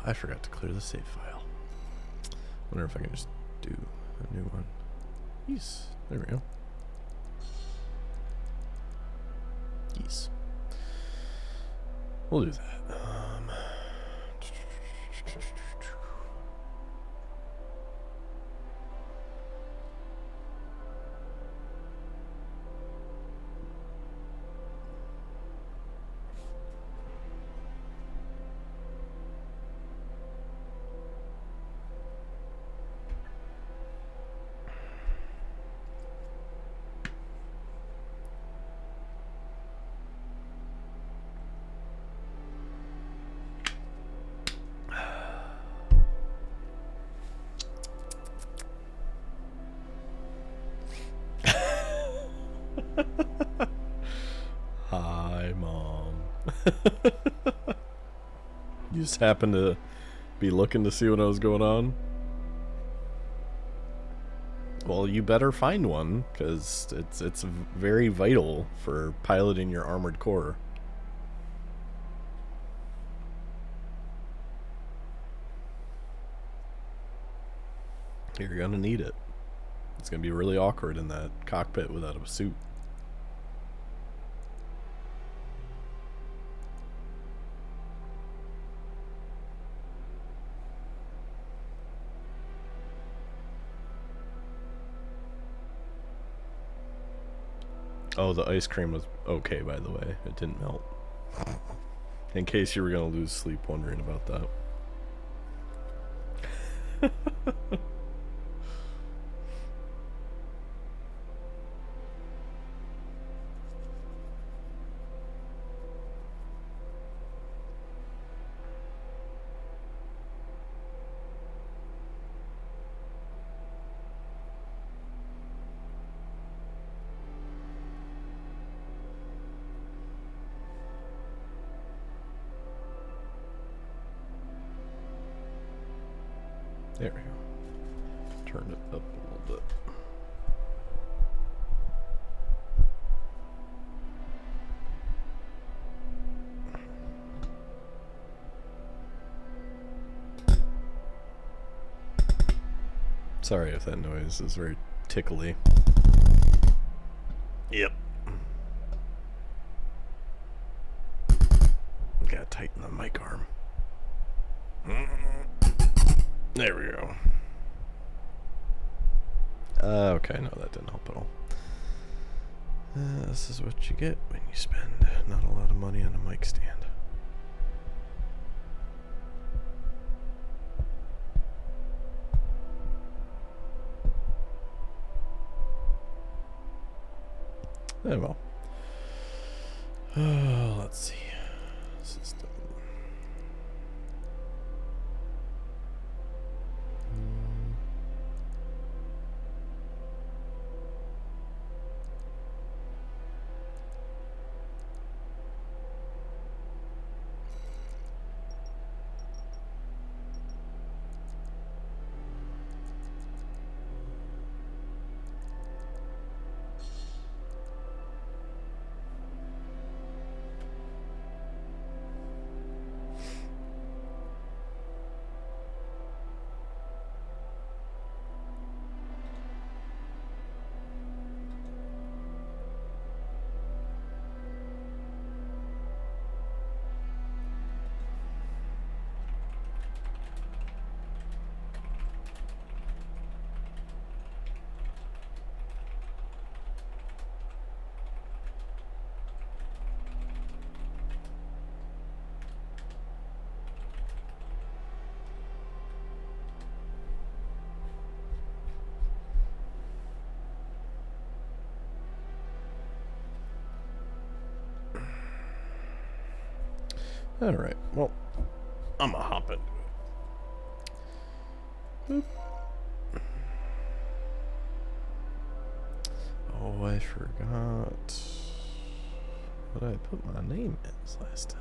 I forgot to clear the save file. Wonder if I can just do a new one. Yes, there we go. Yes. We'll do that. Hi, Mom. You just happened to be looking to see what was going on? Well, you better find one, because it's very vital for piloting your armored core. You're gonna need it. It's gonna be really awkward in that cockpit without a suit. Oh, the ice cream was okay, by the way. It didn't melt. In case you were gonna lose sleep wondering about that. There we go. Turn it up a little bit. Sorry if that noise is very tickly. Yep. Gotta tighten the mic arm. There we go. Okay, no, that didn't help at all. This is what you get when you spend not a lot of money on a mic stand. Oh well. Let's see. System. Alright, well, I'm gonna hop into it. Boop. Oh, I forgot. What did I put my name as last time?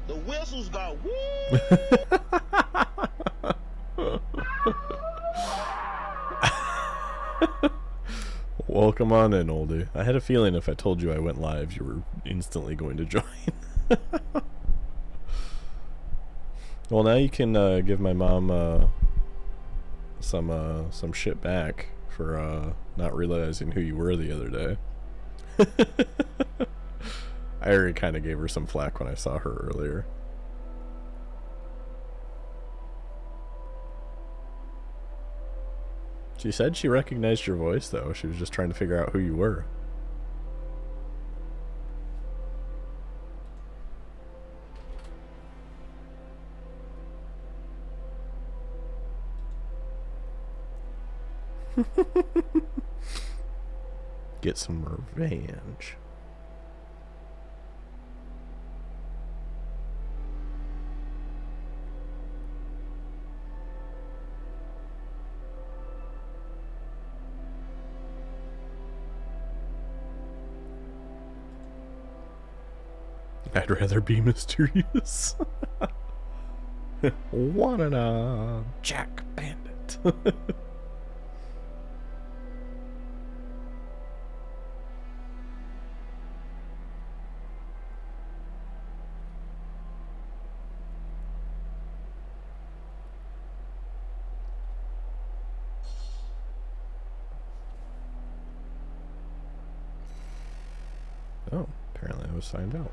The whistles got woo. Welcome on in, oldie. I had a feeling if I told you I went live, you were instantly going to join. Well, now you can give my mom some shit back for not realizing who you were the other day. I already kind of gave her some flack when I saw her earlier. She said she recognized your voice, though. She was just trying to figure out who you were. Get some revenge. I'd rather be mysterious. Wanna Jack Bandit. Oh, apparently I was signed out.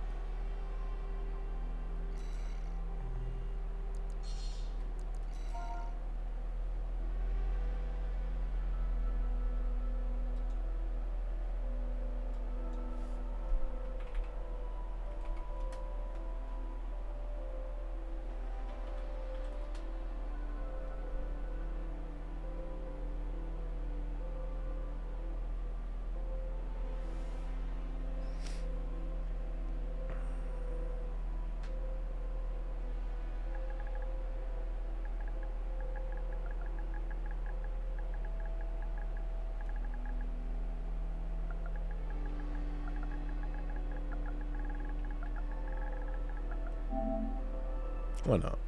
Why not?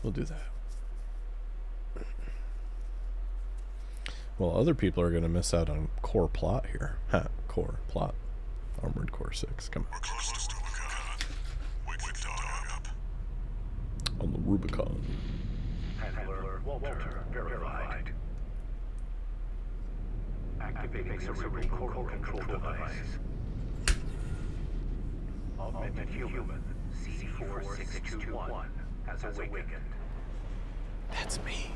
We'll do that. Well, other people are going to miss out on core plot here. Ha, core plot. Armored Core 6. Come on. We're close to Rubicon. Wake the dog up. On the Rubicon. Handler Walter verified. Activating cerebral control device. Augmented human C4621 has awakened. That's me.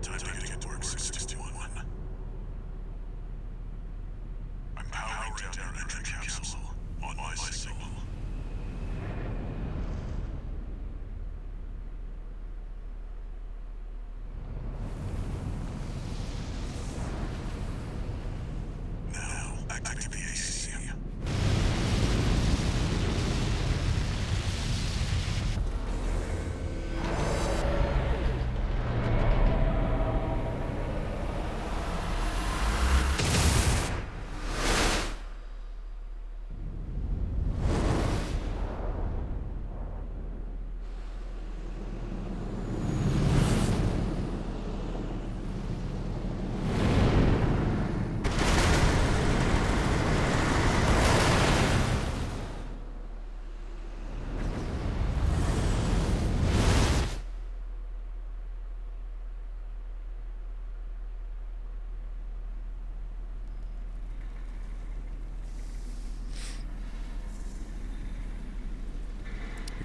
Time to get to work 621. I'm powering down entry capsule on my signal. Now, activate the ACM.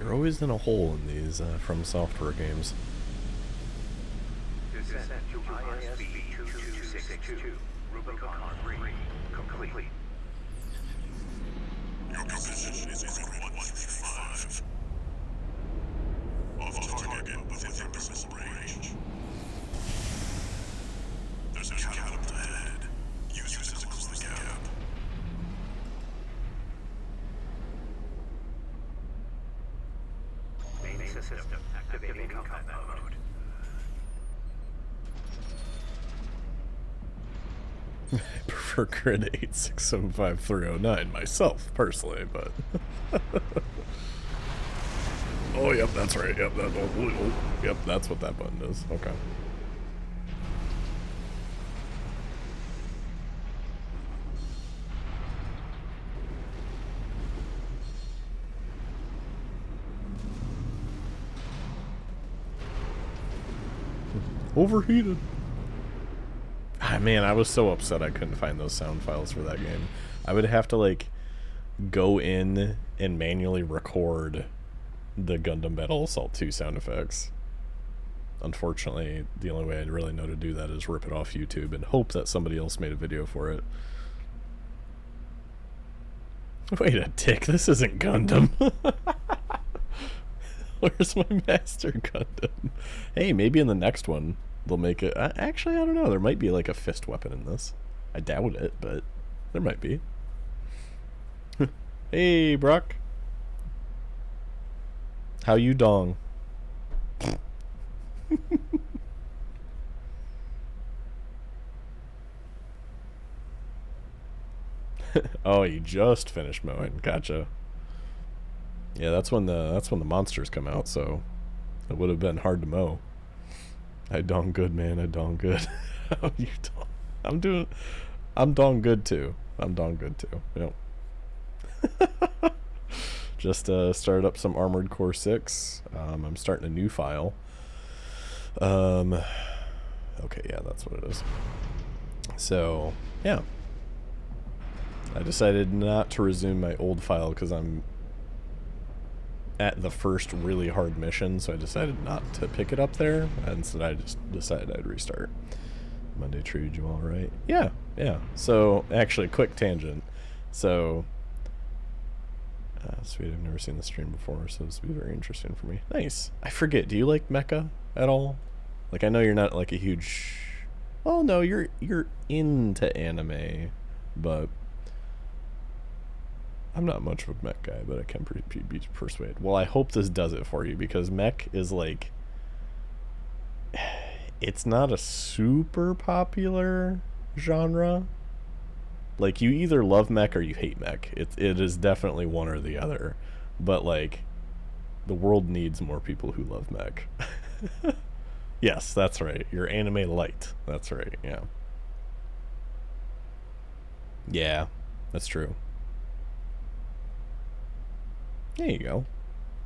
You're always in a hole in these From Software games. Descent to ISB 2262. Rubicon 3 complete. Your position is grid 135. Off target within missile range. There's a catapult ahead. Use it to close the gap. Main system activating combat mode. I prefer grid 8675309 myself, personally, but... Oh, yep, that's right. Yep, yep, that's what that button is. Okay. Overheated. Ah, man, I was so upset I couldn't find those sound files for that game. I would have to, like, go in and manually record the Gundam Battle Assault 2 sound effects. Unfortunately, the only way I'd really know to do that is rip it off YouTube and hope that somebody else made a video for it. Wait a tick, this isn't Gundam. Where's my Master Gundam? Hey, maybe in the next one they'll make it. Actually, I don't know. There might be like a fist weapon in this. I doubt it, but there might be. Hey, Brock. How you dong? Oh, you just finished mowing. Gotcha. Yeah, that's when the monsters come out, so it would have been hard to mow. I dong good, man. I dong good. How you dong? I'm dong good too. I'm dong good too. Yep. Just started up some Armored Core 6. I'm starting a new file. Okay, yeah, that's what it is. So, yeah. I decided not to resume my old file because I'm at the first really hard mission, so I decided not to pick it up there. And instead I just decided I'd restart. Monday treated you all right? Yeah, yeah. So, actually, quick tangent. So, sweet, I've never seen the stream before, so this will be very interesting for me. Nice. I forget, do you like mecha at all? Like, I know you're not like a huge... Oh, no, you're into anime, but... I'm not much of a mech guy, but I can be persuaded. Well, I hope this does it for you, because mech is like... It's not a super popular genre. Like, you either love mech or you hate mech. It is definitely one or the other. But, like, the world needs more people who love mech. Yes, that's right. You're anime light. That's right, yeah. Yeah, that's true. There you go.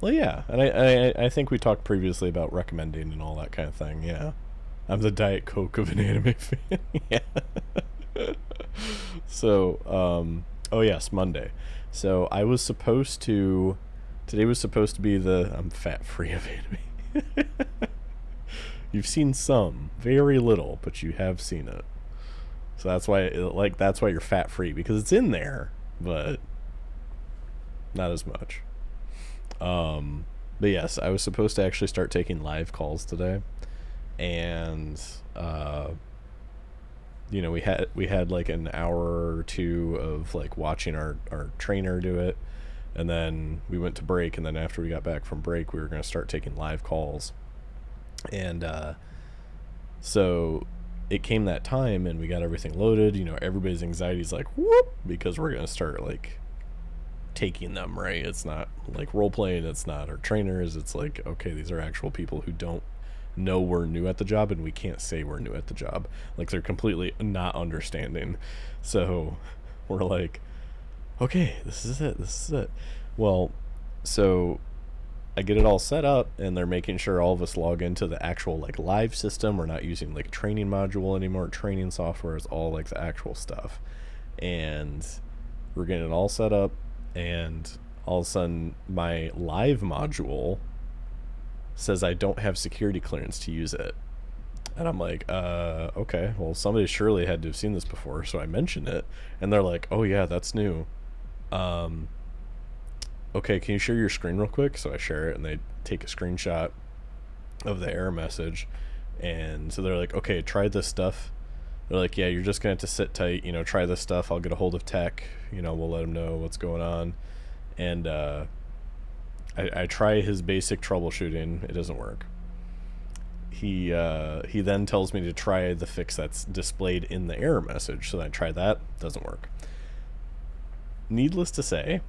Well, yeah, and I think we talked previously about recommending and all that kind of thing, yeah. I'm the Diet Coke of an anime fan, yeah. So, oh yes, Monday. So I was supposed to... Today was supposed to be the... I'm fat-free of anime. You've seen some. Very little, but you have seen it. So that's why, that's why you're fat-free, because it's in there, but not as much. But yes, I was supposed to actually start taking live calls today, and you know, we had like an hour or two of like watching our trainer do it, and then we went to break, and then after we got back from break, we were going to start taking live calls, and so it came that time, and we got everything loaded. You know, everybody's anxiety is like whoop, because we're going to start like taking them, right? It's not like role playing, it's not our trainers, it's like, okay, these are actual people who don't know we're new at the job, and we can't say we're new at the job. Like, they're completely not understanding. So we're like, okay, this is it. Well, so I get it all set up, and they're making sure all of us log into the actual like live system. We're not using like a training module anymore. Training software is all like the actual stuff, and we're getting it all set up. And all of a sudden my live module says I don't have security clearance to use it. And I'm like, okay, well, somebody surely had to have seen this before, so I mentioned it. And they're like, oh, yeah, that's new. Okay, can you share your screen real quick? So I share it, and they take a screenshot of the error message. And so they're like, okay, try this stuff. They're like, yeah, you're just going to have to sit tight, try this stuff. I'll get a hold of tech, we'll let them know what's going on. And I try his basic troubleshooting. It doesn't work. He then tells me to try the fix that's displayed in the error message. So I try that. Doesn't work. Needless to say,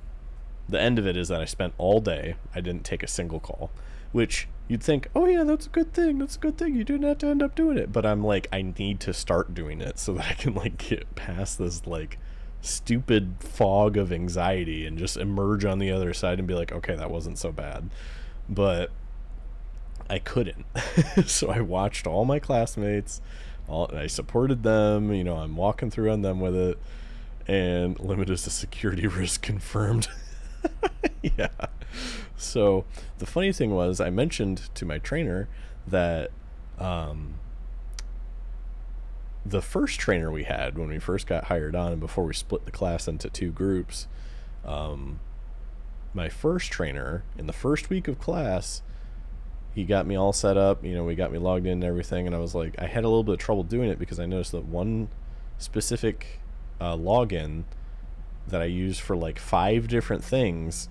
the end of it is that I spent all day. I didn't take a single call, which you'd think, oh yeah, that's a good thing. That's a good thing. You didn't have to end up doing it. But I'm like, I need to start doing it so that I can get past this stupid fog of anxiety and just emerge on the other side and be like, okay, that wasn't so bad. But I couldn't. So I watched all my classmates, and I supported them. I'm walking through on them with it, and limit is a security risk confirmed. Yeah. So the funny thing was, I mentioned to my trainer that the first trainer we had when we first got hired on, and before we split the class into two groups, my first trainer, in the first week of class, he got me all set up, we got me logged in and everything, and I was like, I had a little bit of trouble doing it because I noticed that one specific login that I use for 5 different things,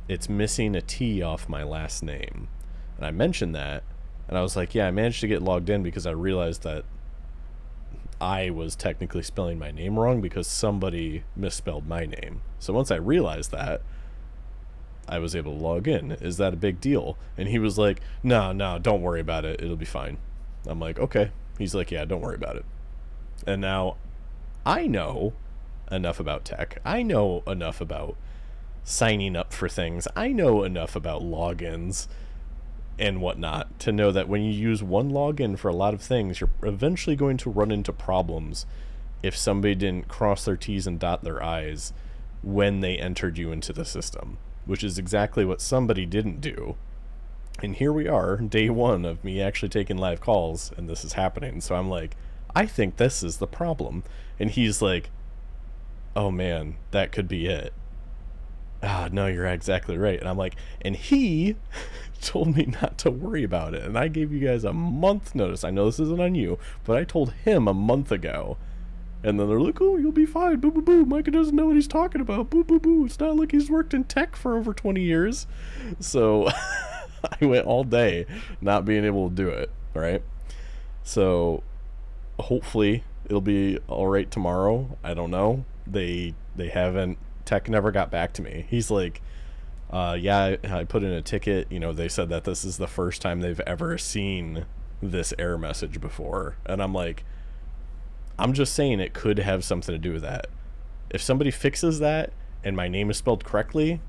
it's missing a T off my last name. And I mentioned that, and I was like, yeah, I managed to get logged in because I realized that I was technically spelling my name wrong because somebody misspelled my name. So once I realized that, I was able to log in. Is that a big deal? And he was like, no, don't worry about it. It'll be fine. I'm like, okay. He's like, yeah, don't worry about it. And now I know enough about tech. I know enough about signing up for things. I know enough about logins and whatnot to know that when you use one login for a lot of things, you're eventually going to run into problems if somebody didn't cross their T's and dot their I's when they entered you into the system, which is exactly what somebody didn't do. And here we are, day one of me actually taking live calls, and this is happening. So I'm like, I think this is the problem. And he's like, oh man, that could be it. No, you're exactly right. And I'm like, and he told me not to worry about it. And I gave you guys a month notice. I know this isn't on you, but I told him a month ago. And then they're like, oh, you'll be fine. Boo, boo, boo. Micah doesn't know what he's talking about. Boo, boo, boo. It's not like he's worked in tech for over 20 years. So I went all day not being able to do it, right? So hopefully it'll be all right tomorrow. I don't know. They haven't, tech never got back to me. He's like, yeah, I put in a ticket. They said that this is the first time they've ever seen this error message before. And I'm like, I'm just saying it could have something to do with that. If somebody fixes that and my name is spelled correctly,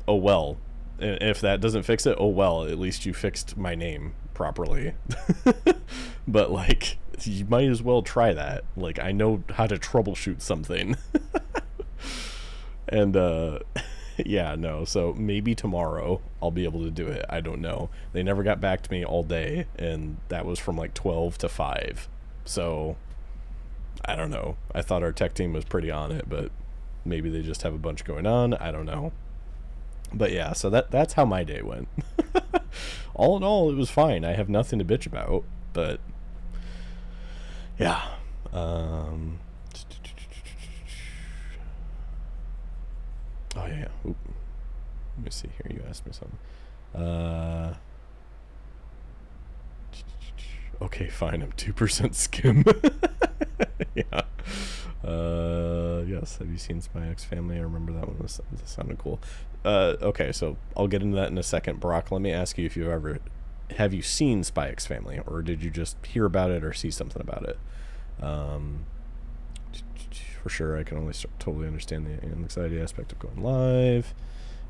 oh well. And if that doesn't fix it, oh well, at least you fixed my name properly. But you might as well try that. I know how to troubleshoot something. And yeah, no, so maybe tomorrow I'll be able to do it. I don't know. They never got back to me all day, and that was from 12 to 5. So I don't know. I thought our tech team was pretty on it, but maybe they just have a bunch going on. I don't know. But yeah, so that's how my day went. All in all, it was fine. I have nothing to bitch about, but yeah. Oh yeah. Oop. Let me see here. You asked me something. Okay, fine. I'm 2% skim. Yeah. Yes. Have you seen Spy X Family? I remember that one. That sounded cool. Okay, so I'll get into that in a second. Brock, let me ask you if have you seen Spy X Family, or did you just hear about it or see something about it? For sure, I can only totally understand the anxiety aspect of going live.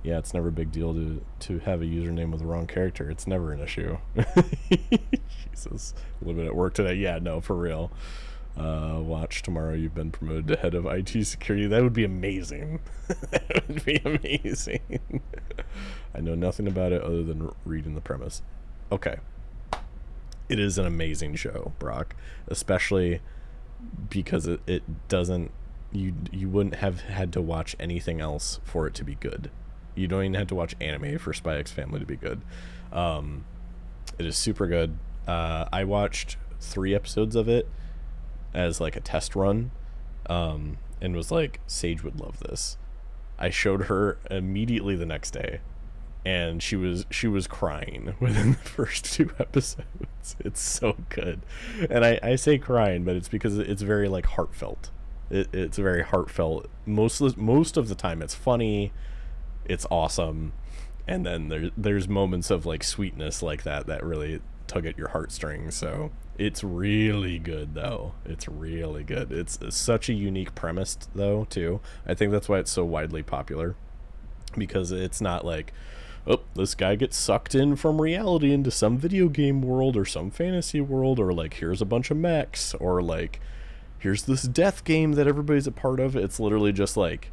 Yeah, it's never a big deal to have a username with the wrong character. It's never an issue. Jesus, a little bit at work today. Yeah, no, for real. Watch tomorrow. You've been promoted to head of IT security. That would be amazing. That would be amazing. I know nothing about it other than reading the premise. Okay. It is an amazing show, Brock, especially because it doesn't, you wouldn't have had to watch anything else for it to be good. You don't even have to watch anime for Spy X Family to be good. It is super good. I watched 3 episodes of it as like a test run, and was like, Sage would love this. I showed her immediately the next day, and she was crying within the first 2 episodes. It's so good. And I say crying, but it's because it's very like heartfelt. It's very heartfelt. Most of the time it's funny, it's awesome, and then there's moments of like sweetness like that really tug at your heartstrings. So it's really good, though. It's really good. It's such a unique premise, though, too. I think that's why it's so widely popular, because it's not like, oh, this guy gets sucked in from reality into some video game world or some fantasy world, or like, here's a bunch of mechs, or like, here's this death game that everybody's a part of. It's literally just like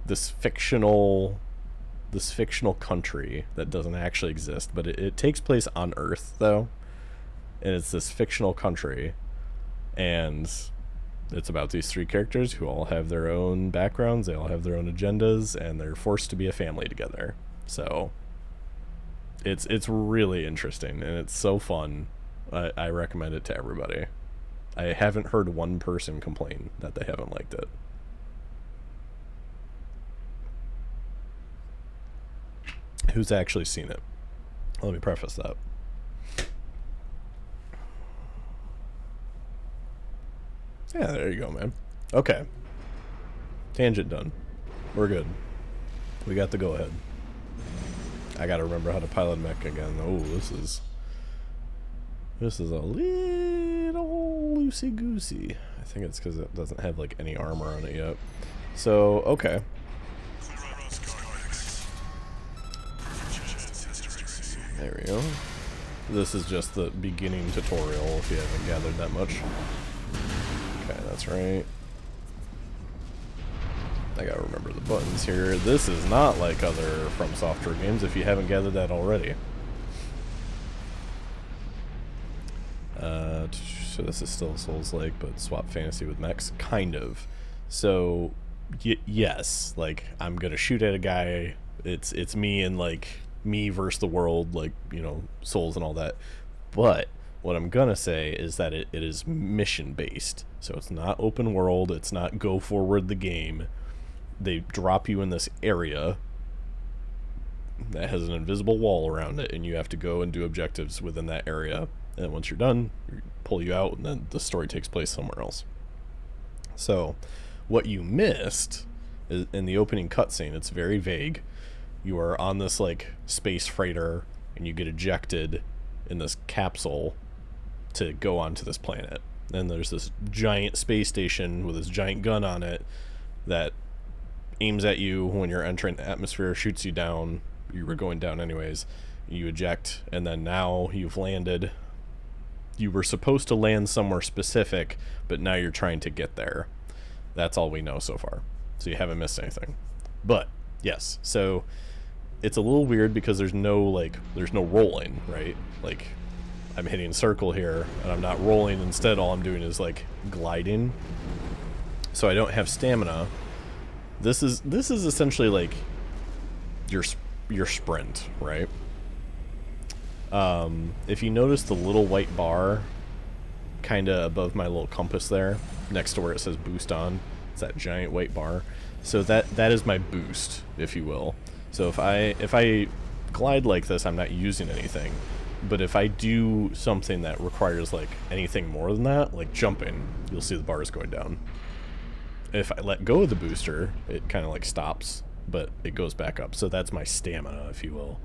this fictional country that doesn't actually exist, but it takes place on Earth, though. And it's this fictional country, and it's about these 3 characters who all have their own backgrounds, they all have their own agendas, and they're forced to be a family together. So it's really interesting, and it's so fun. I recommend it to everybody. I haven't heard one person complain that they haven't liked it. Who's actually seen it? Let me preface that. Yeah, there you go, man. Okay. Tangent done. We're good. We got the go-ahead. I gotta remember how to pilot mech again. Oh, this is a little loosey-goosey. I think it's because it doesn't have, like, any armor on it yet. So, okay. There we go. This is just the beginning tutorial, if you haven't gathered that much. Okay, that's right. I gotta remember the buttons here. This is not like other From Software games, if you haven't gathered that already. So this is still Souls-like, but swap fantasy with mechs, kind of. So, yes, like, I'm gonna shoot at a guy. It's me and, like, me versus the world, like, you know, Souls and all that. But what I'm gonna say is that it is mission based. So it's not open world, it's not go forward the game. They drop you in this area that has an invisible wall around it, and you have to go and do objectives within that area. And once you're done, pull you out, and then the story takes place somewhere else. So what you missed is in the opening cutscene, it's very vague. You are on this like space freighter, and you get ejected in this capsule to go onto this planet. And there's this giant space station with this giant gun on it that aims at you when you're entering the atmosphere, shoots you down. You were going down anyways. You eject, and then now you've landed. You were supposed to land somewhere specific, but now you're trying to get there. That's all we know so far. So you haven't missed anything. But, yes, so it's a little weird because there's no rolling, right? Like, I'm hitting circle here, and I'm not rolling. Instead, all I'm doing is, like, gliding. So I don't have stamina. This is essentially, like, your sprint, right? If you notice the little white bar kind of above my little compass there, next to where it says boost on, it's that giant white bar. So that is my boost, if you will. So if I glide like this, I'm not using anything. But if I do something that requires like anything more than that, like jumping, you'll see the bars going down. If I let go of the booster, it kind of like stops, but it goes back up. So that's my stamina, if you will.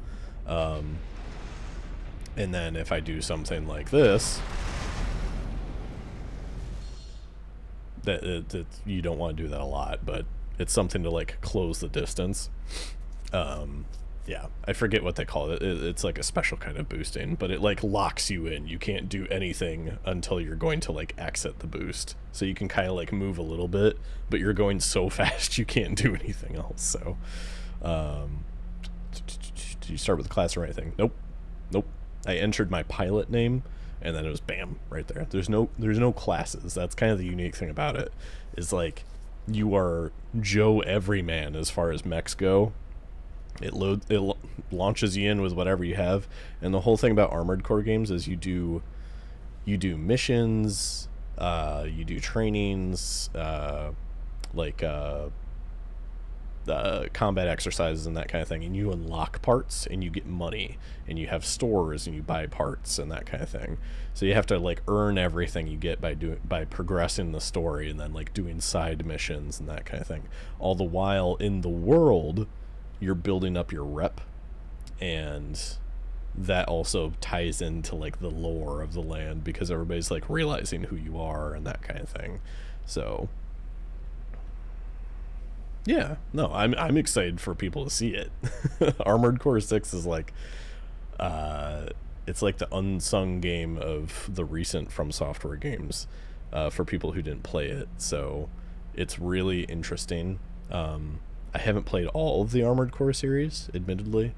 And then if I do something like this, that you don't want to do that a lot, but it's something to like close the distance. yeah, I forget what they call it. It's like a special kind of boosting, but it like locks you in. You can't do anything until you're going to like exit the boost. So you can kind of like move a little bit, but you're going so fast you can't do anything else. So, did you start with the class or anything? Nope. I entered my pilot name, and then it was bam right there. There's no classes. That's kind of the unique thing about it. Is like you are Joe Everyman as far as mechs go. It launches you in with whatever you have, and the whole thing about Armored Core games is you do missions, you do trainings, combat exercises and that kind of thing, and you unlock parts and you get money and you have stores and you buy parts and that kind of thing. So you have to like earn everything you get by progressing the story and then like doing side missions and that kind of thing. All the while in the world you're building up your rep, and that also ties into like the lore of the land because everybody's like realizing who you are and that kind of thing. So yeah, no, I'm excited for people to see it. Armored Core 6 is like it's like the unsung game of the recent From Software games for people who didn't play it. So it's really interesting. I haven't played all of the Armored Core series, admittedly,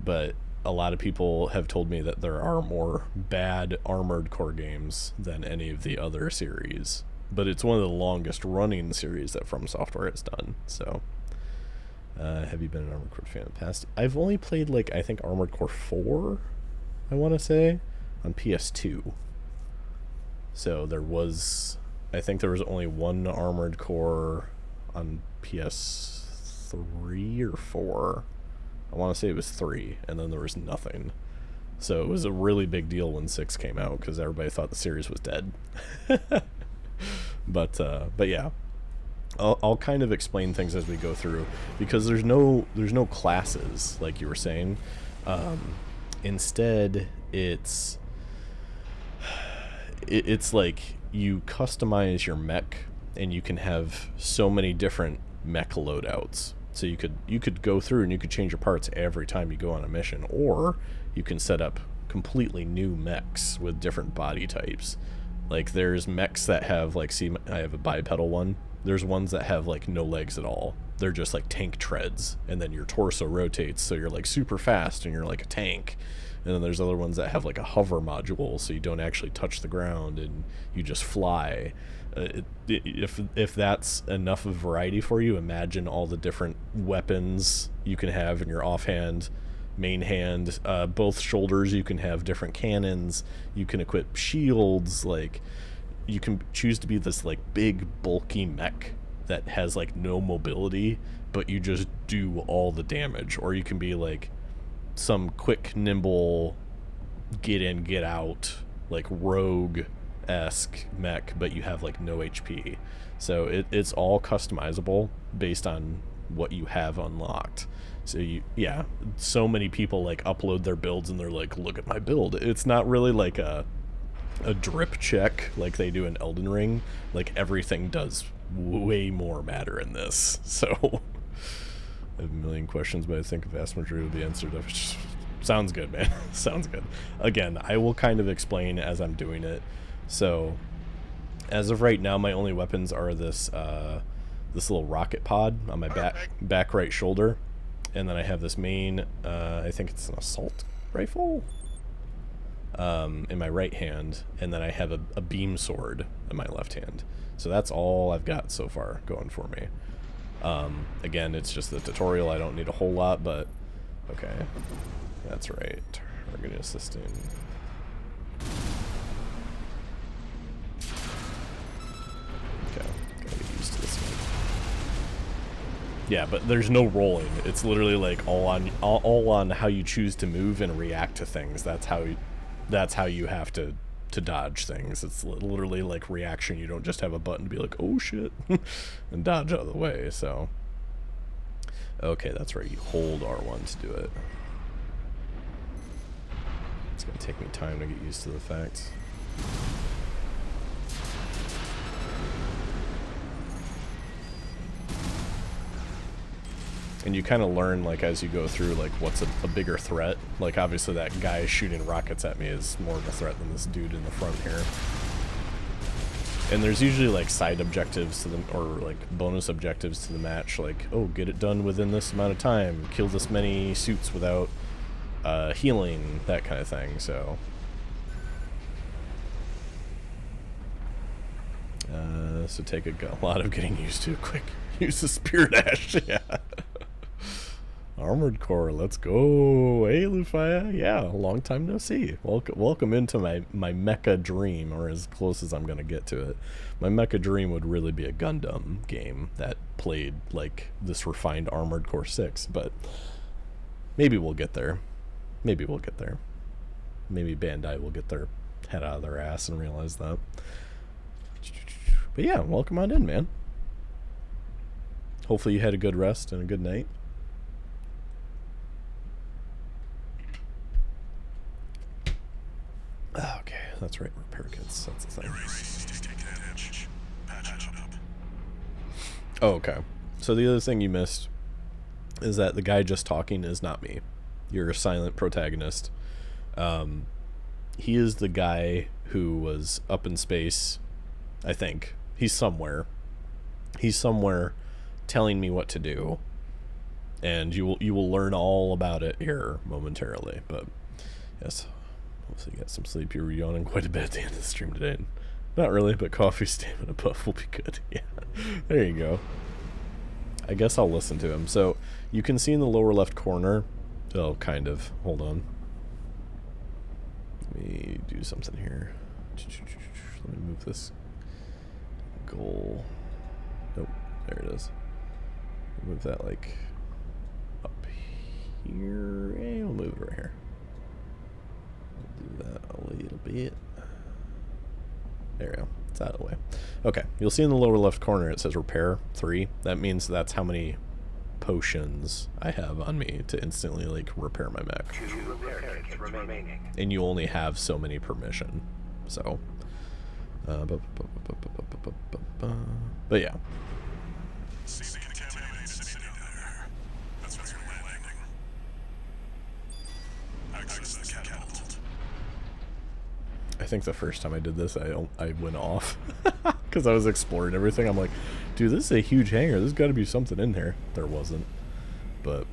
but a lot of people have told me that there are more bad Armored Core games than any of the other series. But it's one of the longest running series that From Software has done. So, have you been an Armored Core fan in the past? I've only played, like, I think Armored Core 4, I want to say, on PS2. So I think there was only one Armored Core on PS3 or 4. I want to say it was 3, and then there was nothing. So it was a really big deal when 6 came out because everybody thought the series was dead. But yeah, I'll kind of explain things as we go through because there's no classes like you were saying. Instead, it's like you customize your mech, and you can have so many different mech loadouts. So you could go through and you could change your parts every time you go on a mission, or you can set up completely new mechs with different body types. Like there's mechs that have like, see, I have a bipedal one. There's ones that have like no legs at all. They're just like tank treads, and then your torso rotates, so you're like super fast and you're like a tank. And then there's other ones that have like a hover module, so you don't actually touch the ground and you just fly. If that's enough of variety for you, imagine all the different weapons you can have in your offhand, main hand, both shoulders. You can have different cannons. You can equip shields. Like you can choose to be this like big bulky mech that has like no mobility, but you just do all the damage. Or you can be like some quick, nimble, get in, get out, like rogue-esque mech, but you have like no HP. So it's all customizable based on what you have unlocked. So so many people like upload their builds and they're like, look at my build. It's not really like a drip check like they do in Elden Ring. Like everything does way more matter in this. So I have a million questions, but I think a vast majority will be answered. Sounds good, man. Sounds good. Again, I will kind of explain as I'm doing it. So as of right now, my only weapons are this little rocket pod on my back right shoulder, and then I have this main I think it's an assault rifle in my right hand, and then I have a beam sword in my left hand. So that's all I've got so far going for me. Again, it's just the tutorial. I don't need a whole lot, but okay, that's right. Targeting assisting. Okay, gotta get used to this one. Yeah, but there's no rolling. It's literally like all on how you choose to move and react to things. That's how you have to dodge things. It's literally like reaction. You don't just have a button to be like, oh shit, and dodge out of the way. So okay, that's right, you hold R1 to do it. It's gonna take me time to get used to the fact. And you kind of learn, like, as you go through, like, what's a bigger threat. Like, obviously that guy shooting rockets at me is more of a threat than this dude in the front here. And there's usually, like, side objectives to them, or, like, bonus objectives to the match, like, oh, get it done within this amount of time, kill this many suits without healing, that kind of thing, so... this would take a lot of getting used to. Quick, use the Spirit Ash, yeah. Armored Core, let's go. Hey, Lufaya. Yeah, long time no see. Welcome into my mecha dream, or as close as I'm going to get to it. My mecha dream would really be a Gundam game that played like this refined Armored Core 6, but maybe we'll get there. Maybe we'll get there. Maybe Bandai will get their head out of their ass and realize that. But yeah, welcome on in, man. Hopefully you had a good rest and a good night. Okay, that's right, repair kits, that's the thing. Oh, okay. So the other thing you missed is that the guy just talking is not me. You're a silent protagonist. He is the guy who was up in space, I think. He's somewhere. He's somewhere telling me what to do. And you will learn all about it here momentarily. But yes, hopefully you get some sleep. You're yawning quite a bit at the end of the stream today. Not really, but coffee, stamina buff will be good. Yeah, there you go. I guess I'll listen to him. So you can see in the lower left corner. Oh, kind of. Hold on. Let me do something here. Let me move this goal. Nope, there it is. Move that like up here, and we'll move it right here. We'll do that a little bit. There we go. It's out of the way. Okay, you'll see in the lower left corner it says repair 3. That means that's how many potions I have on me to instantly like repair my mech. 2 repair kits remaining. And you only have so many per mission. So but yeah. See the contaminated city down there. That's where you're landing. Access the catapult. I think the first time I did this, I went off because I was exploring everything. I'm like, dude, this is a huge hangar. There's got to be something in here. There wasn't, but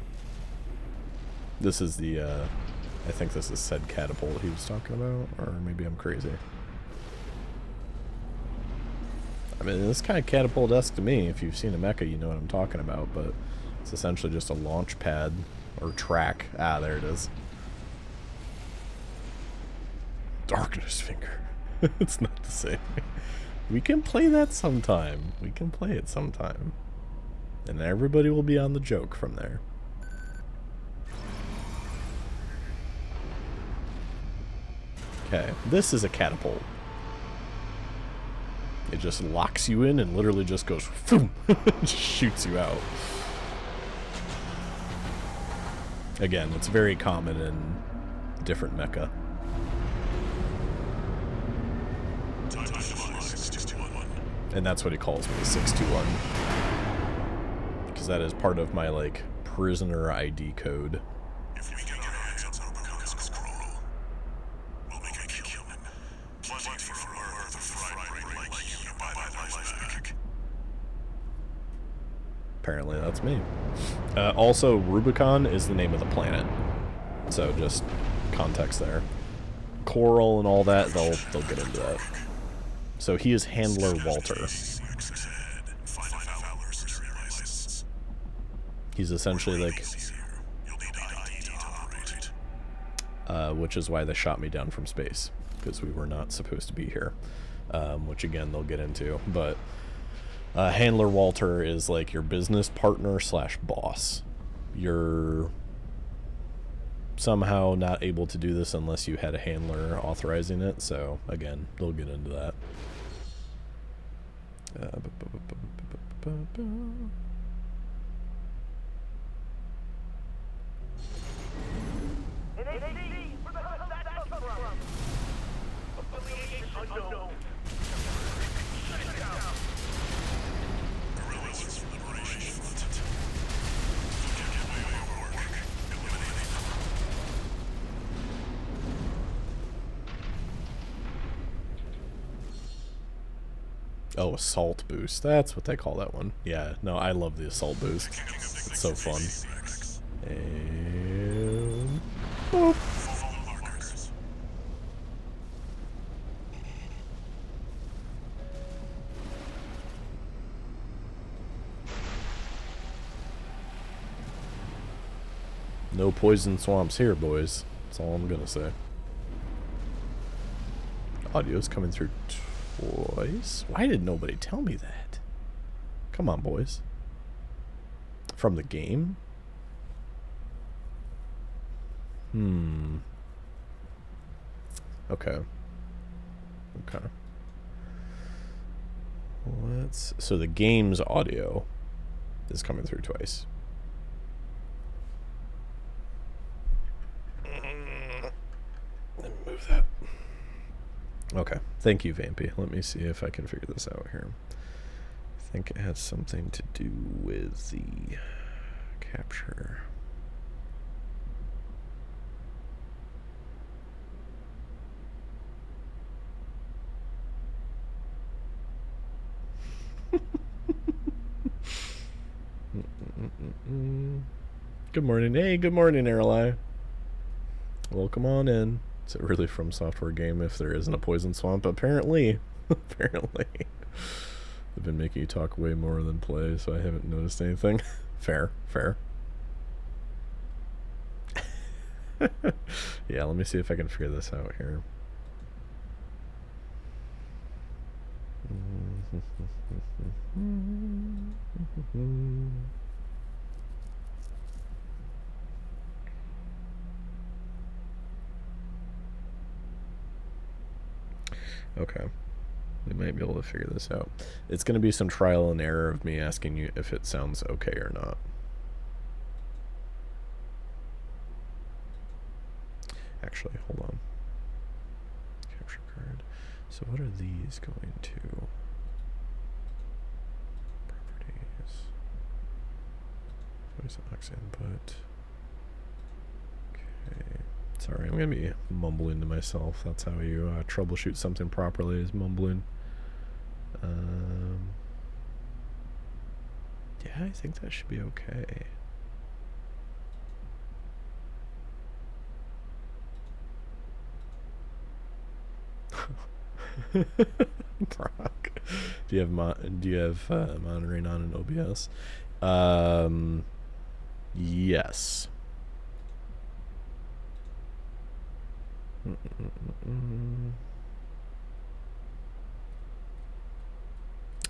this is the. I think this is said catapult he was talking about, or maybe I'm crazy. I mean, this kind of catapult-esque to me. If you've seen a mecha, you know what I'm talking about. But it's essentially just a launch pad or track. Ah, there it is. Darkness Finger. It's not the same. We can play that sometime. We can play it sometime. And everybody will be on the joke from there. Okay, this is a catapult. It just locks you in and literally just goes boom, just shoots you out. Again, it's very common in different mecha. And that's what he calls me, 621. Because that is part of my, like, prisoner ID code. If we get our hands on Rubicon scroll, we'll make a human. Plenty for Earth of fried brain like you to buy my life back. Apparently that's me. Also, Rubicon is the name of the planet. So just context there. Coral and all that, they'll get into that. So he is Handler Walter. He's essentially like, which is why they shot me down from space, because we were not supposed to be here, which again they'll get into. But Handler Walter is like your business partner / boss. You're somehow not able to do this unless you had a handler authorizing it, so again they'll get into that. Oh, assault boost. That's what they call that one. Yeah, no, I love the assault boost. It's so fun. And... boop. No poison swamps here, boys. That's all I'm gonna say. Audio's coming through twice. Why did nobody tell me that? Come on, boys. From the game? Okay. Okay. So the game's audio is coming through twice. Let me move that. Okay. Thank you, Vampy. Let me see if I can figure this out here. I think it has something to do with the capture. Good morning. Hey, good morning, Airlie. Welcome on in. Is it really From Software game if there isn't a poison swamp? Apparently. Apparently. I've been making you talk way more than play, so I haven't noticed anything. Fair, fair. Yeah, let me see if I can figure this out here. Okay. We might be able to figure this out. It's going to be some trial and error of me asking you if it sounds okay or not. Actually, hold on. Capture card. So what are these going to? Properties. Voice aux input. Okay. Sorry, I'm going to be mumbling to myself. That's how you troubleshoot something properly, is mumbling. Yeah, I think that should be okay. Brock, do you have monitoring on in OBS? Yes. I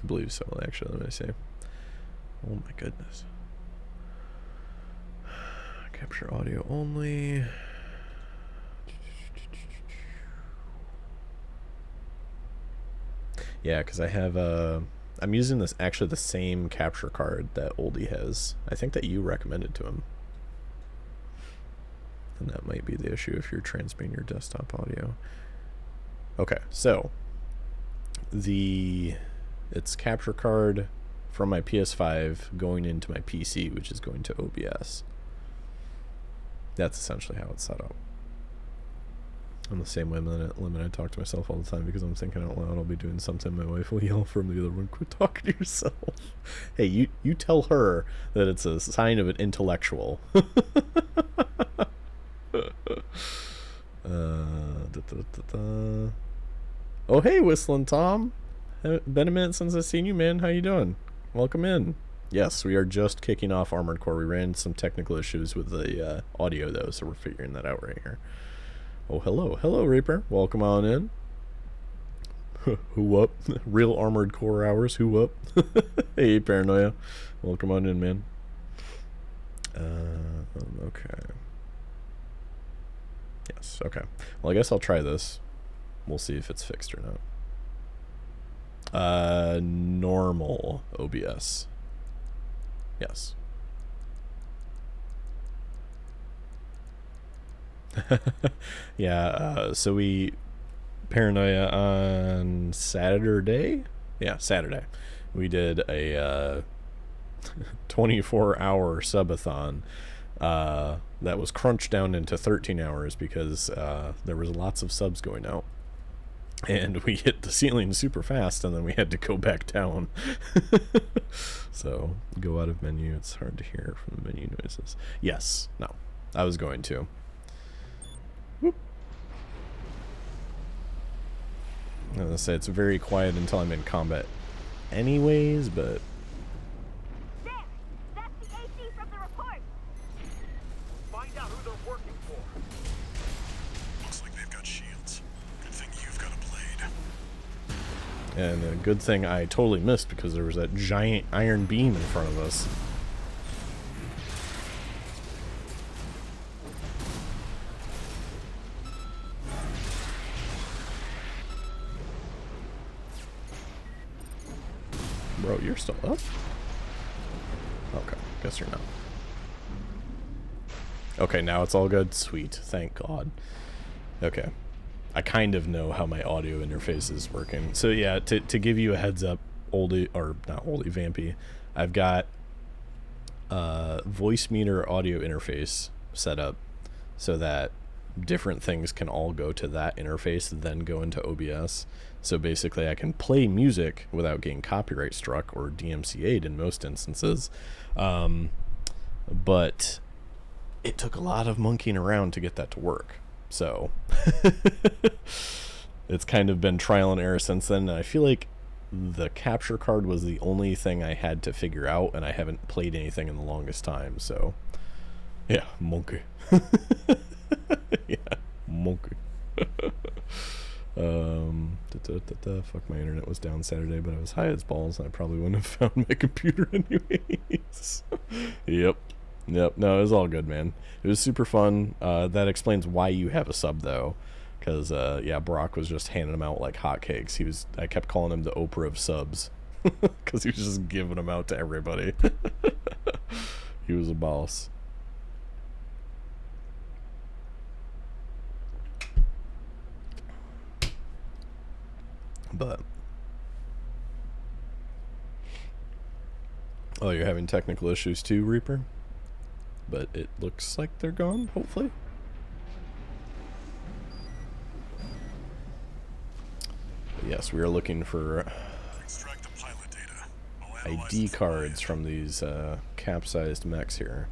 believe so. Actually, let me see. Oh my goodness. Capture audio only. Yeah, because I have I'm using this actually the same capture card that Oldie has. I think that you recommended to him. And that might be the issue if you're transmitting your desktop audio. Okay, so it's capture card from my PS5 going into my PC, which is going to OBS. That's essentially how it's set up. I'm the same way limit I talk to myself all the time because I'm thinking out loud. I'll be doing something, my wife will yell from the other room, "Quit talking to yourself." Hey, you tell her that it's a sign of an intellectual. Oh, hey, Whistling Tom. Been a minute since I've seen you, man. How you doing? Welcome in. Yes, we are just kicking off Armored Core. We ran some technical issues with the audio, though, so we're figuring that out right here. Oh, hello. Hello, Reaper. Welcome on in. Who up? Real Armored Core hours. Who up? Hey, Paranoia. Welcome on in, man. Okay. Yes, okay. Well, I guess I'll try this. We'll see if it's fixed or not. Normal OBS. Yes. Yeah, so we Paranoia on Saturday? Yeah, Saturday. We did a 24-hour subathon that was crunched down into 13 hours because there was lots of subs going out. and we hit the ceiling super fast, and then we had to go back down. So, go out of menu. It's hard to hear from the menu noises. Yes. No. I was going to. Whoop. I was gonna say it's very quiet until I'm in combat anyways, but... There! That's the AC from the report! Find out who they're working for. Looks like they've got shields. Good thing you've got a blade. And a good thing I totally missed because there was that giant iron beam in front of us. Bro, you're still up? Okay, guess you're not. Okay, now it's all good. Sweet, thank God. Okay. I kind of know how my audio interface is working. So yeah, to give you a heads up, oldie, or not oldie, Vampy, I've got voice meter audio interface set up so that different things can all go to that interface and then go into OBS. So basically I can play music without getting copyright struck or DMCA'd in most instances. But it took a lot of monkeying around to get that to work. So it's kind of been trial and error since then. And I feel like the capture card was the only thing I had to figure out, and I haven't played anything in the longest time. So yeah, monkey. Yeah, monkey. Fuck, my internet was down Saturday, but I was high as balls, and I probably wouldn't have found my computer anyways. Yep. No, it was all good, man. It was super fun. That explains why you have a sub, though. Because, yeah, Brock was just handing them out like hotcakes. I kept calling him the Oprah of subs. Because he was just giving them out to everybody. He was a boss. But... oh, you're having technical issues too, Reaper? But it looks like they're gone, hopefully. But yes, we are looking for Extract the pilot data. I'll analyze ID it for cards you. from these capsized mechs here.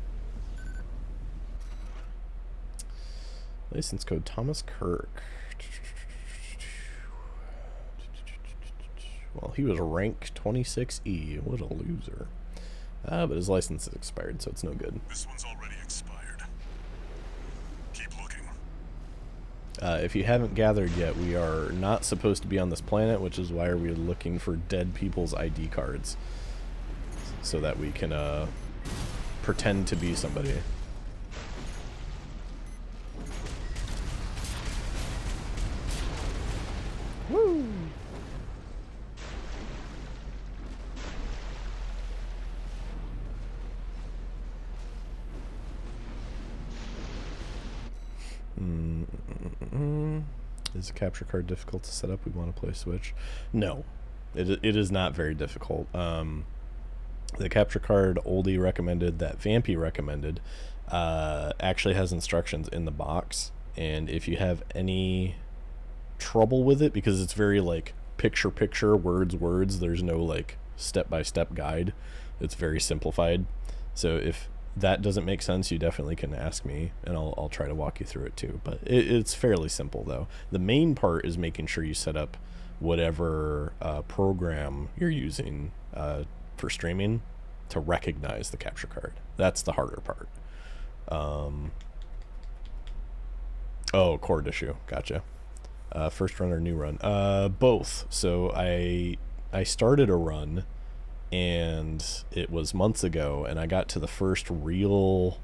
License code Thomas Kirk. Well, he was rank 26E. What a loser. But his license is expired, so it's no good. This one's already expired. Keep looking. If you haven't gathered yet, we are not supposed to be on this planet, which is why we're looking for dead people's ID cards. So that we can pretend to be somebody. Woo! Is the capture card difficult to set up? We want to play Switch. No, it is not very difficult. The capture card Oldie recommended, that Vampy recommended, actually has instructions in the box. And if you have any trouble with it, because it's very like picture, words, there's no like step-by-step guide. It's very simplified. So if that doesn't make sense, you definitely can ask me, and I'll try to walk you through it too. But it's fairly simple, though. The main part is making sure you set up whatever program you're using for streaming to recognize the capture card. That's the harder part. Oh, cord issue. Gotcha. First run or new run? Both. So I started a run, and it was months ago, and I got to the first real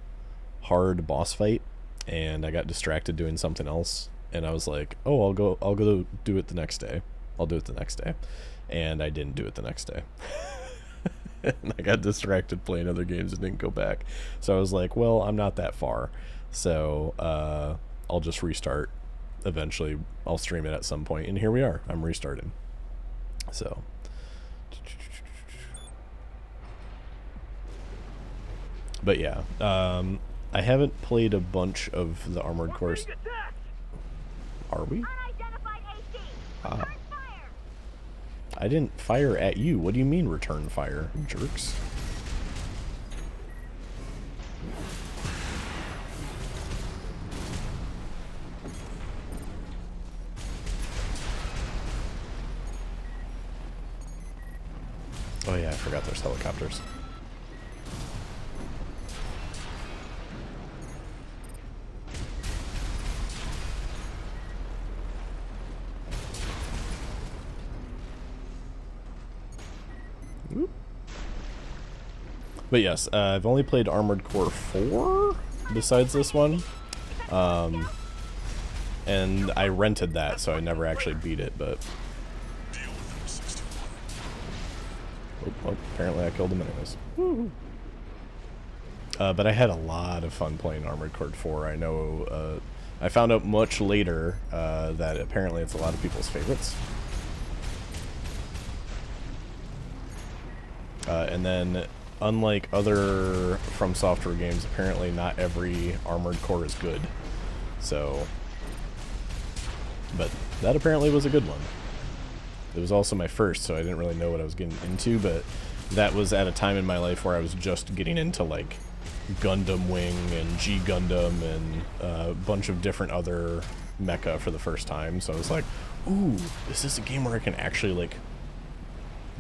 hard boss fight, and I got distracted doing something else, and I was like, oh, I'll go do it the next day. I'll do it the next day. And I didn't do it the next day. And I got distracted playing other games and didn't go back. So I was like, well, I'm not that far. So I'll just restart. Eventually, I'll stream it at some point, and here we are. I'm restarting. So... but yeah, I haven't played a bunch of the Armored Core. Are we? Unidentified AC! Ah. I didn't fire at you. What do you mean return fire, jerks? Oh yeah, I forgot there's helicopters. Whoop. But yes, I've only played Armored Core 4 besides this one. And I rented that, so I never actually beat it, but... Deal with him, 61. Oh, well, apparently I killed him anyways. Woo. But I had a lot of fun playing Armored Core 4. I know, I found out much later that apparently it's a lot of people's favorites. And then, unlike other From Software games, apparently not every Armored Core is good. So, but that apparently was a good one. It was also my first, so I didn't really know what I was getting into, but that was at a time in my life where I was just getting into, like, Gundam Wing and G Gundam and a bunch of different other mecha for the first time. So I was like, ooh, is this a game where I can actually, like,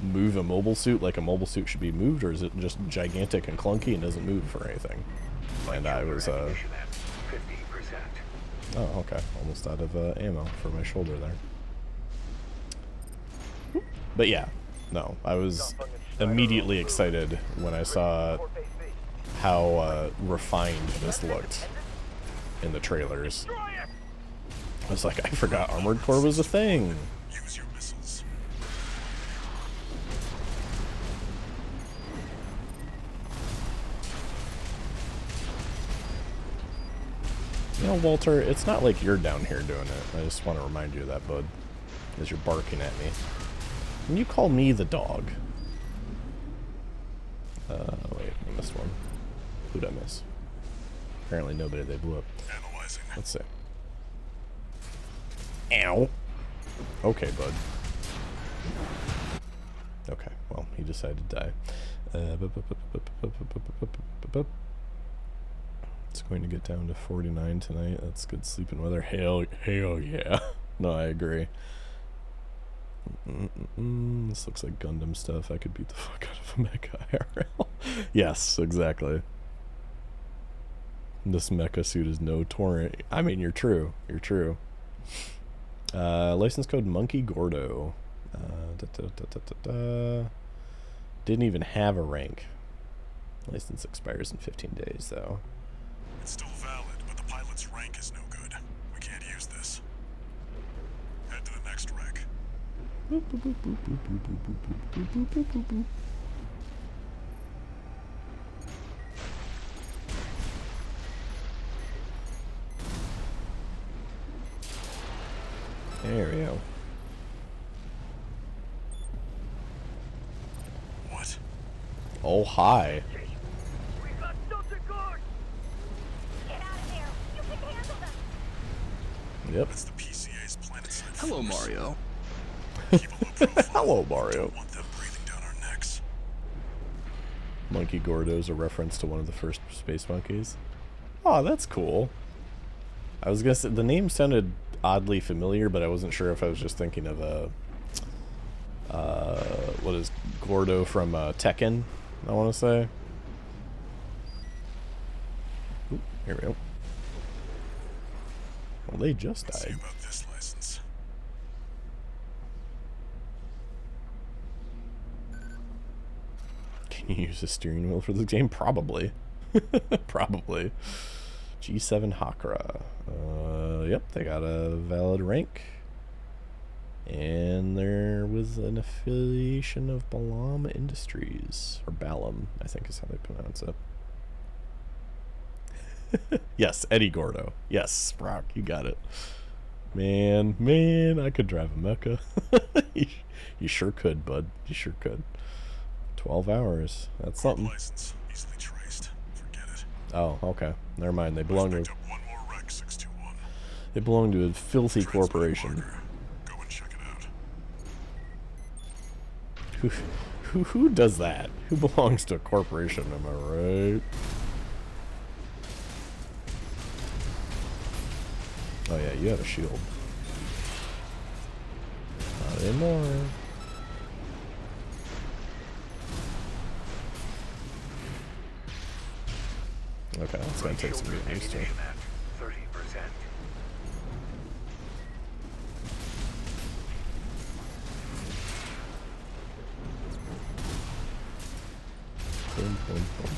move a mobile suit like a mobile suit should be moved, or is it just gigantic and clunky and doesn't move for anything? And I was, oh, okay, almost out of ammo for my shoulder there. But yeah, no, I was immediately excited when I saw how refined this looked in the trailers. I was like, I forgot Armored Core was a thing. Use your missiles. You know, Walter, it's not like you're down here doing it. I just want to remind you of that, bud, as you're barking at me. And you call me the dog. Wait, I missed one. Who'd I miss? Apparently nobody. They blew up. Analyzing. Let's see. Ow. Okay, bud. Okay, well, he decided to die. It's going to get down to 49 tonight. That's good sleeping weather. Hell yeah. No, I agree. This looks like Gundam stuff. I could beat the fuck out of a mecha IRL. Yes, exactly. This mecha suit is no torrent. I mean, you're true. You're true. License code Monkey Gordo. Didn't even have a rank. License expires in 15 days, though. It's still valid, but the pilot's rank is no good. We can't use this. Head to the next wreck. There we go. What? Oh, hi. We got something good! Get out of there! You can handle them! Yep. That's the PCA's planet-side Hello, force. Mario. Keep a low profile. Hello, Mario. Don't want them breathing down our necks. Monkey Gordo is a reference to one of the first space monkeys. Oh, that's cool. I was gonna say, the name sounded oddly familiar, but I wasn't sure if I was just thinking of a what is Gordo from Tekken, I want to say. Ooh, here we go. Well, they just Let's see died. about this license. Can you use a steering wheel for this game? Probably. Probably. G7 Hakra. Yep, they got a valid rank. And there was an affiliation of Balam Industries. Or Balam, I think is how they pronounce it. Yes, Eddie Gordo. Yes, Brock, you got it. Man, I could drive a mecha. You sure could, bud. You sure could. 12 hours. That's something. License easily traced. Forget it. Oh, okay. Never mind. They belong Picked to up one more wreck, 621. a filthy corporation. Marker. Go and check it out. Who does that? Who belongs to a corporation, am I right? Oh yeah, you have a shield. Not anymore. Okay, that's gonna take some getting used to. Ammunition at 30%. Boom, boom, boom.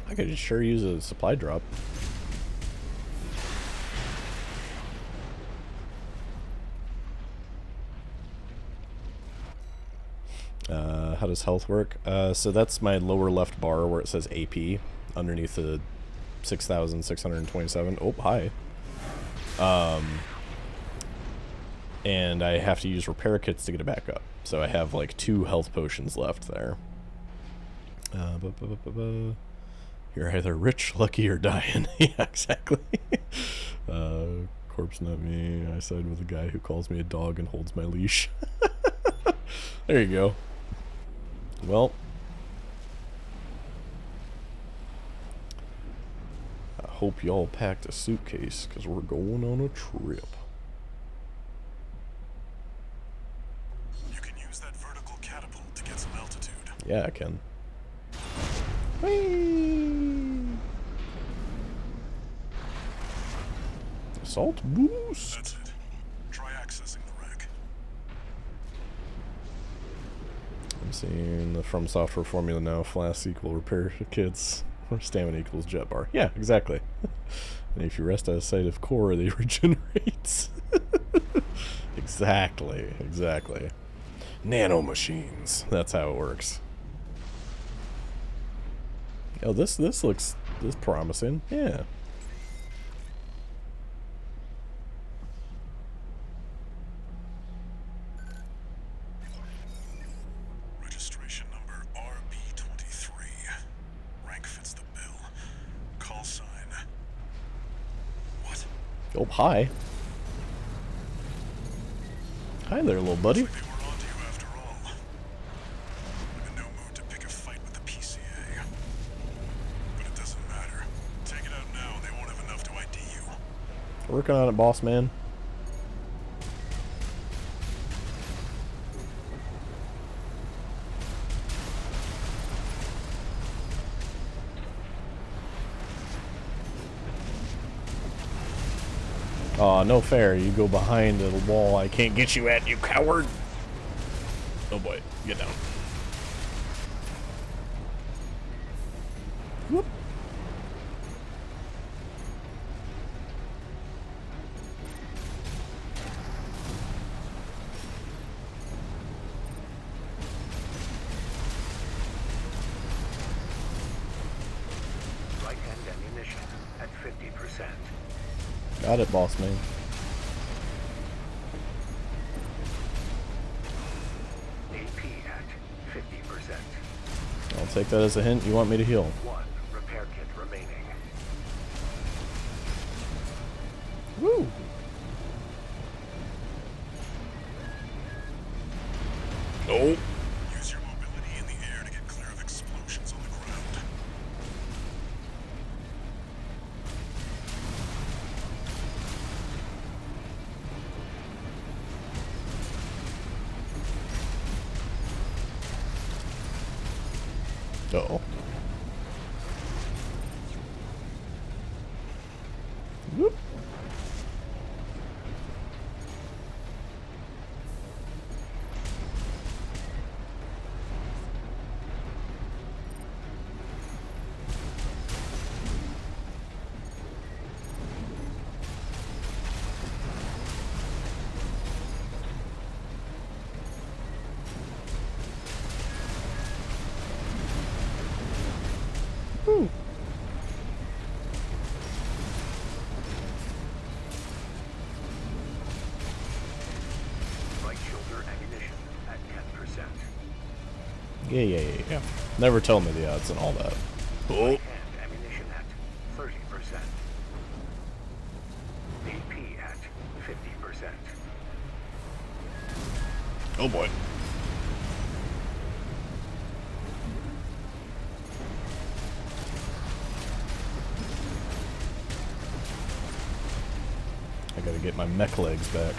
I could sure use a supply drop. How does health work? So that's my lower left bar where it says AP underneath the 6,627. Oh, hi. And I have to use repair kits to get it back up. So I have like 2 health potions left there. You're either rich, lucky, or dying. Yeah, exactly. Corpse, not me. I side with a guy who calls me a dog and holds my leash. There you go. Well, I hope y'all packed a suitcase, because we're going on a trip. You can use that vertical catapult to get some altitude. Yeah, I can. Whee! Assault boost. That's it. Try accessing the wreck. I'm seeing the From Software formula now. Flasks equal repair kits, or stamina equals jet bar. Yeah, exactly. And if you rest at a site of core, they regenerate. Exactly, exactly. Nano machines. That's how it works. Oh, this looks promising. Yeah. Registration number RB23. Rank fits the bill. Call sign. What? Oh, hi. Hi there, little buddy. They were onto you after all. I'm in no mood to pick a fight with the PCA. But it doesn't matter. Take it out now and they won't have enough to ID you. Working on it, boss man. Aw, no fair. You go behind the wall I can't get you at, you coward. Oh boy, get down. Whoop. Right-hand ammunition at 50%. Got it, boss man. AP at 50%. I'll take that as a hint. You want me to heal. 1 repair kit remaining. Woo! Oh. Use your mobility in the air to get clear of explosions on the ground. Uh-oh. Whoop. Woo. Right shoulder ammunition at 10%. Yeah. Never tell me the odds and all that. Oh. Right hand ammunition at 30%. AP at 50%. Oh boy. gotta get my mech legs back.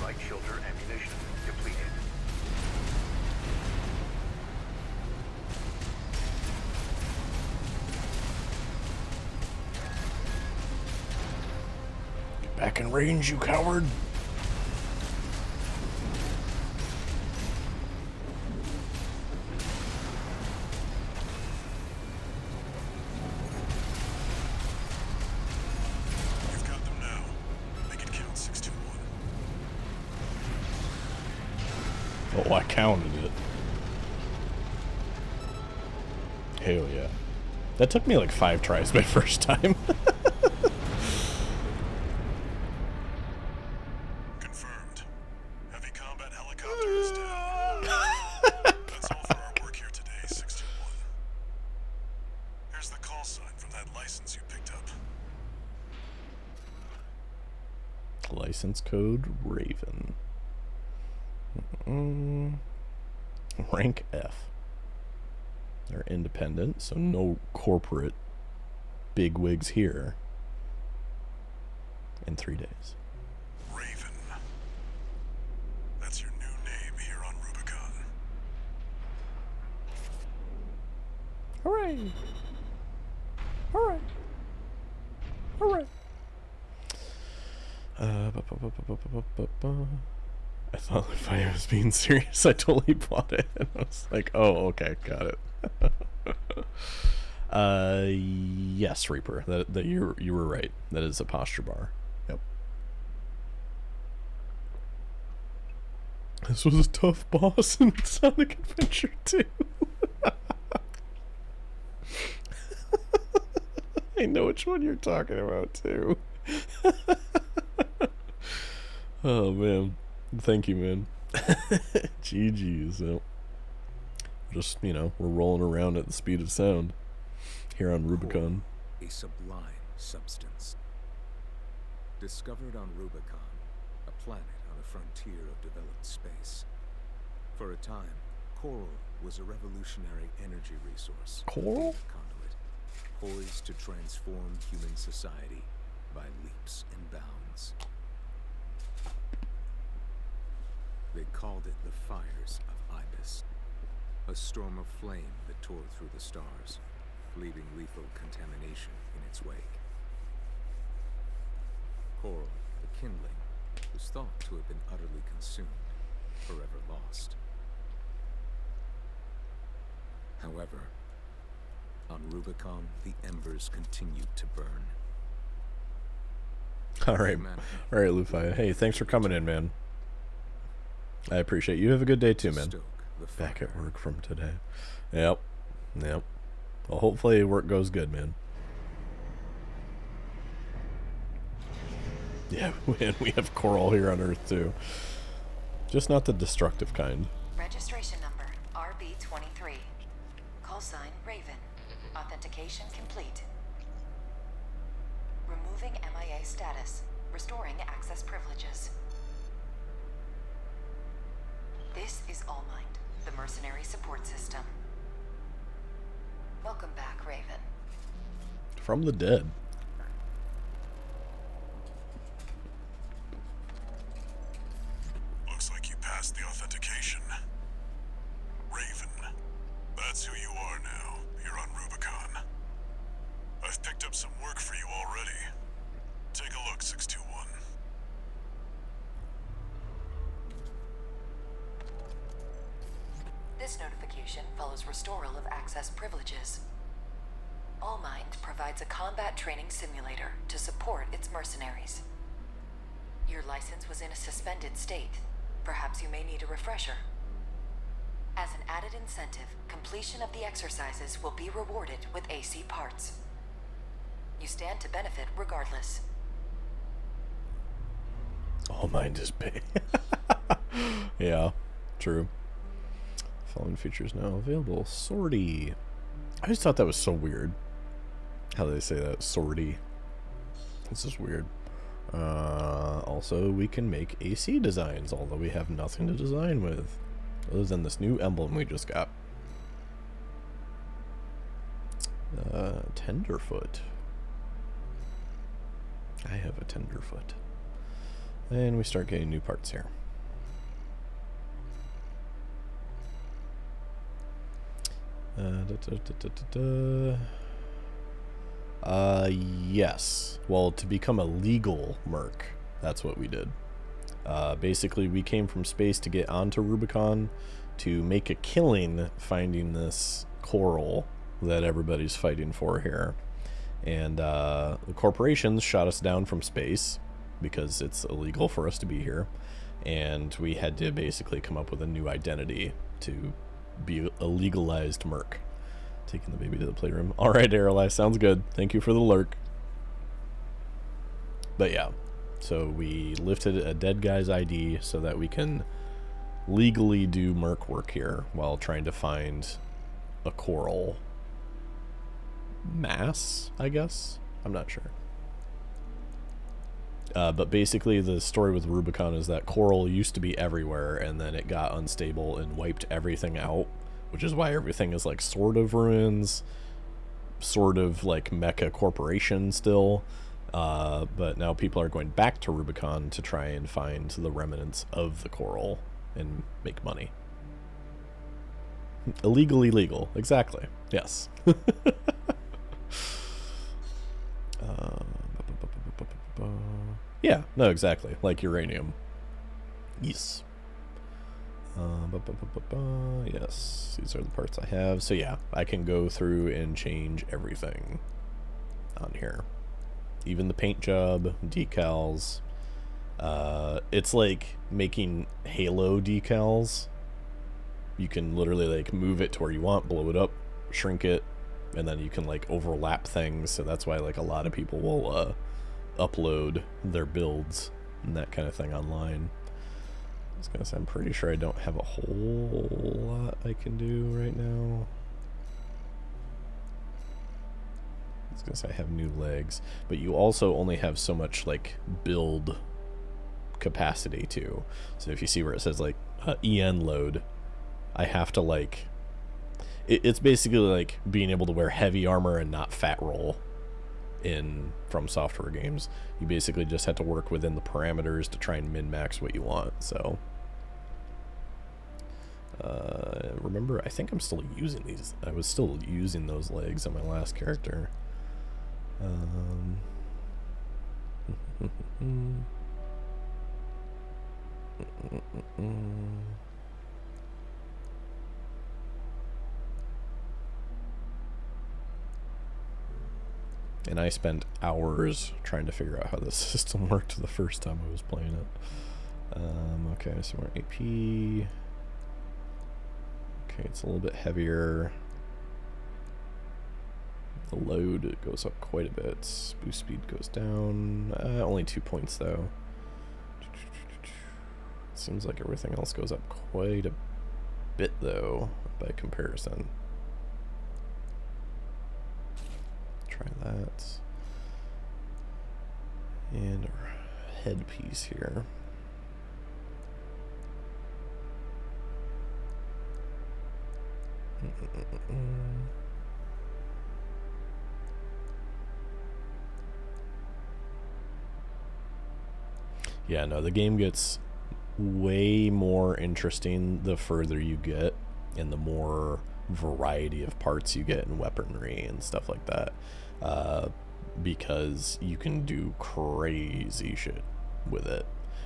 Light shoulder ammunition depleted. Back in range, you coward! You've got them now. Make it count, 621. Oh, I counted it. Hell yeah. That took me like 5 tries my first time. Confirmed. Heavy combat helicopter is down. That's all for our work here today, 621. Here's the call sign from that license you picked up. License code Raven. Rank F. They're independent, so no corporate bigwigs here. In 3 days. Raven. That's your new name here on Rubicon. Hooray! Hooray! Hooray! I thought if I was being serious, I totally bought it. And I was like, oh, okay, got it. Yes, Reaper. That you were right. That is a posture bar. Yep. This was a tough boss in Sonic Adventure 2. I know which one you're talking about too. Oh man. Thank you, man. GG's. So just, you know, we're rolling around at the speed of sound here on Rubicon. A sublime substance. Discovered on Rubicon, a planet on a frontier of developed space. For a time, coral was a revolutionary energy resource. Coral? Data conduit, poised to transform human society by leaps and bounds. They called it the Fires of Ibis, a storm of flame that tore through the stars, leaving lethal contamination in its wake. Coral, the kindling, was thought to have been utterly consumed, forever lost. However, on Rubicon, the embers continued to burn. All right, Luffy. Hey, thanks for coming in, man. I appreciate you. Have a good day too, man. Back at work from today. Yep. Well, hopefully work goes good, man. Yeah, we have coral here on Earth too. Just not the destructive kind. Registration number RB23. Call sign Raven. Authentication complete. Removing MIA status. Restoring access privileges. This is All Mind, the mercenary support system. Welcome back, Raven. From the dead. Looks like you passed the authentication. Raven. That's who you are now, here on Rubicon. I've picked up some work for you already. Take a look, 621. This notification follows restoral of access privileges. All Mind provides a combat training simulator to support its mercenaries. Your license was in a suspended state. Perhaps you may need a refresher. As an added incentive, completion of the exercises will be rewarded with AC parts. You stand to benefit regardless. All Mind is big. Yeah, true. Following features now available. Sortie. I just thought that was so weird. How they say that, sortie. This is weird. Also, we can make AC designs, although we have nothing to design with, other than this new emblem we just got. Tenderfoot. I have a tenderfoot. And we start getting new parts here. Yes. Well, to become a legal merc, that's what we did. Basically, we came from space to get onto Rubicon to make a killing finding this coral that everybody's fighting for here. And the corporations shot us down from space because it's illegal for us to be here. And we had to basically come up with a new identity to be a legalized merc. Taking the baby to the playroom. Alright, Aralai, sounds good. Thank you for the lurk. But yeah, so we lifted a dead guy's ID so that we can legally do merc work here while trying to find a coral mass, I guess? I'm not sure. But basically the story with Rubicon is that coral used to be everywhere and then it got unstable and wiped everything out, which is why everything is like sort of ruins, sort of like mecha corporation still. But now people are going back to Rubicon to try and find the remnants of the coral and make money. Illegally legal, exactly. Yes. Yeah, no, exactly. Like uranium. Yes. Yes, these are the parts I have. So yeah, I can go through and change everything on here. Even the paint job, decals. It's like making Halo decals. You can literally like move it to where you want, blow it up, shrink it, and then you can like overlap things. So that's why like a lot of people will upload their builds and that kind of thing online. I was gonna say, I'm pretty sure I don't have a whole lot I can do right now. I was gonna say I have new legs, but you also only have so much like build capacity too. So if you see where it says like EN load, I have to like, it's basically like being able to wear heavy armor and not fat roll in From Software games. You basically just have to work within the parameters to try and min-max what you want. So remember, I think I'm still using these. I was still using those legs on my last character. And I spent hours trying to figure out how this system worked the first time I was playing it. Okay, so we're AP. Okay, it's a little bit heavier. The load goes up quite a bit. Boost speed goes down. Only 2 points though. Seems like everything else goes up quite a bit though, by comparison. Try that. And our headpiece here. Yeah, no, the game gets way more interesting the further you get and the more variety of parts you get in weaponry and stuff like that, because you can do crazy shit with it.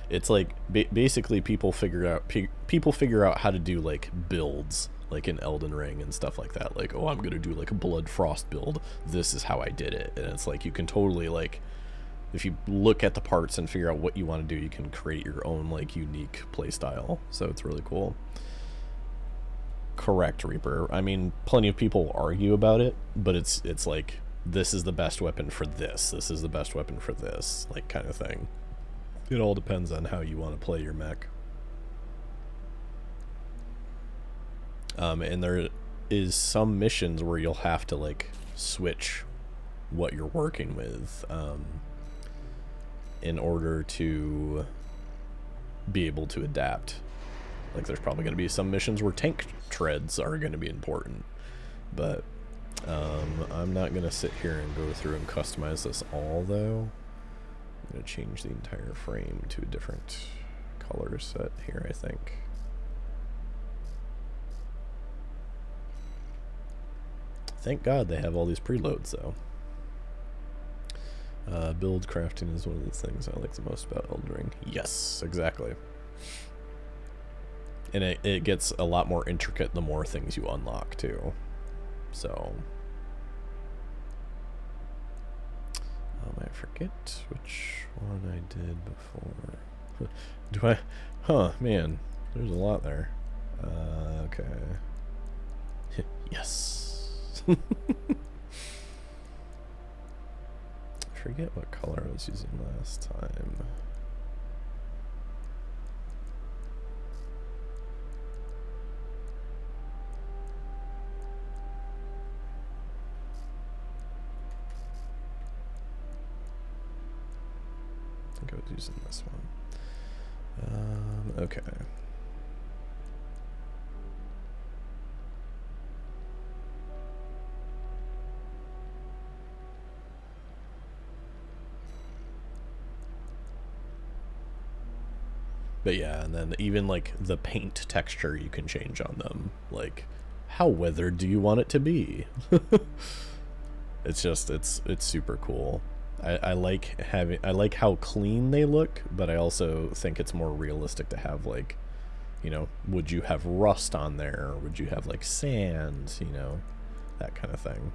It's like basically people figure out how to do like builds like in Elden Ring and stuff like that. Like, oh, I'm gonna do like a Blood Frost build, this is how I did it. And it's like you can totally, like, if you look at the parts and figure out what you want to do, you can create your own like unique playstyle. So it's really cool. Correct, Reaper. I mean, plenty of people argue about it, but it's like, this is the best weapon for this is the best weapon for this, like, kind of thing. It all depends on how you want to play your mech. And there is some missions where you'll have to like switch what you're working with in order to be able to adapt. Like, there's probably going to be some missions where tank treads are going to be important, but I'm not going to sit here and go through and customize this all, though. I'm going to change the entire frame to a different color set here, I think. Thank God they have all these preloads, though. Build crafting is one of the things I like the most about Elden Ring. Yes, exactly. And it gets a lot more intricate the more things you unlock, too. So... I forget which one I did before. Do I? Huh, man. There's a lot there. Okay. Yes. I forget what color I was using last time. I think I was using this one. Okay. But yeah, and then even like the paint texture you can change on them. Like, how weathered do you want it to be? It's just, it's super cool. I like how clean they look, but I also think it's more realistic to have, like, you know, would you have rust on there? Or would you have like sand, you know, that kind of thing.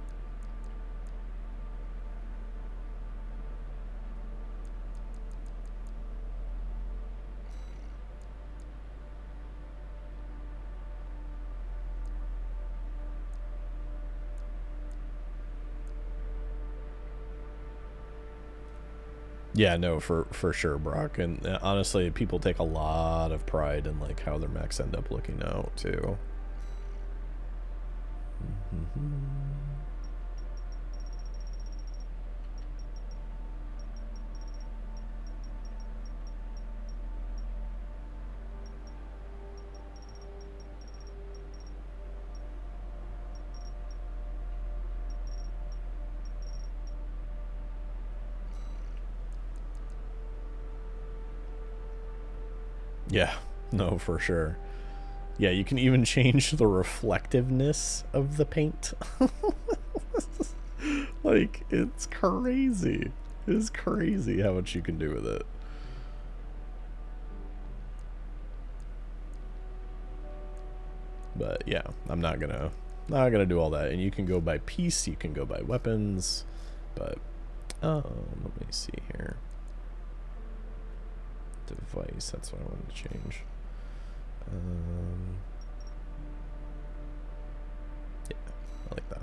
Yeah, no, for sure, Brock. And honestly, people take a lot of pride in like how their mechs end up looking out too. Yeah, no, for sure. Yeah, you can even change the reflectiveness of the paint. Like, it's crazy. It's crazy how much you can do with it. But yeah, I'm not gonna do all that. And you can go by piece, you can go by weapons, but let me see here. Device, that's what I wanted to change. Yeah, I like that.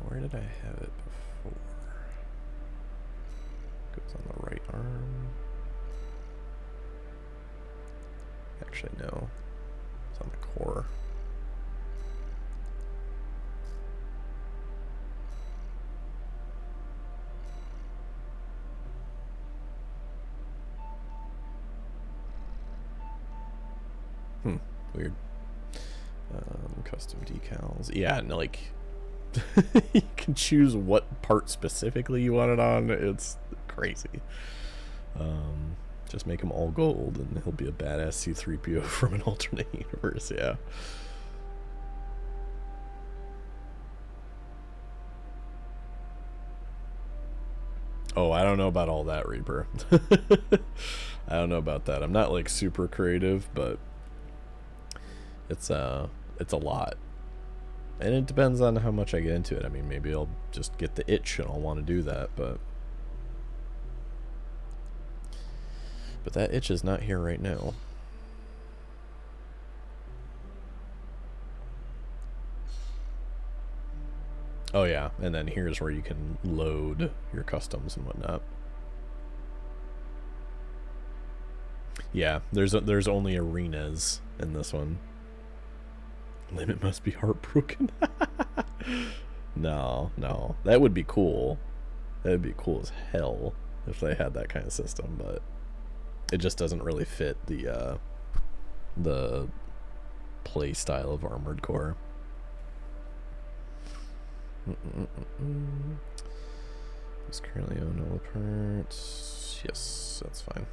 Where did I have it before? Goes on the right arm. Actually, no. It's on the core. Weird. Custom decals. Yeah, and like... you can choose what part specifically you want it on. It's crazy. Just make him all gold and he'll be a badass C-3PO from an alternate universe. Yeah. Oh, I don't know about all that, Reaper. I don't know about that. I'm not like super creative, but it's a lot. And it depends on how much I get into it. I mean, maybe I'll just get the itch and I'll want to do that, but that itch is not here right now. Oh yeah, and then here's where you can load your customs and whatnot. Yeah, there's only arenas in this one. Limit must be heartbroken. No, that would be cool. That would be cool as hell if they had that kind of system, but it just doesn't really fit the play style of Armored Core. It's currently on all parts. Yes, that's fine.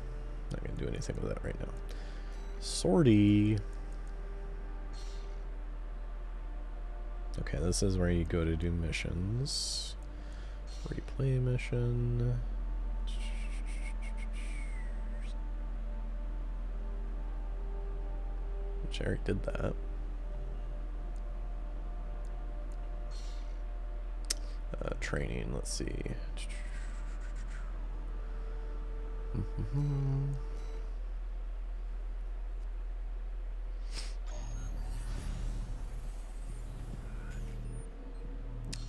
Not gonna do anything with that right now. Sortie. Okay, this is where you go to do missions. Replay mission. Which I already did that. Training, let's see.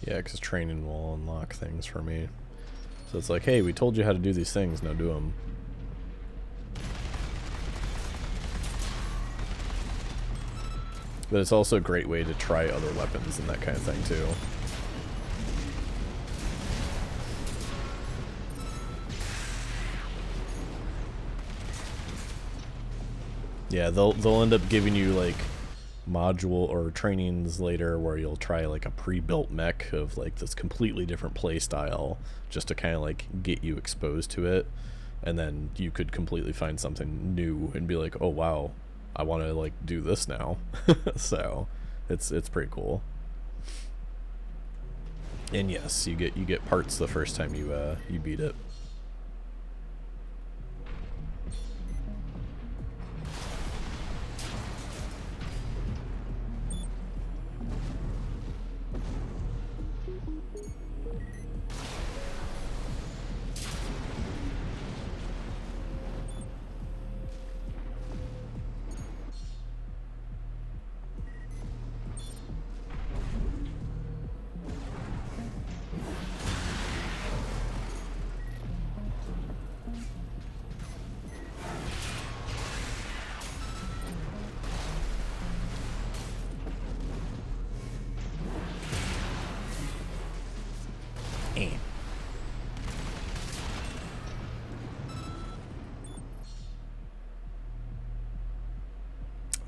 Yeah, because training will unlock things for me. So it's like, hey, we told you how to do these things, now do them. But it's also a great way to try other weapons and that kind of thing, too. Yeah, they'll end up giving you, like, module or trainings later where you'll try like a pre-built mech of like this completely different play style just to kind of like get you exposed to it, and then you could completely find something new and be like, oh wow, I want to like do this now. So it's pretty cool. And yes, you get parts the first time you beat it.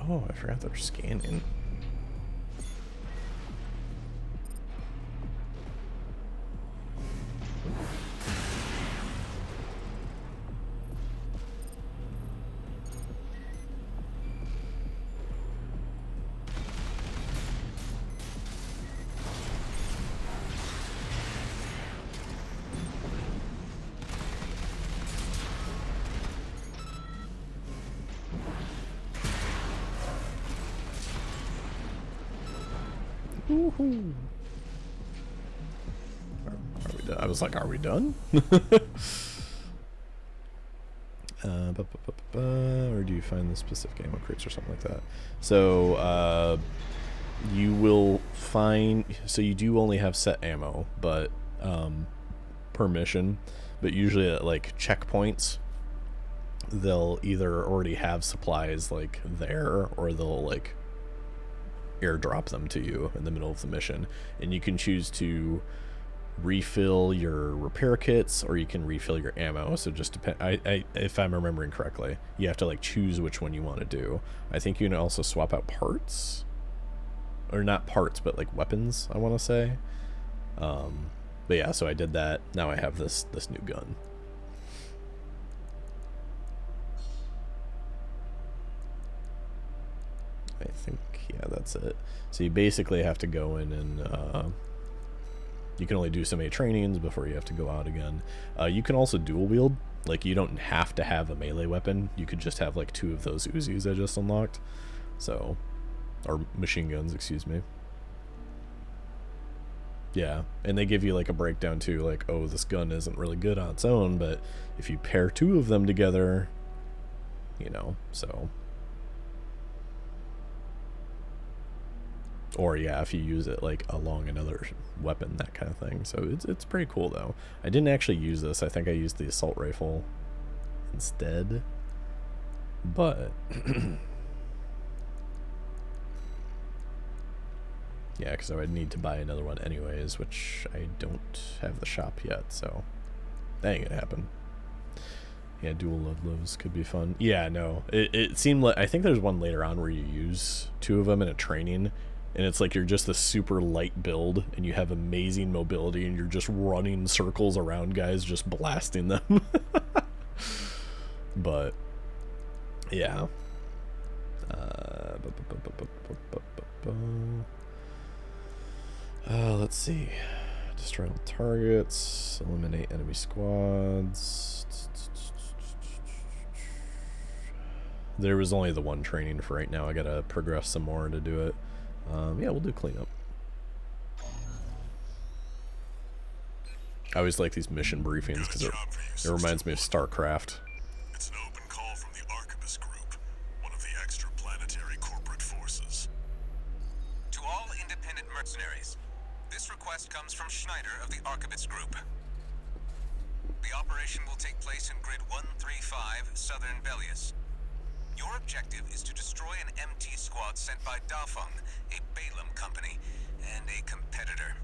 Oh, I forgot they're scanning. Woohoo. Are we done? I was like, are we done? Or do you find the specific ammo crates or something like that? So you will find, so you do only have set ammo, but per mission, but usually at like checkpoints they'll either already have supplies like there, or they'll like airdrop them to you in the middle of the mission, and you can choose to refill your repair kits or you can refill your ammo. So just depend. If I'm remembering correctly, you have to like choose which one you want to do. I think you can also swap out parts, or not parts, but like weapons, I want to say. But yeah, so I did that. Now I have this new gun. I think, yeah, that's it. So you basically have to go in and you can only do so many trainings before you have to go out again. You can also dual wield. Like, you don't have to have a melee weapon. You could just have like 2 of those Uzis I just unlocked. So, or machine guns, excuse me. Yeah, and they give you like a breakdown too, like, oh, this gun isn't really good on its own, but if you pair 2 of them together, you know, so. Or yeah, if you use it like along another weapon, that kind of thing. So it's pretty cool though. I didn't actually use this. I think I used the assault rifle instead. But yeah, because I would need to buy another one anyways, which I don't have the shop yet, so that ain't gonna happen. Yeah, dual Ludlows could be fun. Yeah, no, it seemed like, I think there's one later on where you use two of them in a training, and it's like you're just a super light build, and you have amazing mobility, and you're just running circles around guys, just blasting them. But yeah. Let's see. Destroy all targets. Eliminate enemy squads. There was only the one training for right now. I gotta progress some more to do it. Yeah, we'll do cleanup. I always like these mission briefings because it reminds me of StarCraft. It's an open call from the Arquebus Group, one of the extraplanetary corporate forces. To all independent mercenaries, this request comes from Schneider of the Arquebus Group. The operation will take place in Grid 135, Southern Belius. Your objective is to destroy an MT squad sent by Dafeng, a Balaam company, and a competitor.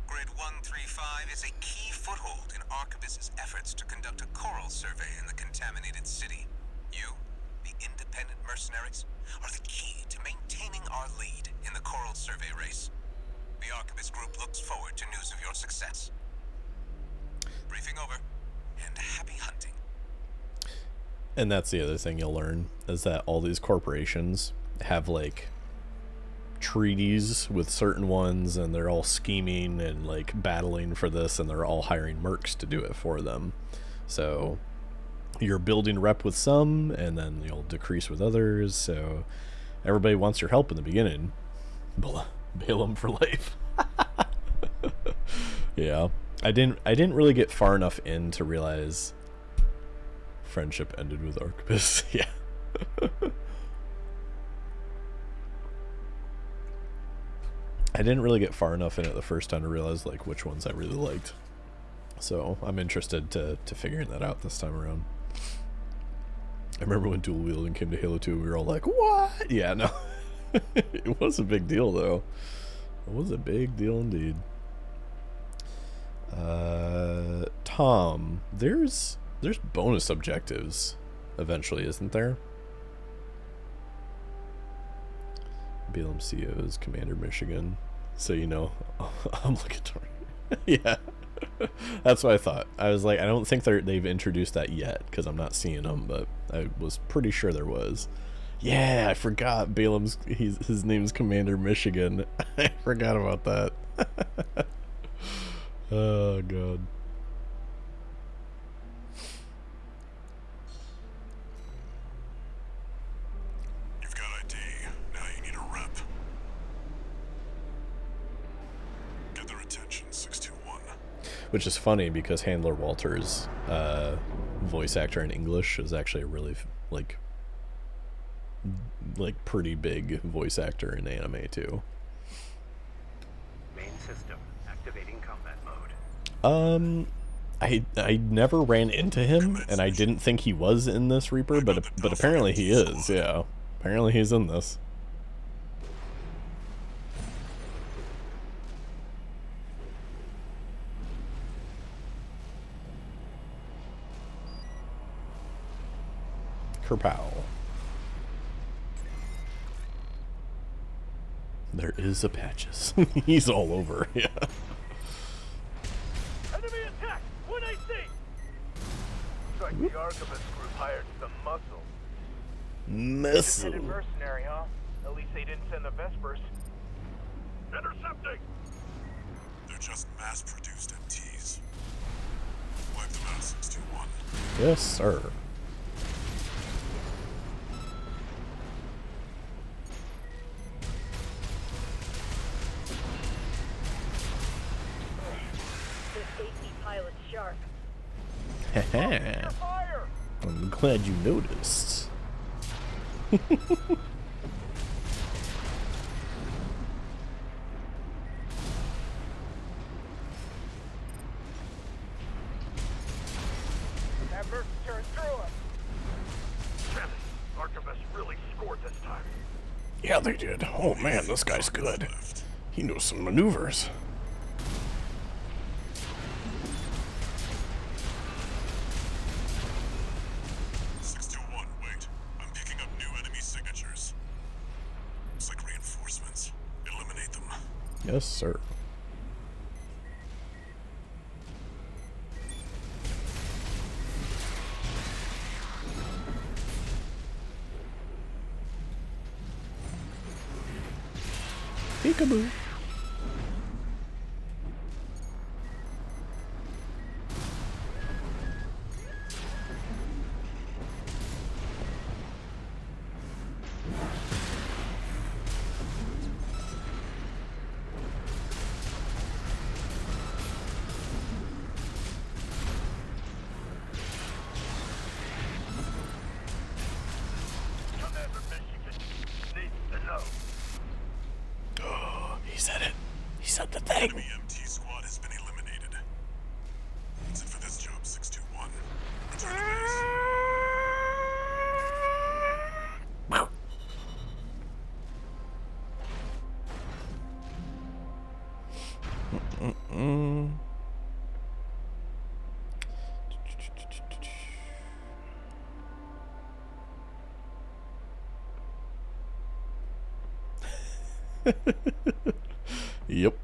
Grid 135 is a key foothold in Arquebus's efforts to conduct a coral survey in the contaminated city. You, the independent mercenaries, are the key to maintaining our lead in the coral survey race. The Arquebus Group looks forward to news of your success. Briefing over, and happy hunting. And that's the other thing you'll learn, is that all these corporations have like treaties with certain ones, and they're all scheming and like battling for this, and they're all hiring mercs to do it for them. So you're building rep with some, and then you'll decrease with others. So everybody wants your help in the beginning. Balaam for life. Yeah, I didn't really get far enough in to realize friendship ended with Arquebus. Yeah. I didn't really get far enough in it the first time to realize like which ones I really liked. So I'm interested to figuring that out this time around. I remember when dual wielding came to Halo 2, we were all like, what? Yeah, no. It was a big deal though. It was a big deal indeed. Tom, there's bonus objectives eventually, isn't there? Balaam CO's Commander Michigan. So you know, I'm looking toward. Yeah, that's what I thought. I was like, I don't think they've introduced that yet because I'm not seeing them, but I was pretty sure there was. Yeah, I forgot Balaam's. His name's Commander Michigan. I forgot about that. Oh god. You've got ID. Now you need a rep. Get their attention, 621. Which is funny because Handler Walter's voice actor in English is actually a really like pretty big voice actor in anime too. Main system activating combat mode. I never ran into him, and I didn't think he was in this Reaper, but apparently he is. Yeah, apparently he's in this. Kerpow. There is a Patches. He's all over. Yeah. Enemy attack! 1AC! Looks like the Arquebus Group hired some muscle. Independent mercenary, huh? At least they didn't send the Vespers. Intercepting! They're just mass-produced MTs. Wipe them out, 621. Yes, sir. Sharp. Haha. I'm glad you noticed. That Merc tearing through us. Yeah, they did. Oh man, this guy's good. He knows some maneuvers. Wait. I'm picking up new enemy signatures. Looks like reinforcements. Eliminate them. Yes, sir. Peekaboo. Commander Michigan needs to know. Oh, he said it. He said the thing. Enemy MT squad has been eliminated. That's it for this job, 621. Return to base. Yep.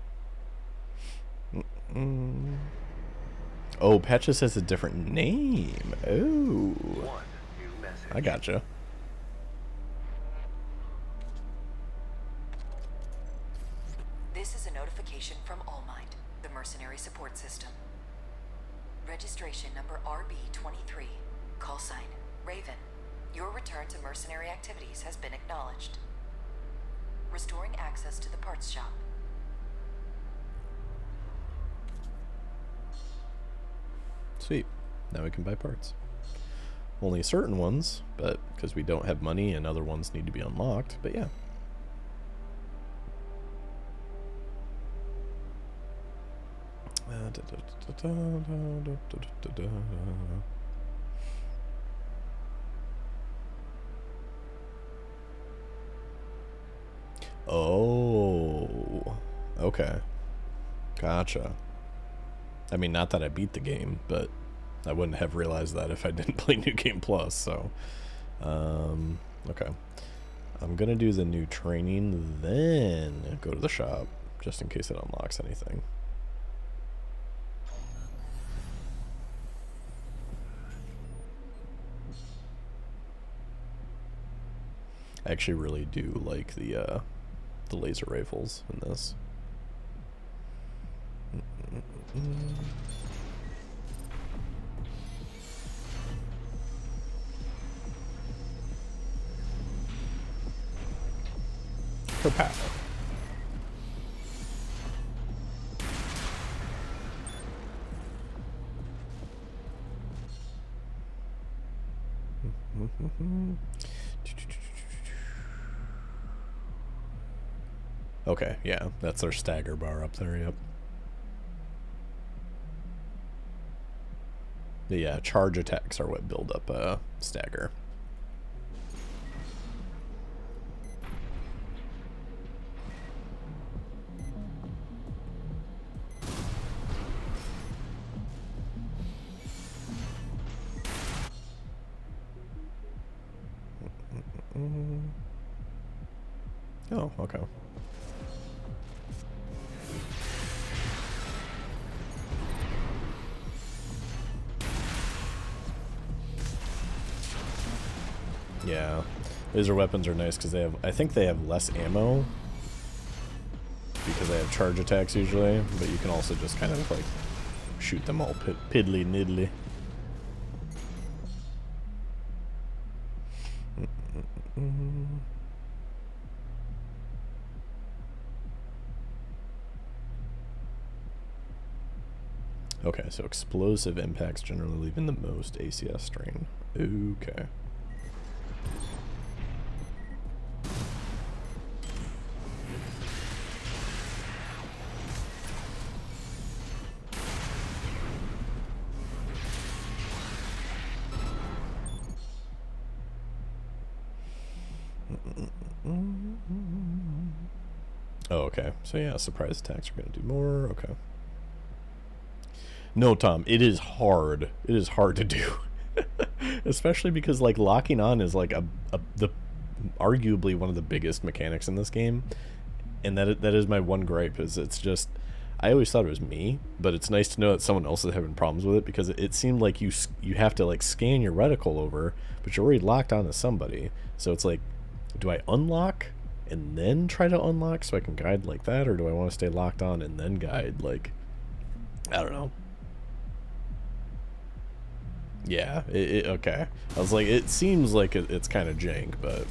Oh, Patches has a different name. Oh. One new message. I gotcha. This is a notification from Allmind, the mercenary support system. Registration number RB23. Call sign, Raven. Your return to mercenary activities has been acknowledged. Restoring access to the parts shop. Sweet. Now we can buy parts. Only certain ones, but because we don't have money and other ones need to be unlocked, but yeah. Oh, okay. Gotcha. I mean, not that I beat the game, but I wouldn't have realized that if I didn't play New Game Plus, so. Okay. I'm gonna do the new training, then go to the shop, just in case it unlocks anything. I actually really do like the laser rifles in this. Kapow. Okay, yeah, that's their stagger bar up there, yep. The charge attacks are what build up a stagger. Oh, okay. Yeah, laser weapons are nice because they have, I think they have less ammo because they have charge attacks usually, but you can also just kind of like shoot them all piddly niddly. Okay, so explosive impacts generally leaving the most ACS strain. Okay. Oh, okay. So yeah, surprise attacks are going to do more. Okay. No, Tom, it is hard. It is hard to do. Especially because, like, locking on is, like, arguably one of the biggest mechanics in this game. And that is my one gripe, is it's just... I always thought it was me, but it's nice to know that someone else is having problems with it, because it seemed like you have to, like, scan your reticle over, but you're already locked on to somebody. So it's like, do I unlock and then try to unlock so I can guide like that, or do I want to stay locked on and then guide? Like, I don't know. Yeah, okay. I was like, it seems like it's kind of jank, but...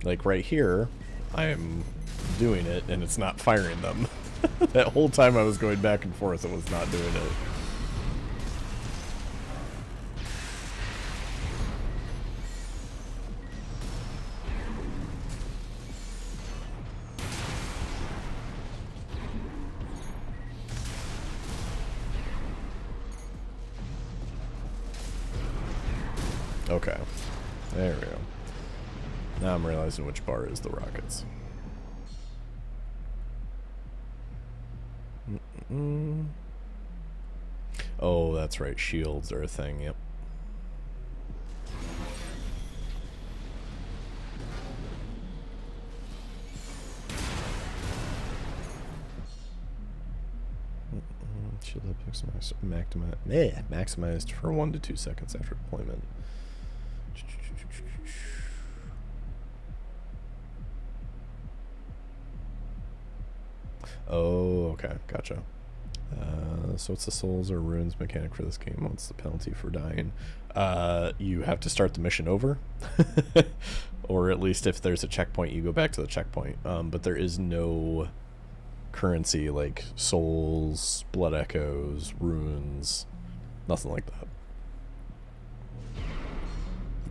Like, right here, I am doing it, and it's not firing them. That whole time I was going back and forth, it was not doing it. Okay, there we go. Now I'm realizing which bar is the rockets. Oh, that's right, shields are a thing, yep. Shield maximized for 1 to 2 seconds after deployment. Oh, okay, gotcha. So what's the souls or runes mechanic for this game? What's the penalty for dying? You have to start the mission over. Or at least if there's a checkpoint, you go back to the checkpoint. But there is no currency like souls, blood echoes, runes, nothing like that.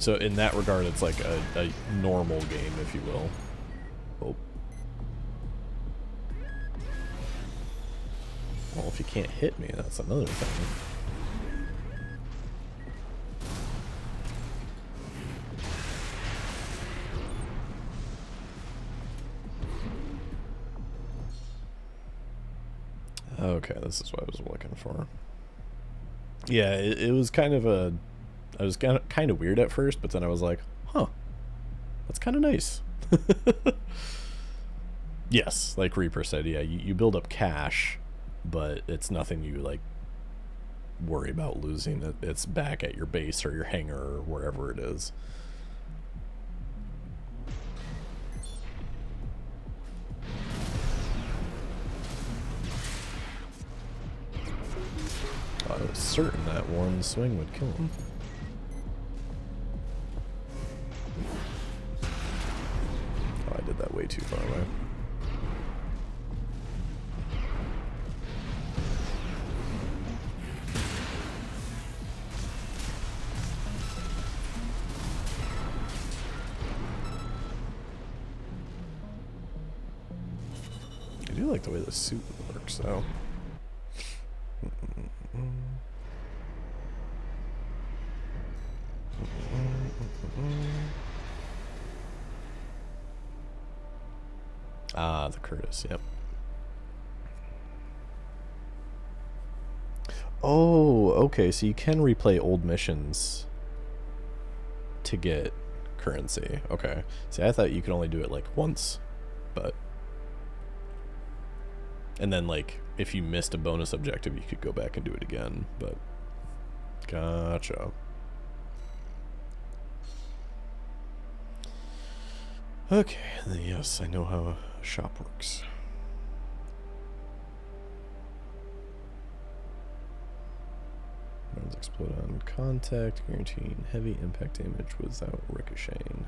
So in that regard, it's like a normal game, if you will. Oh. Well, if you can't hit me, that's another thing. Okay, this is what I was looking for. Yeah, it was kind of a... I was kind of weird at first, but then I was like, huh, that's kind of nice. Yes, like Reaper said, yeah, you build up cash, but it's nothing you, like, worry about losing. It's back at your base or your hangar or wherever it is. I was certain that one swing would kill him. Oh, I did that way too far away. I do like the way the suit works, though. Ah, the Curtis, yep. Oh, okay, so you can replay old missions to get currency. Okay. See, I thought you could only do it, like, once, but... And then, like, if you missed a bonus objective, you could go back and do it again, but... Gotcha. Okay, then yes, I know how a shop works. Rounds explode on contact, guaranteeing heavy impact damage without ricocheting.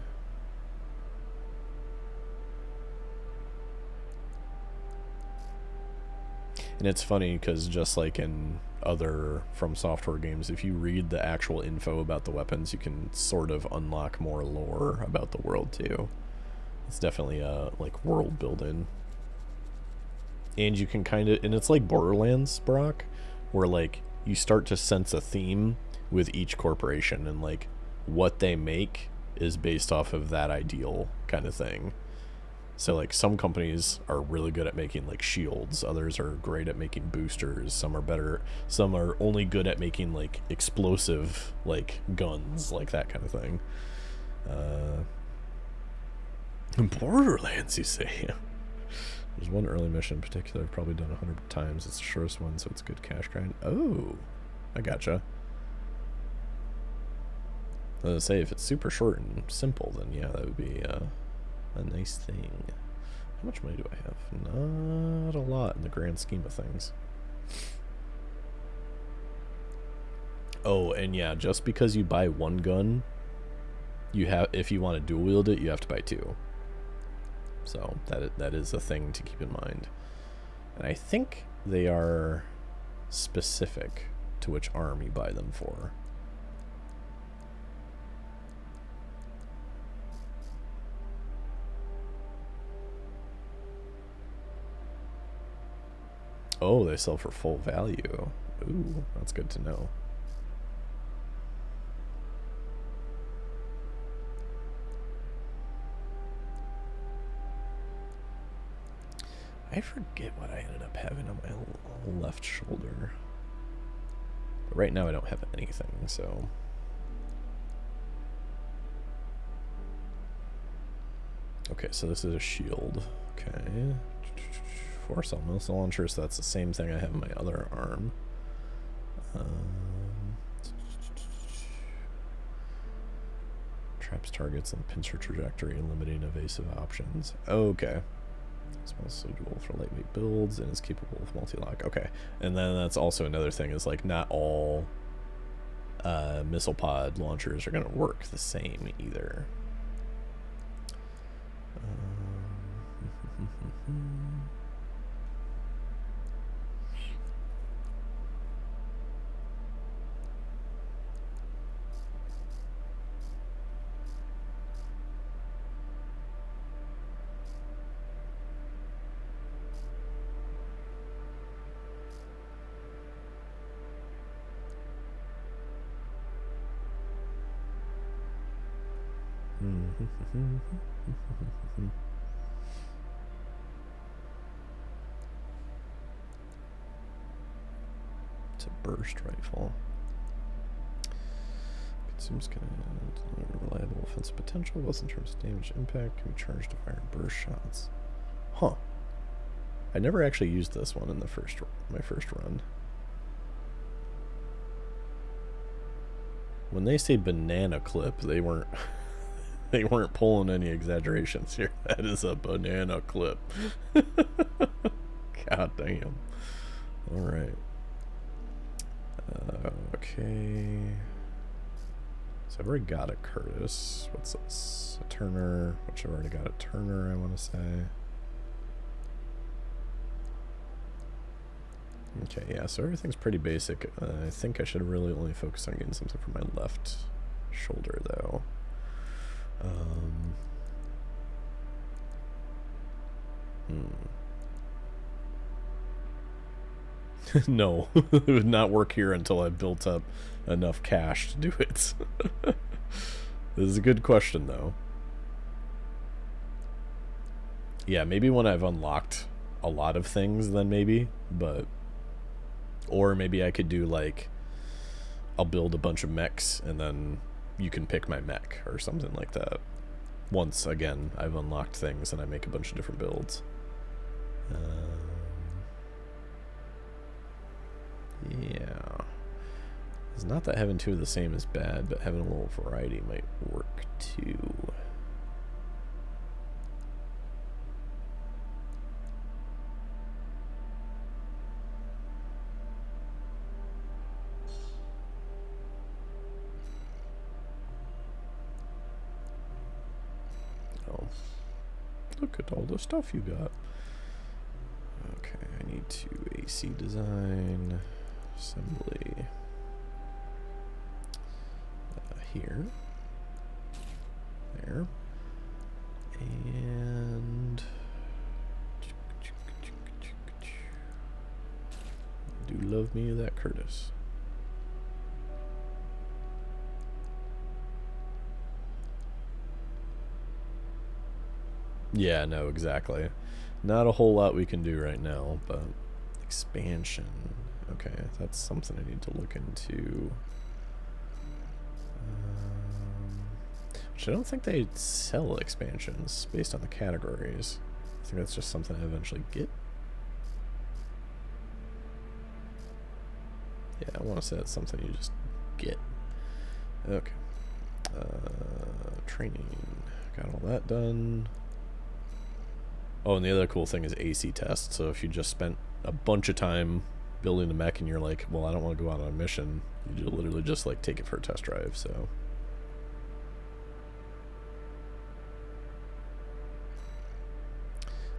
And it's funny because just like in other From Software games, if you read the actual info about the weapons, you can sort of unlock more lore about the world too. It's definitely like world building. And you can kind of, and it's like Borderlands, Brock, where like you start to sense a theme with each corporation, and like what they make is based off of that ideal kind of thing. So like some companies are really good at making like shields, others are great at making boosters, some are only good at making like explosive like guns, like that kind of thing. Borderlands, you say? There's one early mission in particular I've probably done 100 times. It's the shortest one, so it's a good cash grind. Oh, I gotcha. I was gonna say, if it's super short and simple, then yeah, that would be a nice thing. How much money do I have? Not a lot in the grand scheme of things. Oh, and yeah, just because you buy one gun, you have, if you want to dual wield it, you have to buy two. So that is a thing to keep in mind. And I think they are specific to which arm you buy them for. Oh, they sell for full value. Ooh, that's good to know. I forget what I ended up having on my left shoulder. But right now I don't have anything, so... Okay, so this is a shield. Okay. Four cell missile launcher, so that's the same thing I have in my other arm. Traps targets and pincer trajectory and limiting evasive options. Okay. Smells so dual for lightweight builds and is capable of multi-lock. Okay. And then that's also another thing is like not all missile pod launchers are going to work the same either. It's a burst rifle. Consumes kind of reliable offensive potential, both in terms of damage impact, can be charged to fire burst shots. Huh. I never actually used this one in the my first run. When they say banana clip, they weren't they weren't pulling any exaggerations here. That is a banana clip. God damn. All right. Okay. So I've already got a Curtis. What's this? A Turner, which I've already got a Turner, I want to say. Okay, yeah, so everything's pretty basic. I think I should really only focus on getting something for my left shoulder, though. No, it would not work here until I built up enough cash to do it. This is a good question, though. Yeah, maybe when I've unlocked a lot of things, then maybe, but... Or maybe I could do, like, I'll build a bunch of mechs, and then you can pick my mech, or something like that. Once, again, I've unlocked things, and I make a bunch of different builds. Yeah. It's not that having two of the same is bad, but having a little variety might work, too. Look at all the stuff you got. Okay, I need to AC design, assembly, here, there, and do love me that Curtis. Yeah, no, exactly. Not a whole lot we can do right now, but expansion. Okay, that's something I need to look into. Which I don't think they sell expansions based on the categories. I think that's just something I eventually get. Yeah, I want to say that's something you just get. Okay. Training. Got all that done. Oh, and the other cool thing is AC test. So if you just spent a bunch of time building the mech and you're like, well, I don't want to go out on a mission, you literally just like take it for a test drive. So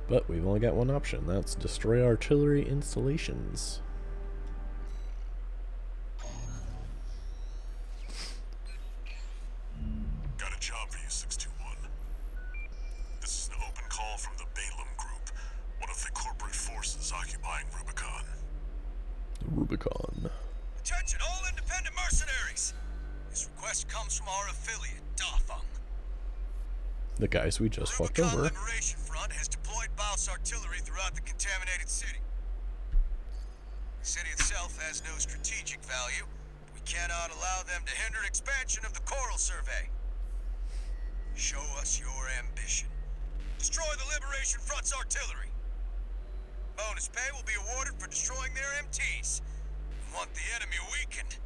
but we've only got one option. That's destroy artillery installations. Got a job for you, 621. This is an open call from the Balaam Group, one of the corporate forces occupying Rubicon. Rubicon. Attention all independent mercenaries! This request comes from our affiliate, Dafeng. The guys we just fucked Rubicon over. Liberation Front has deployed Baus artillery throughout the contaminated city. The city itself has no strategic value. We cannot allow them to hinder expansion of the Coral Survey. Show us your ambition. Destroy the Liberation Front's artillery. Bonus pay will be awarded for destroying their MTs. We want the enemy weakened.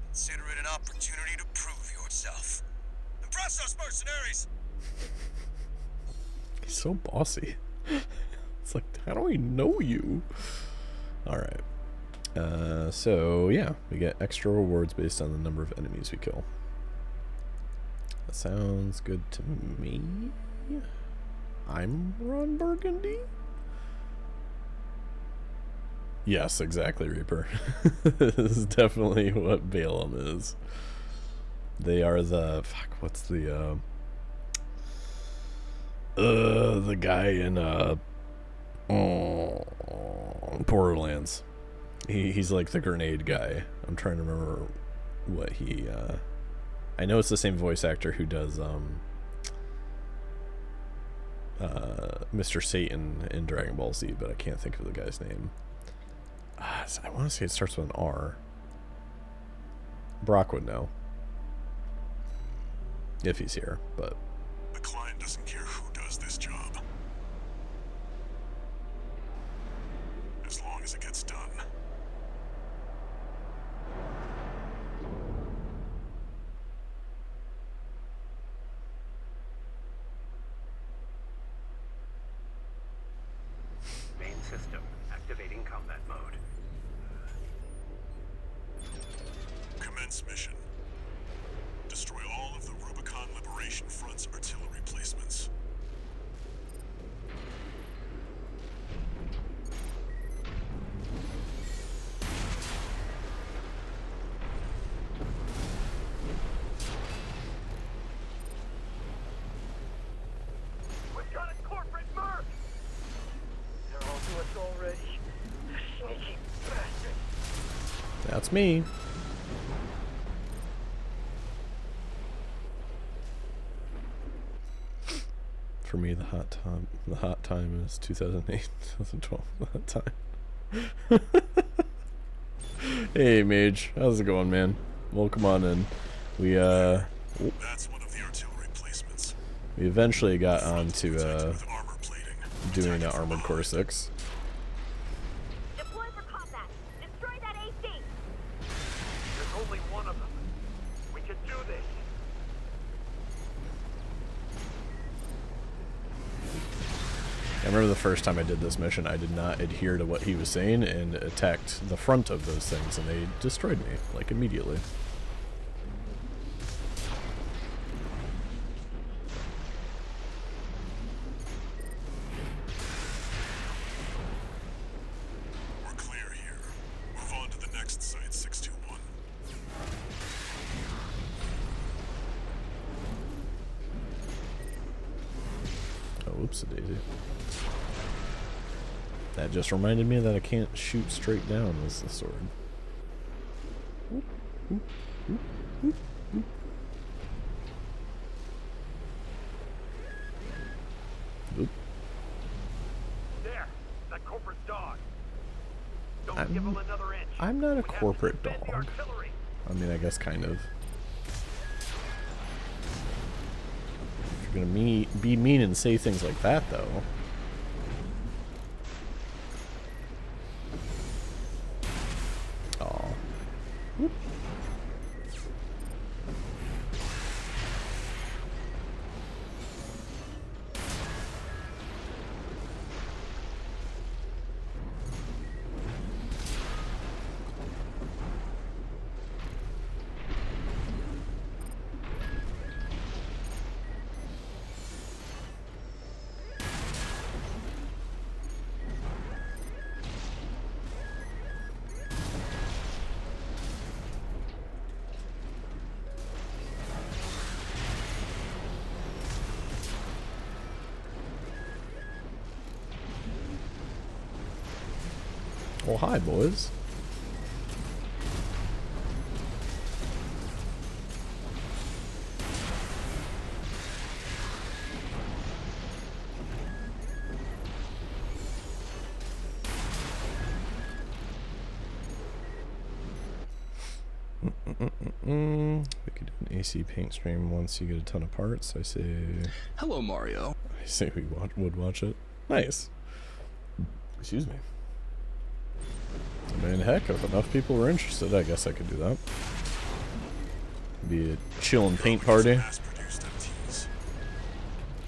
Consider it an opportunity to prove yourself. Impress us, mercenaries! He's so bossy. It's like, how do we know you? Alright. So, yeah. We get extra rewards based on the number of enemies we kill. That sounds good to me. I'm Ron Burgundy? Yes, exactly, Reaper. This is definitely what Balaam is. They are the... Fuck, what's the guy in, Borderlands. He's like the grenade guy. I'm trying to remember what he, I know it's the same voice actor who does, Mr. Satan in Dragon Ball Z, but I can't think of the guy's name. I want to say it starts with an R. Brock would know. If he's here, but... The client doesn't care who does this job, as long as it gets done. Main system activating combat mode. Commence mission. Destroy all of the Rubicon Liberation Front's artillery placements. We've got a corporate merc! They're all to us already. Sneaky bastards. That's me. For me, the hot time is 2008, 2012. That time. Hey, Mage, how's it going, man? Welcome on in. We That's one of the artillery placements. we eventually got on to With armor plating. doing Armored Core 6. Deploy for combat. Destroy that AC. There's only one of them. We can do this. I remember the first time I did this mission, I did not adhere to what he was saying and attacked the front of those things, and they destroyed me, like, immediately. We're clear here. Move on to the next site, 621. Oh, whoops-a-daisy. That just reminded me that I can't shoot straight down with the sword. corporate dog. Don't give them another inch. I'm not a We have to corporate defend the dog. artillery. I mean, I guess kind of. If you're gonna be mean and say things like that, though. Oh. Well, hi, boys. We could do an AC paint stream once you get a ton of parts. I say. Hello, Mario. I say we would watch it. Nice. Excuse me. I mean, heck, if enough people were interested, I guess I could do that. Be a chill and paint party. Mass-produced MTs.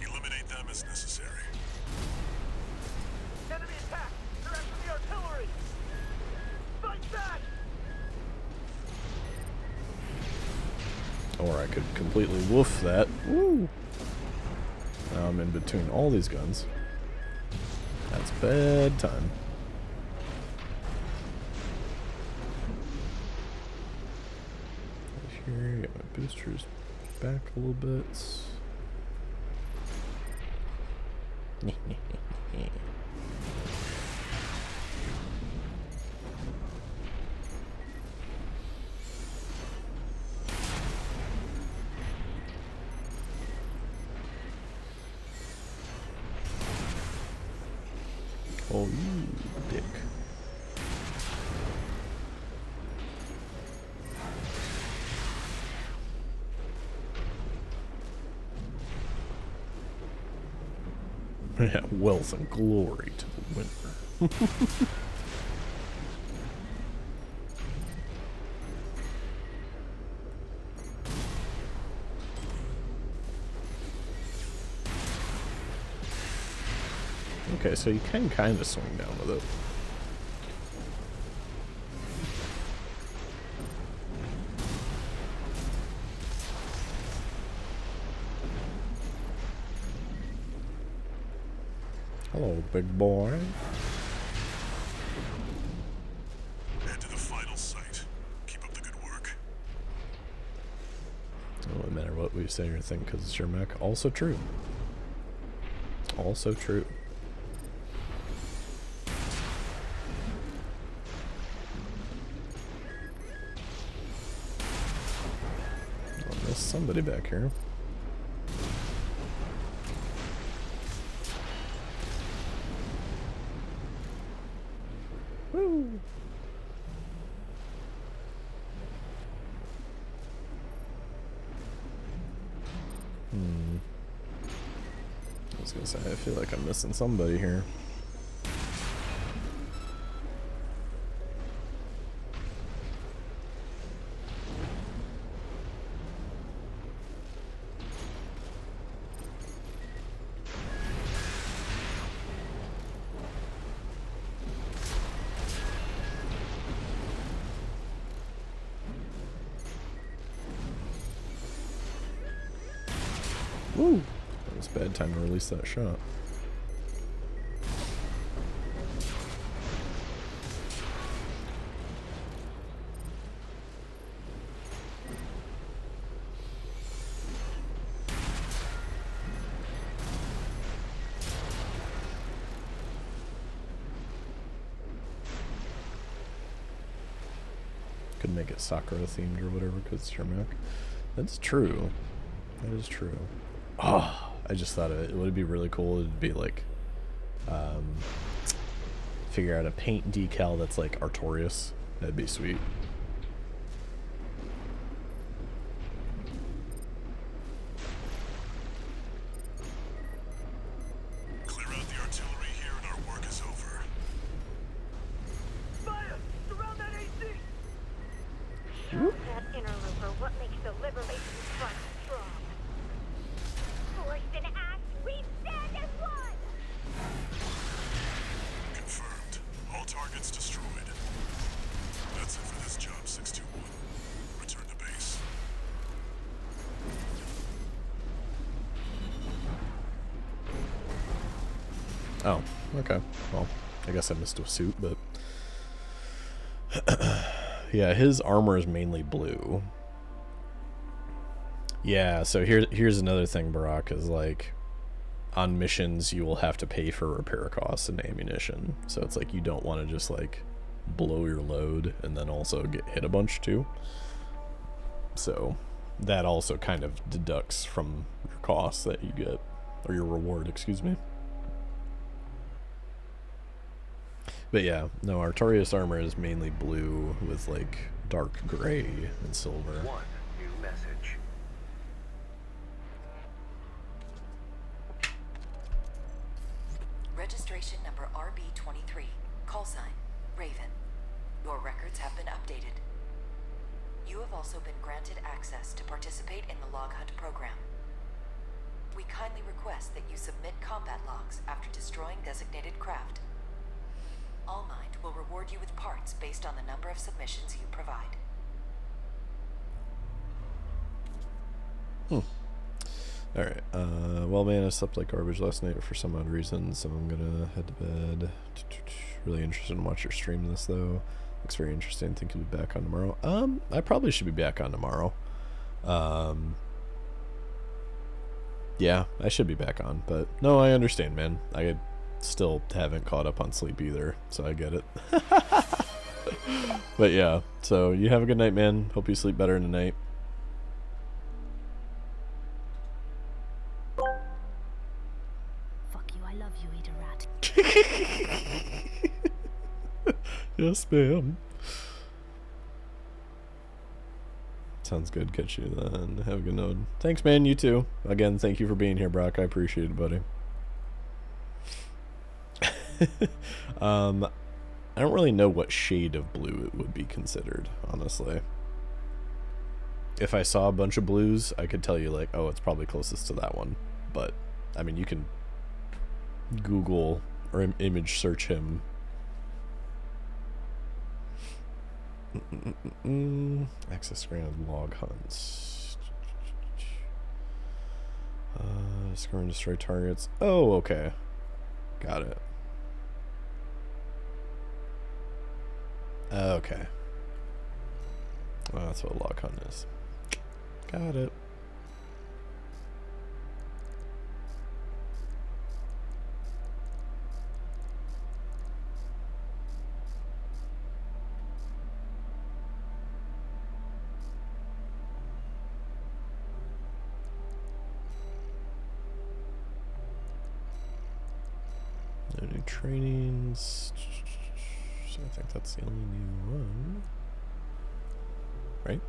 Eliminate them as necessary. Enemy attack! They're after the artillery! Fight back! Or I could completely woof that. Woo! Now I'm in between all these guns. That's bad time. Here, get my boosters back a little bit. Oh, you dick. Yeah, wealth and glory to the winner. Okay, so you can kind of swing down with it. Hello, big boy. Head to the final site. Keep up the good work. No matter what we say or think, because it's your mech. Also true. Also true. Oh, there's somebody back here. Woo! I was gonna say, I feel like I'm missing somebody here. Woo! That was a bad time to release that shot. Could make it Sakura themed or whatever because it's your mech. That's true. That is true. Oh, I just thought it would be really cool. It'd be like, figure out a paint decal that's like Artorias. That'd be sweet. Clear out the artillery here and our work is over. Fire! Surround that AC! That interloper, what makes the liberation front strong? Force and act, we stand as one! Confirmed. All targets destroyed. That's it for this job, 621. Return to base. Oh, okay. Well, I guess I missed a suit, but yeah, his armor is mainly blue. Yeah, so here's another thing, Barack, is like on missions you will have to pay for repair costs and ammunition. So it's like you don't want to just like blow your load and then also get hit a bunch too. So that also kind of deducts from your costs that you get, or your reward, excuse me. But yeah, no, Artorias armor is mainly blue with like dark gray and silver. One new message. Registration number RB23, call sign, Raven. Your records have been updated. You have also been granted access to participate in the Log Hunt program. We kindly request that you submit combat logs after destroying designated craft. All Mind will reward you with parts based on the number of submissions you provide. Alright, well man, I slept like garbage last night for some odd reason, so I'm gonna head to bed. Really interested in watch your stream this though. Looks very interesting. Think you'll be back on tomorrow. I probably should be back on tomorrow. Yeah, I should be back on, but no, I understand, man. I still haven't caught up on sleep either, so I get it. But yeah, so you have a good night, man. Hope you sleep better tonight. Fuck you, I love you, eat a rat. Yes, ma'am. Sounds good. Catch you then. Have a good night. Thanks, man. You too. Again, thank you for being here, Brock. I appreciate it, buddy. I don't really know what shade of blue it would be considered, honestly. If I saw a bunch of blues, I could tell you, like, oh, it's probably closest to that one. But, I mean, you can Google or image search him. Access granted log hunts. Discover and destroy targets. Oh, okay. Got it. Okay. Well, that's what a log hunt is. Got it. No new trainings. So I think that's the only new one. Right?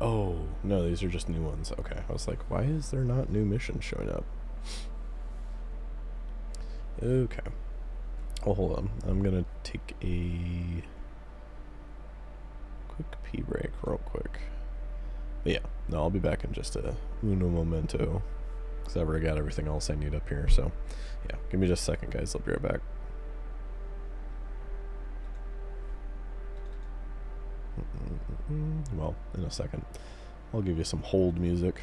Oh, no, these are just new ones. Okay, I was like, why is there not new missions showing up? Okay. Oh, hold on. I'm gonna take a quick pee break real quick. But yeah, no, I'll be back in just a uno momento. Because I've already got everything else I need up here. So, yeah. Give me just a second, guys. I'll be right back. Well, in a second. I'll give you some hold music.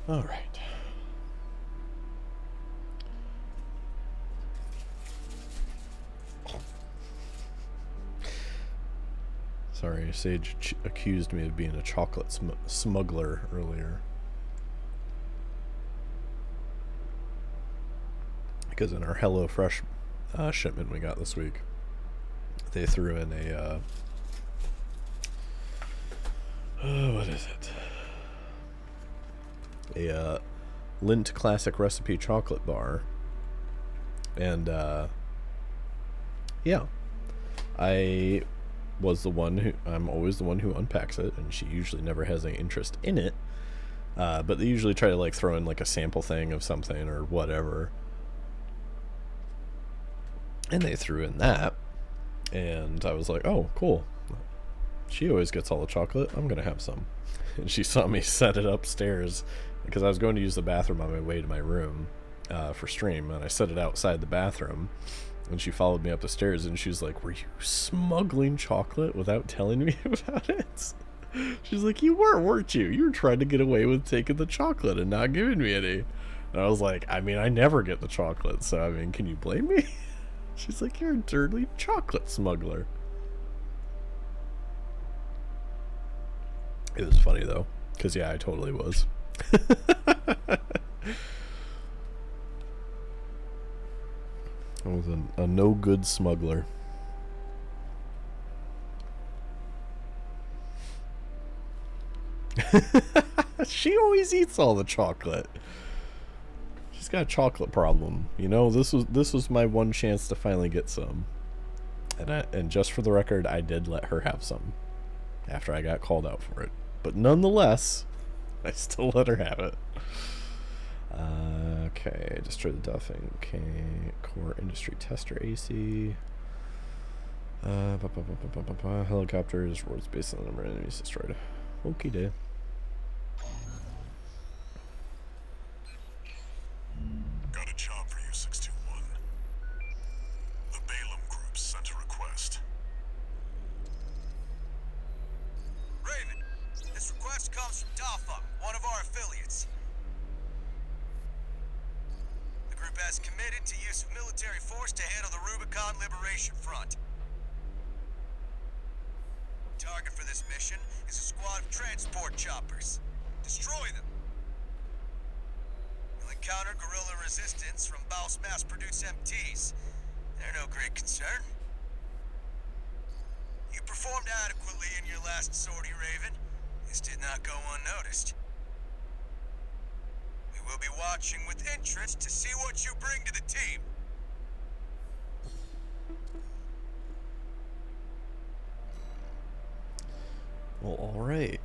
All right. Sorry, Sage accused me of being a chocolate smuggler earlier. Because in our HelloFresh shipment we got this week, they threw in a, what is it? A Lindt Classic Recipe chocolate bar. And, yeah. I'm always the one who unpacks it, and she usually never has any interest in it. But they usually try to like throw in like a sample thing of something or whatever. And they threw in that, and I was like, oh, cool. She always gets all the chocolate. I'm gonna have some. And she saw me set it upstairs because I was going to use the bathroom on my way to my room for stream, and I set it outside the bathroom. And she followed me up the stairs, and she was like, "Were you smuggling chocolate without telling me about it?" She's like, "You weren't you? You were trying to get away with taking the chocolate and not giving me any." And I was like, "I mean, I never get the chocolate, so I mean, can you blame me?" She's like, "You're a dirty chocolate smuggler." It was funny though, because yeah, I totally was. I was a no good smuggler. She always eats all the chocolate. She's got a chocolate problem. You know, this was my one chance to finally get some. And just for the record, I did let her have some after I got called out for it. But nonetheless, I still let her have it. Okay, destroy the Duffing. Okay, core industry tester AC. Helicopters, roads based on the number of enemies destroyed. Okie day. Got a job for you, 621. The Balaam Group sent a request. Raven, this request comes from Dalfa, one of our affiliates. The group has committed to use of military force to handle the Rubicon Liberation Front. Target for this mission is a squad of transport choppers. Destroy them. You'll encounter guerrilla resistance from Baus mass-produced MTs. They're no great concern. You performed adequately in your last sortie, Raven. This did not go unnoticed. We will be watching with interest to see what you bring to the team. Well, alright.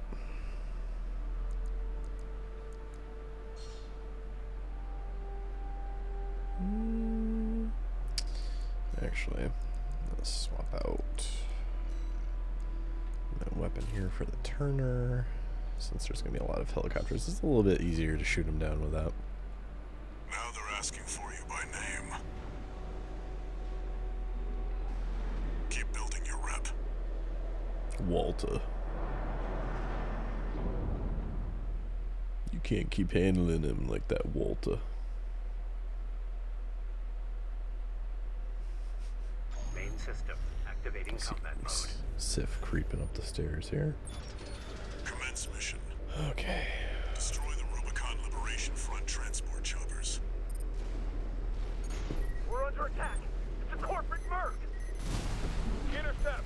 Actually, let's swap out that weapon here for the Turner. Since there's going to be a lot of helicopters, it's a little bit easier to shoot them down with that. Now they're asking for you by name. Keep building your rep. Walter. You can't keep handling him like that, Walter. Main system activating combat mode. Sif creeping up the stairs here. Commence mission. Okay. Destroy the Rubicon Liberation Front transport choppers. We're under attack. It's a corporate merc. Intercept.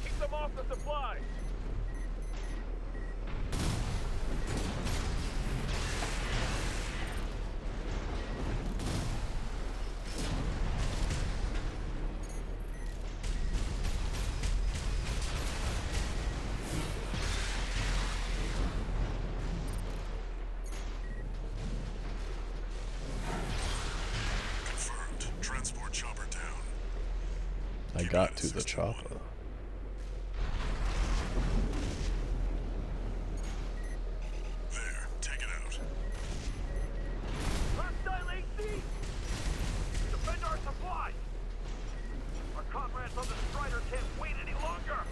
Keep them off the supplies. Confirmed. Transport chopper down. I got to the chopper. There. Take it out. Hostile AC! Defend our supplies! Our comrades on the Strider can't wait any longer!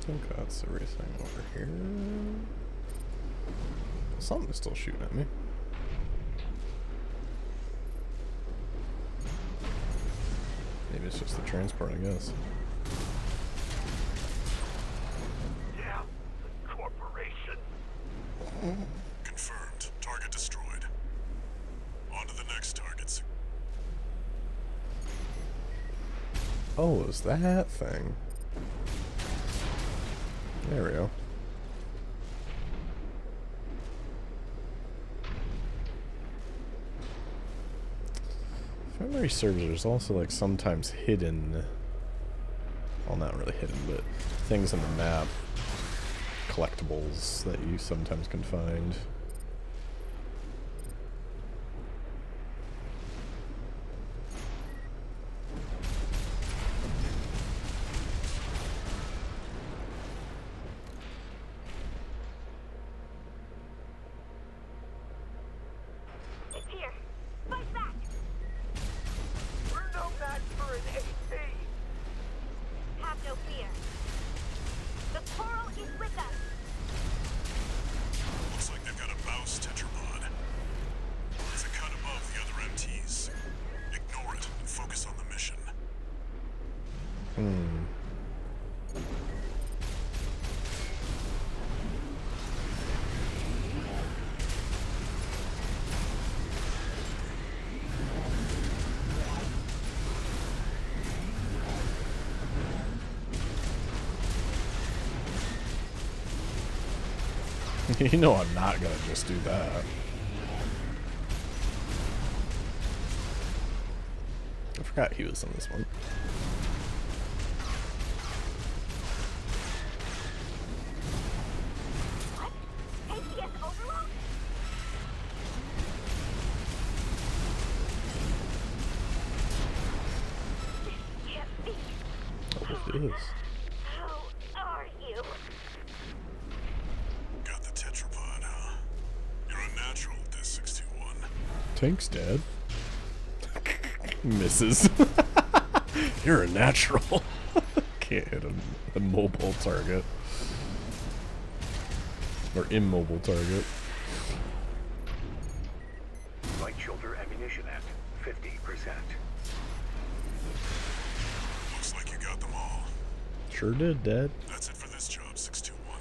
Okay, that's everything over here. Something's still shooting at me. Maybe it's just the transport, I guess. Yeah, the corporation. Confirmed. On to the next targets. Oh, it was that thing. There we go. If memory serves, there's also like sometimes hidden, well, not really hidden, but things in the map, collectibles that you sometimes can find. It's here. Fight back. We're no match for an AC. Have no fear. The coral is with us. Looks like they've got a mouse tetrapod. It's a cut above the other MTs. Ignore it and focus on the mission. You know I'm not gonna just do that. I forgot he was in this one. What? APS overload? This can't be. Oh, it is. Who are you? Got the tetrapod, huh? You're a natural at this, 621. Thanks, Dad. Misses. You're a natural. Can't hit a mobile target. Or immobile target. Light shoulder ammunition at 50%. Looks like you got them all. Sure did, Dad. That's it for this job, 621.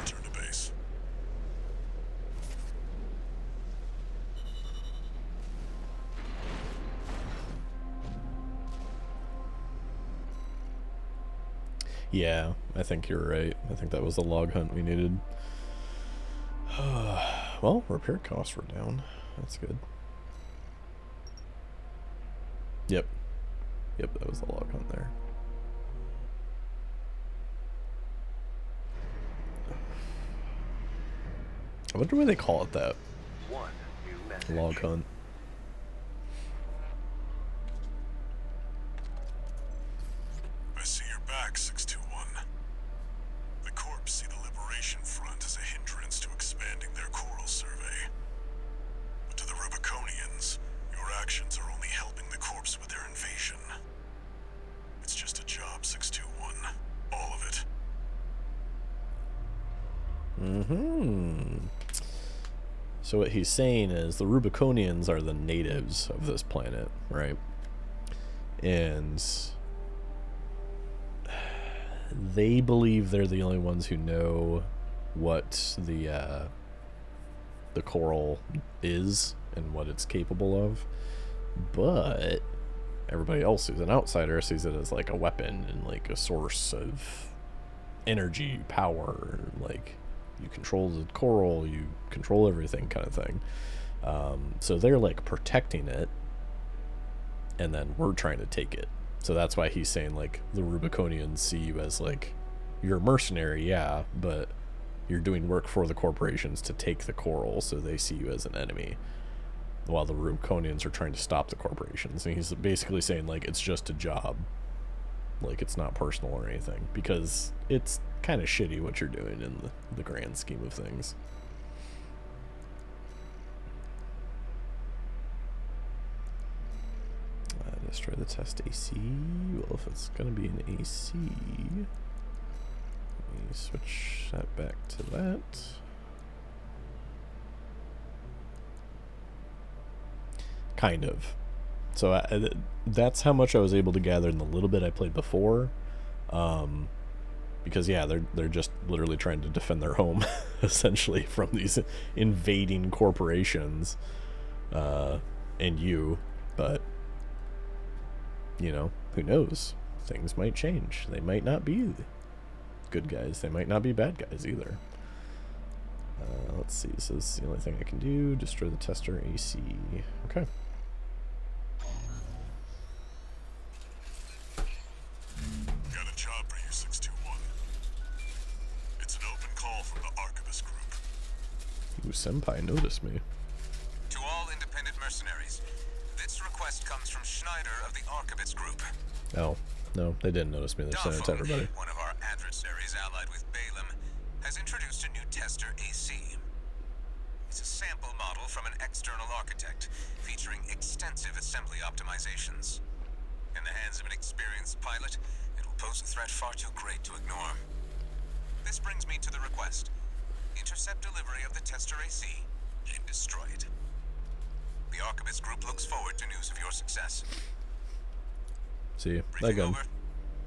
Return to base. Yeah, I think you're right. I think that was the log hunt we needed. Well, repair costs were down. That's good. Yep. Yep, that was the log hunt there. I wonder why they call it that. One new message. Log hunt. I see you're back, 621. The Corps see the Liberation Front as a hindrance to expanding their coral survey. But to the Rubiconians, your actions are only helping the Corps with their invasion. It's just a job, 621. All of it. So what he's saying is the Rubiconians are the natives of this planet, right? And they believe they're the only ones who know what the coral is and what it's capable of. But everybody else who's an outsider sees it as like a weapon and like a source of energy, power, like you control the coral, you control everything kind of thing. So they're like protecting it, and then we're trying to take it. So that's why he's saying like the Rubiconians see you as like, you're a mercenary, yeah, but you're doing work for the corporations to take the coral, so they see you as an enemy, while the Rubiconians are trying to stop the corporations. And he's basically saying like it's just a job, like it's not personal or anything, because it's kind of shitty what you're doing in the grand scheme of things. Destroy the test AC. Well, if it's gonna be an AC, let me switch that back to that. Kind of. So that's how much I was able to gather in the little bit I played before. Because yeah, they're just literally trying to defend their home, essentially, from these invading corporations. and you, but you know, who knows? Things might change. They might not be good guys. They might not be bad guys either. Let's see. So this is the only thing I can do. Destroy the tester AC. Okay. Got a job for you, 621. It's an open call from the Archibus Group. Ooh, Senpai noticed me. To all independent mercenaries, this request comes from Schneider of the Archibus Group. Oh, no, they didn't notice me. They're sending it to everybody. One of our adversaries allied with Balaam has introduced a new tester AC. It's a sample model from an external architect featuring extensive assembly optimizations. In the hands of an experienced pilot, it will pose a threat far too great to ignore. This brings me to the request. Intercept delivery of the tester AC and destroy it. The Archibus Group looks forward to news of your success. See, Briefing again, over,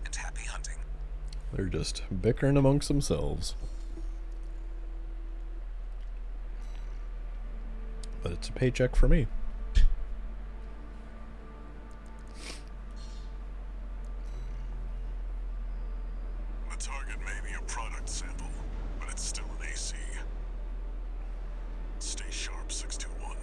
and happy hunting. they're just bickering amongst themselves. But it's a paycheck for me. The target may be a product sample, but it's still an AC. Stay sharp, 621.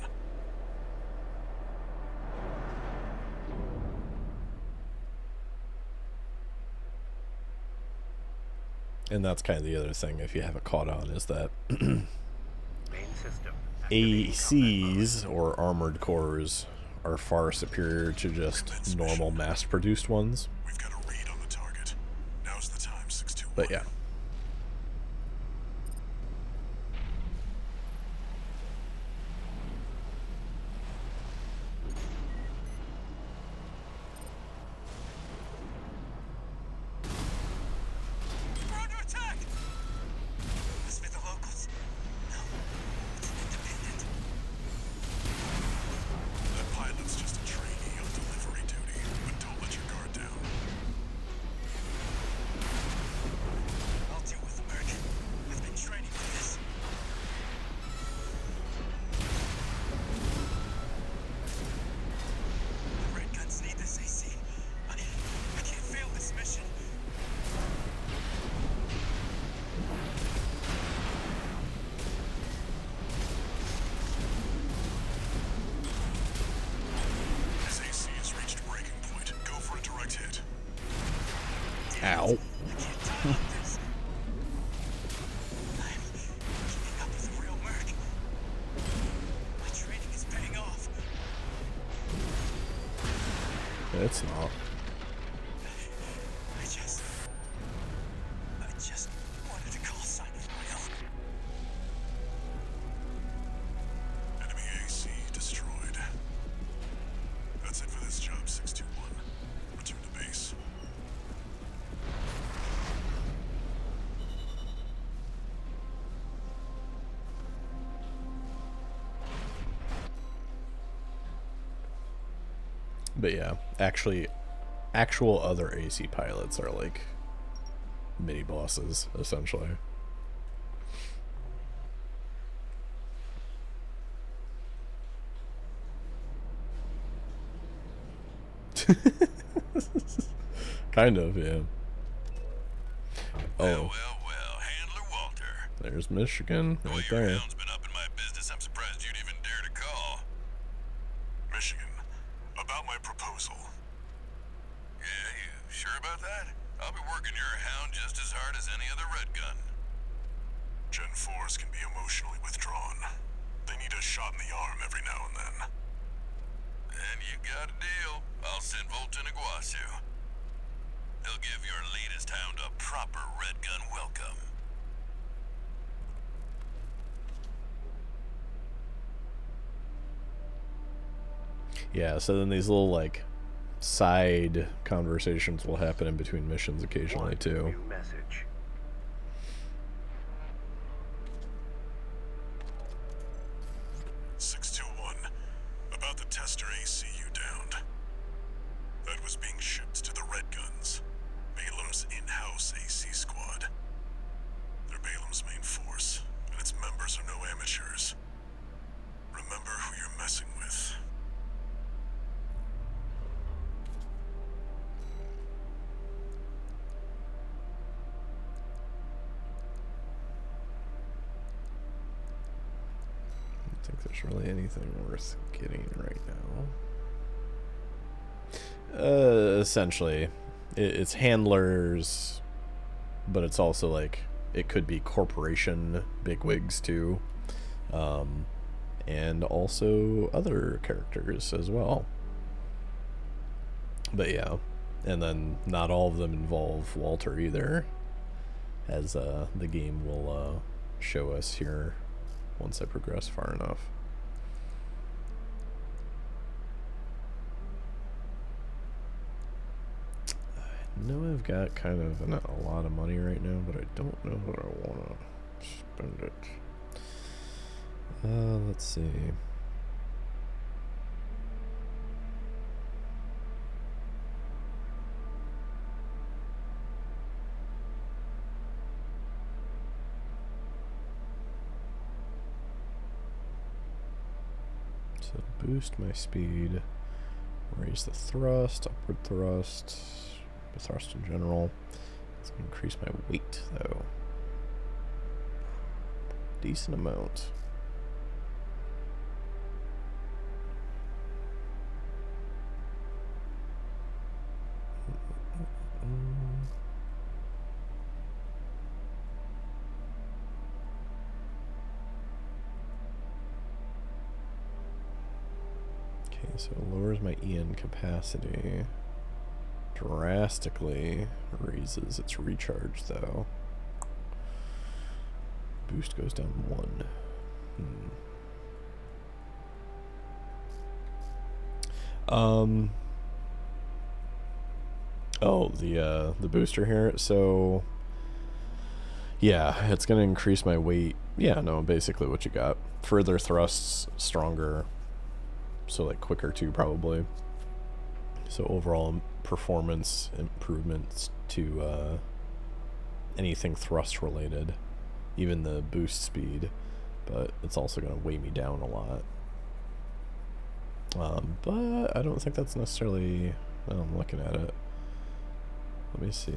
And that's kind of the other thing, if you haven't caught on, is that Main system. ACs, or armored cores, are far superior to just normal mass-produced ones. We've got a read on the target. Now's the time, 621. But yeah. We're under attack! Must be the locals. No, it's an independent. That pilot's just a trainee on delivery duty, but don't let your guard down. I'll deal with the merc. I've been training for this. The red guns need this AC. I can't fail this mission. His AC has reached breaking point. Go for a direct hit. Ow. I can't time out this. I'm keeping up with a real merc. My training is paying off. It's not. I just wanted a call sign of my own. Enemy AC destroyed. That's it for this job, 621. Return to base. But yeah, actual other AC pilots are like mini bosses, essentially. Kind of, yeah. Oh, Well, Handler Walter. there's Michigan Well, right your there. hound's been up in my business. I'm surprised you'd even dare to call. Michigan, about my proposal. Yeah, you sure about that? I'll be working your hound just as hard as any other red gun. Gen 4s can be emotionally withdrawn. They need a shot in the arm every now and then. Then you got a deal. I'll send Volton Iguazu. He'll give your latest hound a proper red gun welcome. Yeah, so then these little like side conversations will happen in between missions occasionally too. New message. About the tester AC you downed. That was being shipped to the Red Guns, Balaam's in-house AC squad. They're Balaam's main force, and its members are no amateurs. Remember who you're messing with. think there's really anything worth getting right now. Essentially, it's handlers, but it's also like it could be corporation bigwigs too, and also other characters as well. But yeah, and then not all of them involve Walter either, as the game will show us here once I progress far enough. I know I've got kind of not a lot of money right now, but I don't know what I want to spend it. Let's see. So boost my speed, raise the thrust, upward thrust, the thrust in general. It's going to increase my weight though. Decent amount. So it lowers my EN capacity. Drastically raises its recharge though. Boost goes down 1. Oh, the booster here. So yeah, it's gonna increase my weight. Yeah, no, basically what you got. Further thrusts, stronger. So like quicker too, probably. So overall performance improvements to anything thrust related, even the boost speed, but it's also going to weigh me down a lot. But I don't think that's necessarily, well, I'm looking at it. Let me see.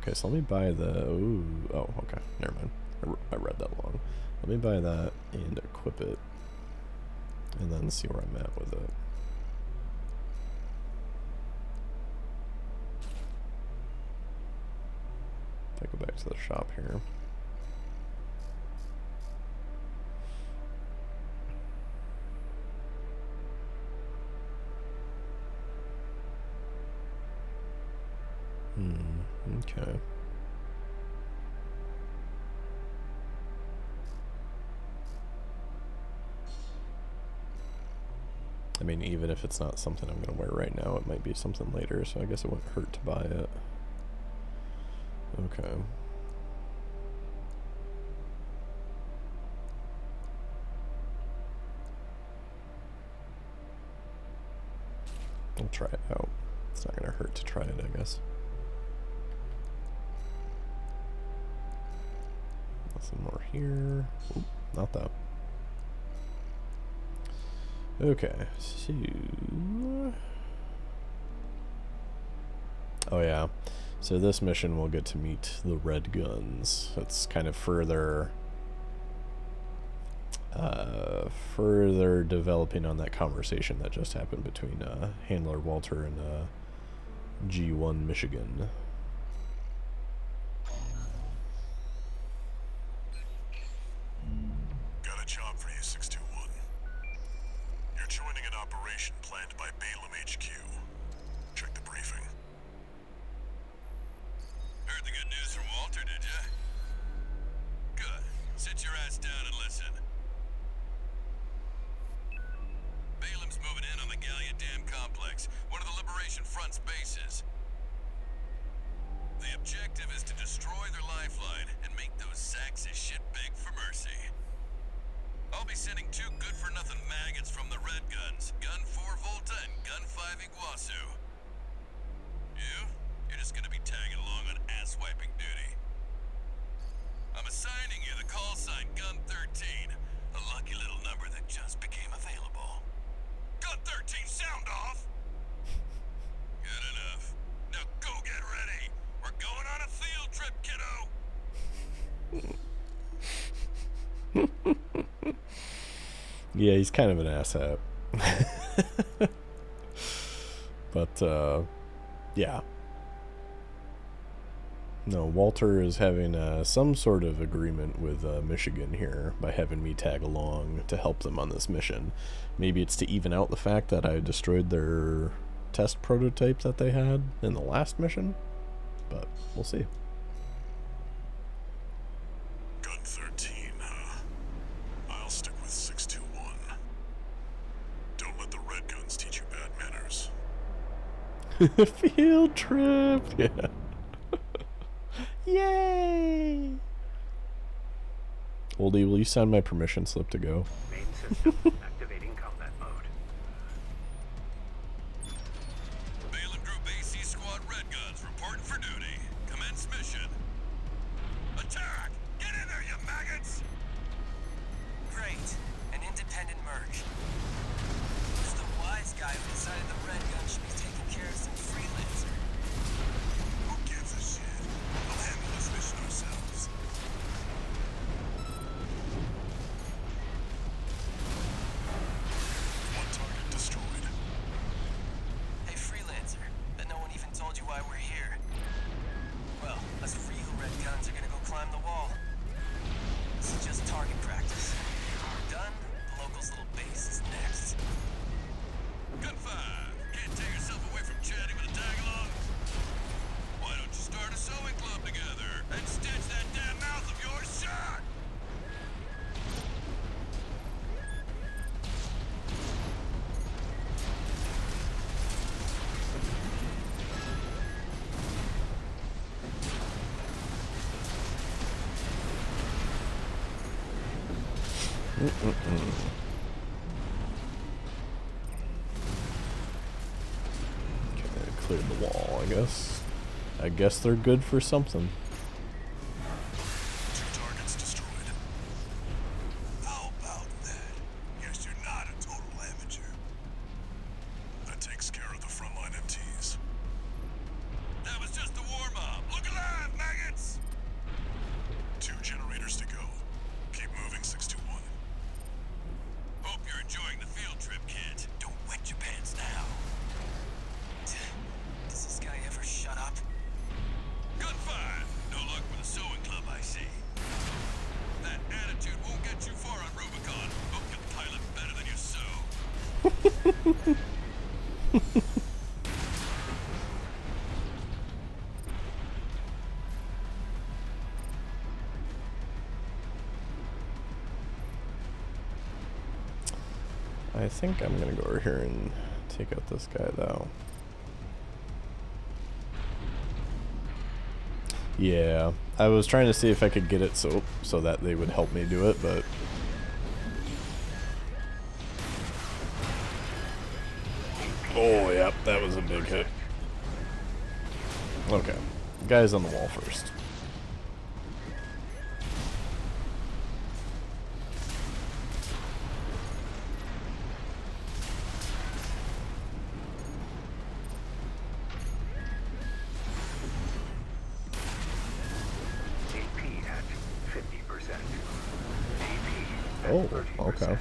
Okay, so let me buy the, ooh, oh, okay, never mind. I read that wrong. Let me buy that and equip it, and then see where I'm at with it. If I go back to the shop here. Okay. I mean, even if it's not something I'm going to wear right now, it might be something later, so I guess it wouldn't hurt to buy it. Okay. I'll try it out. It's not going to hurt to try it, I guess. Nothing more here. Oop, not that. Okay, so... oh yeah, so this mission we'll get to meet the Red Guns. It's kind of further developing on that conversation that just happened between Handler Walter and G1 Michigan. Got a job for you, 621. You're joining an operation planned by Balaam HQ. Check the briefing. Heard the good news from Walter, did ya? Good. Sit your ass down and listen. Balaam's moving in on the Gallia Dam complex, one of the Liberation Front's bases. The objective is to destroy their lifeline and make those sacks of shit beg for mercy. I'll be sending 2 good-for-nothing maggots from the Red Guns, Gun 4 Volta and Gun 5 Iguazu. You're just gonna be tagging along on ass-wiping duty. I'm assigning you the call sign Gun 13, a lucky little number that just became available. Gun 13, sound off! Good enough. Now go get ready. We're going on a field trip, kiddo! Yeah, he's kind of an asshat. But, yeah. No, Walter is having some sort of agreement with Michigan here by having me tag along to help them on this mission. Maybe it's to even out the fact that I destroyed their test prototype that they had in the last mission, but we'll see. Gun 13, huh? I'll stick with 621. Don't let the red guns teach you bad manners. Field trip! Yeah. Yay! Oldie, will you sign my permission slip to go? Main system activating combat mode. Balaam Group AC Squad Red Guns reporting for duty. Commence mission. Attack! Get in there, you maggots! Great. An independent merge. Who's the wise guy who decided the red gun should be taking care of some freelancer? Who gives a shit? We'll handle this mission ourselves. One target destroyed. Hey, freelancer. Bet no one even told you why we're here. Well, us real red guns are gonna go climb the wall. This is just target practice. When we're done, the locals' little base is next. Gun 5! Can't tear yourself away from chatting with a tag-along? Why don't you start a sewing club together and stitch that damn mouth of yours shut? Okay, cleared the wall, I guess. I guess they're good for something. 2 targets destroyed. How about that? Guess you're not a total amateur. That takes care of the frontline MTs. That was just the warm-up. Look alive, maggots! 2 generators to go. Keep moving, 621. Hope you're enjoying the field trip, kids. Don't wet your pants now. Does this guy ever shut up? Gun 5! No luck with a sewing club, I see. That attitude won't get you far on Rubicon. Hope you pilot better than you sew. I think I'm gonna go over here and take out this guy, though. Yeah, I was trying to see if I could get it so that they would help me do it, but... Oh, yep, that was a big hit. Okay, guy's on the wall first. AP at 50%. AP at Oh, 30%. okay.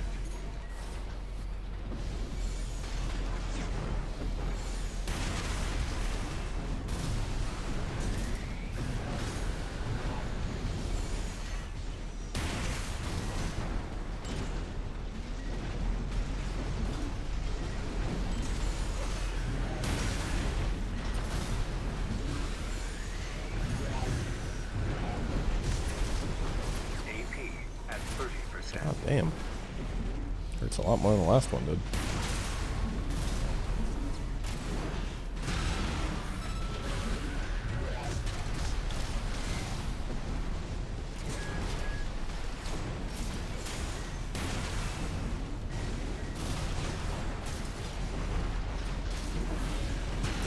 AP at 30%. God damn. Hurts a lot more than the last one did.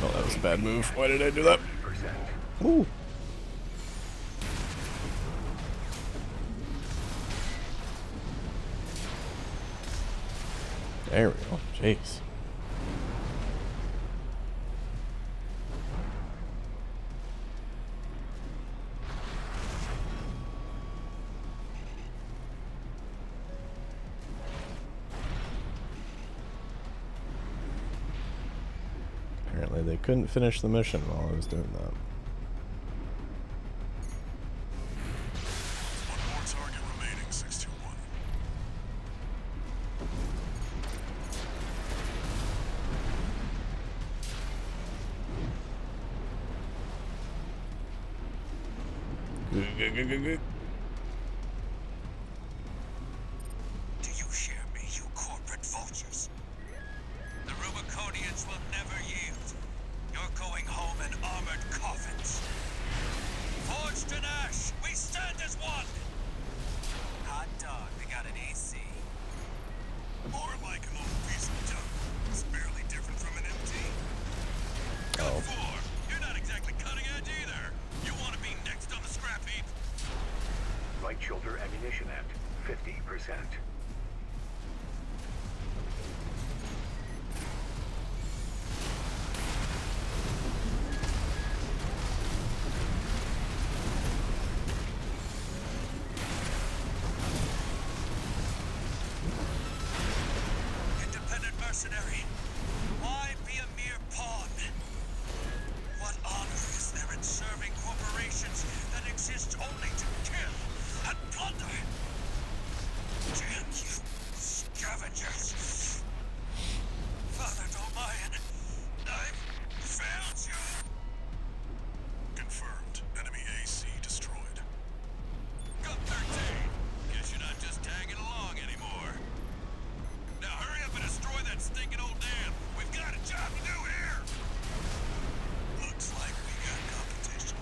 Oh, that was a bad move. Why did I do that? 30%. Ooh. There we go. Jeez. they couldn't finish the mission while I was doing that. One more target remaining, 621. Do you hear me, you corporate vultures? The Rubiconians will never yield. You're going home in armored coffins. Forged in ash, we stand as one! Hot dog, they got an AC. More like an old piece of junk. It's barely different from an MT. Oh. Good for. You're not exactly cutting edge either. You want to be next on the scrap heap? Right shoulder ammunition at 50%. Independent mercenary. Why be a mere pawn? What honor is there in serving corporations that exist only to kill and plunder? Damn you, scavengers! Father Dolmayan, I've failed you. Confirmed. Enemy AC destroyed. Got 13. Guess you're not just tagging along anymore. Now hurry up and destroy that stinking old dam. We've got a job to do here. Looks like we got competition.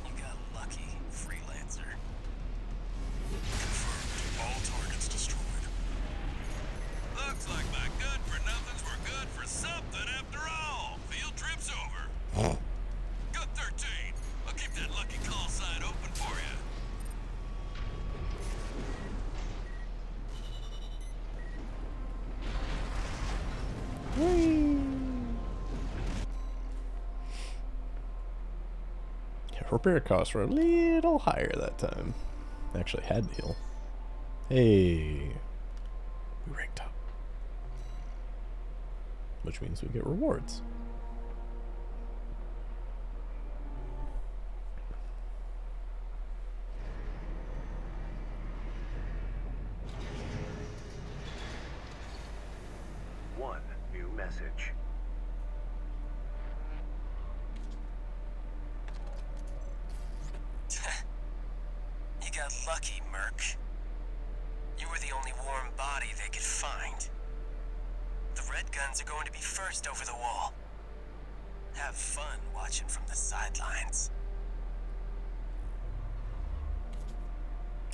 You got lucky, freelancer. Confirmed. All targets destroyed. Looks like my good-for-nothings were good for something after all. Field trip's over. Got 13. I'll keep that lucky call sign open for you. Repair costs were a little higher that time. Actually had to heal. Hey. We ranked up. Which means we get rewards. One new message. You got lucky, Merc. You were the only warm body they could find. The Red Guns are going to be first over the wall. Have fun watching from the sidelines.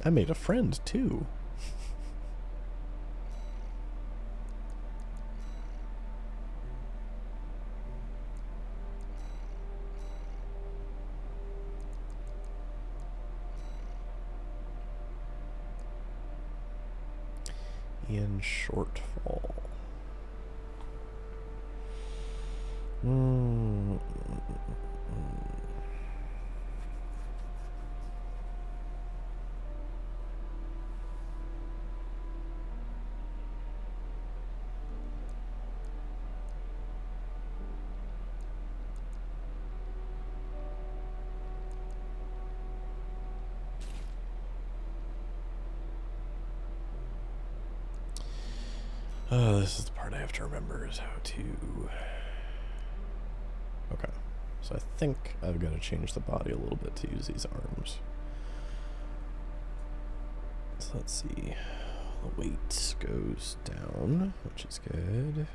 I made a friend too. In shortfall. Oh, this is the part I have to remember is how to... Okay, so I think I've got to change the body a little bit to use these arms. So let's see. The weight goes down, which is good.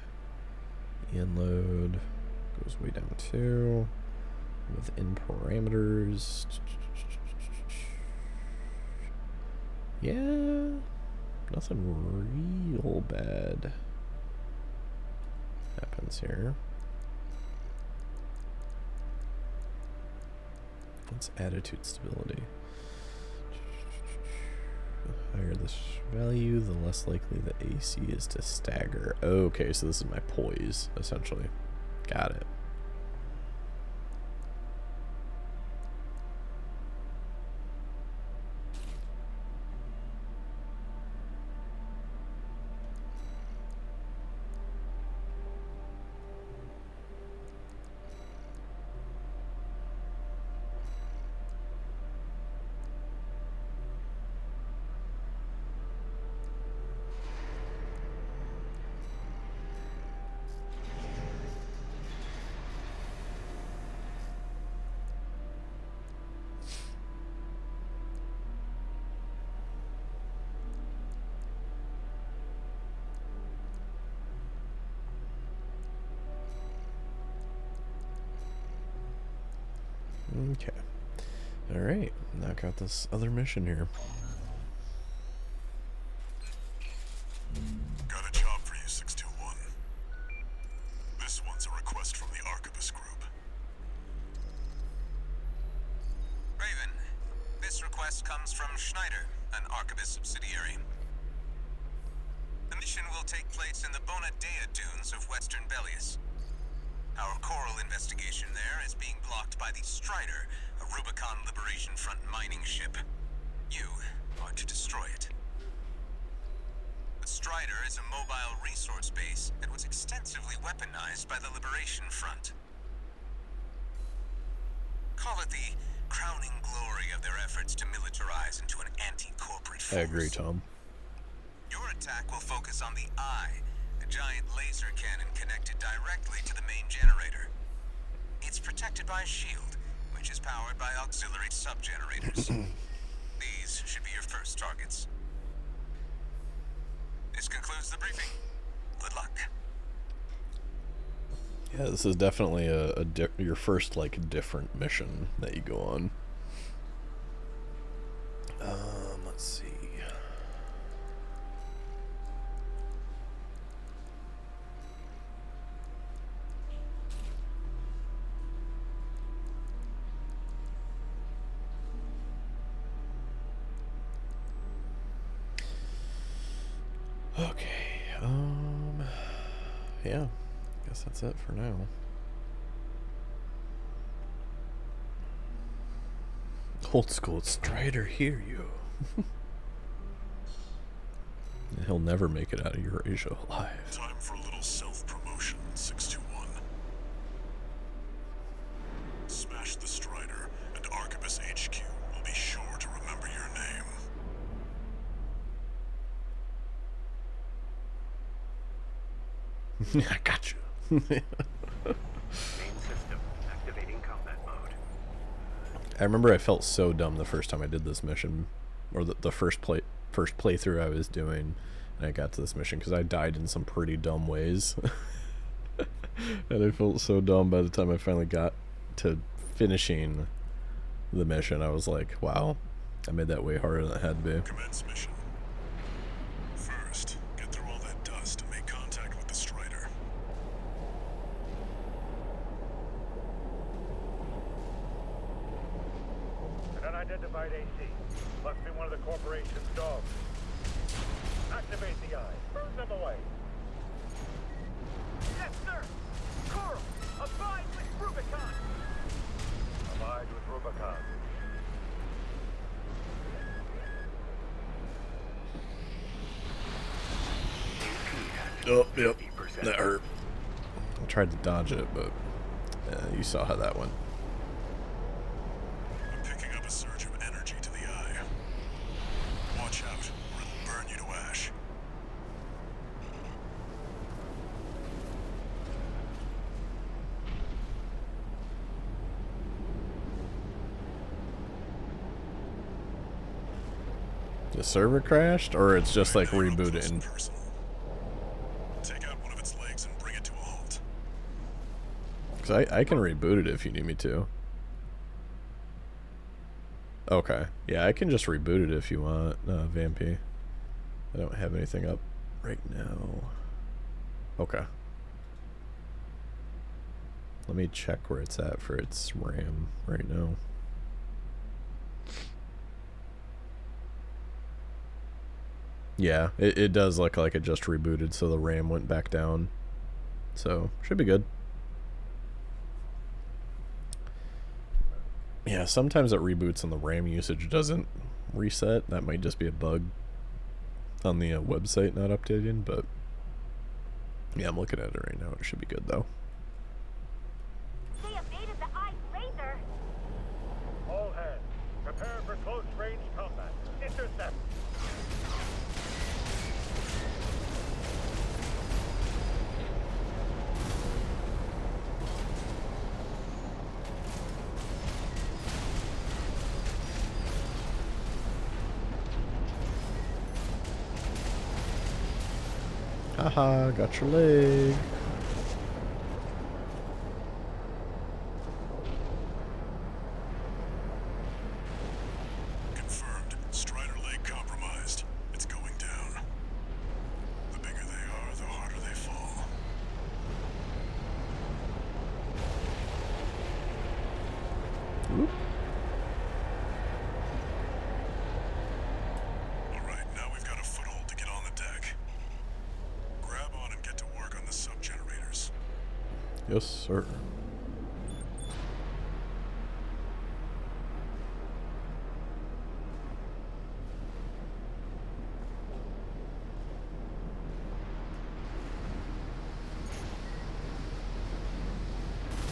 The inload goes way down too. Within parameters. Yeah. Nothing real bad happens here. What's attitude stability? The higher this value, the less likely the AC is to stagger. Okay, so this is my poise, essentially. Got it. Okay. Alright, knock out this other mission here. Got a job for you, 621. This one's a request from the Arquebus Group. Raven, this request comes from Schneider, an Arquebus subsidiary. The mission will take place in the Bona Dea dunes of western Bellius. Our coral investigation there is being blocked by the Strider, a Rubicon Liberation Front mining ship. You are to destroy it. The Strider is a mobile resource base that was extensively weaponized by the Liberation Front. Call it the crowning glory of their efforts to militarize into an anti-corporate force. I agree, Tom. Your attack will focus on the Eye, a giant laser cannon connected directly to the main generator. It's protected by a shield, which is powered by auxiliary sub-generators. These should be your first targets. This concludes the briefing. Good luck. Yeah, this is definitely your first, like, different mission that you go on. Let's see. Okay, yeah, guess that's it for now. Old school Strider, hear you. He'll never make it out of Eurasia alive. Time for a little self-promotion, 621. Smash the Strider, and Arquebus HQ will be sure to remember your name. I got you. Main system activating combat mode. I remember I felt so dumb the first time I did this mission, or the first playthrough I was doing, and I got to this mission because I died in some pretty dumb ways. And I felt so dumb by the time I finally got to finishing the mission. I was like, wow, I made that way harder than it had to be. Commence mission. First, get through all that dust and make contact with the Strider. An unidentified AC. Must be one of the corporation's dogs. Activate the Eye. Burn them away. Yes, sir. Coral, abide with Rubicon. Abide with Rubicon. Oh, yep, that hurt. I tried to dodge it, but you saw how that went. I'm picking up a surge of energy to the Eye. Watch out, or it'll burn you to ash. The server crashed, or it's just like rebooting? Take out one of its legs and bring it to a halt. Because I can reboot it if you need me to. Okay. Yeah, I can just reboot it if you want, Vampy. I don't have anything up right now. Okay. Let me check where it's at for its RAM right now. Yeah, it does look like it just rebooted, so the RAM went back down. So, should be good. Yeah, sometimes it reboots and the RAM usage doesn't reset. That might just be a bug on the website not updating, but yeah, I'm looking at it right now. It should be good, though. They evaded the Eye's laser. All hands, prepare for close-range combat. Intercept. Haha, got your leg. Yes, sir.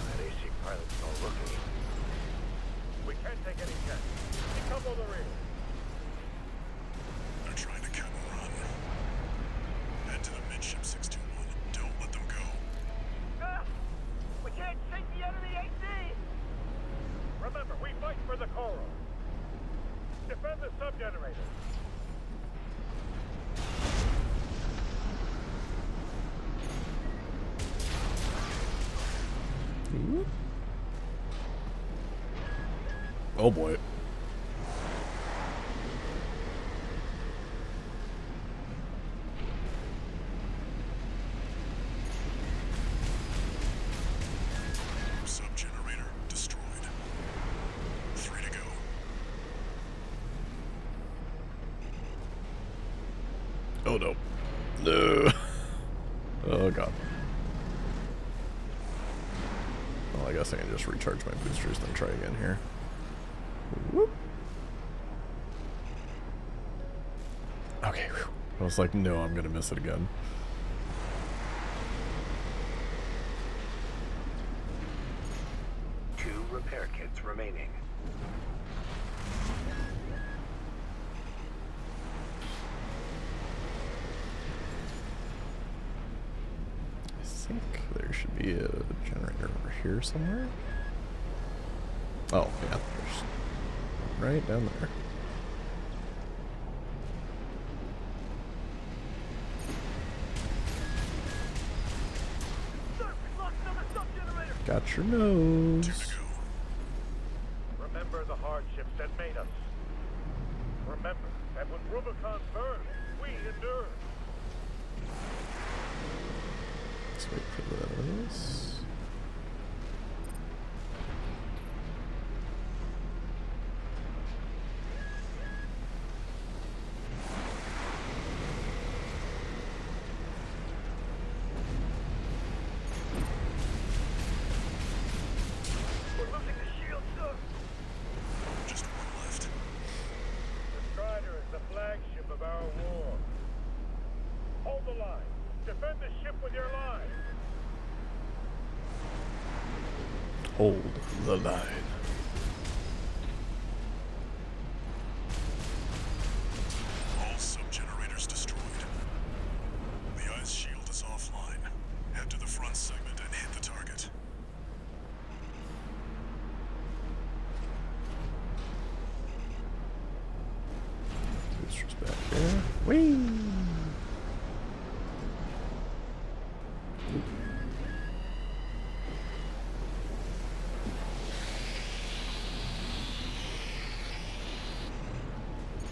That AC pilot's no rookie. We can't take any chances. Decouple the rear. They're trying to cut and run. Head to the midship 621. Don't let them go. Ah! We can't sink the enemy AC! Remember, we fight for the Coral. Defend the sub-generator. Ooh. Oh boy. Sub-generator destroyed. 3 to go. Oh no. No. Oh god. Well, I guess I can just recharge my boosters then try again here. Whoop. Okay. Whew. I was like, no, I'm gonna miss it again. Two repair kits remaining. I think there should be a generator over here somewhere. Oh, yeah, there's right down there. Sir, we lost another sub-generator! Got your nose. 2 to go. Remember the hardships that made us. Remember that when Rubicon burned, we endured. Let's wait for this. We're losing the shield, sir. Just one left. The Strider is the flagship of our war. Hold the line. Defend the ship with your line. Hold the line. All sub-generators destroyed. The ice shield is offline. Head to the front segment and hit the target. Boosters back here. Whee!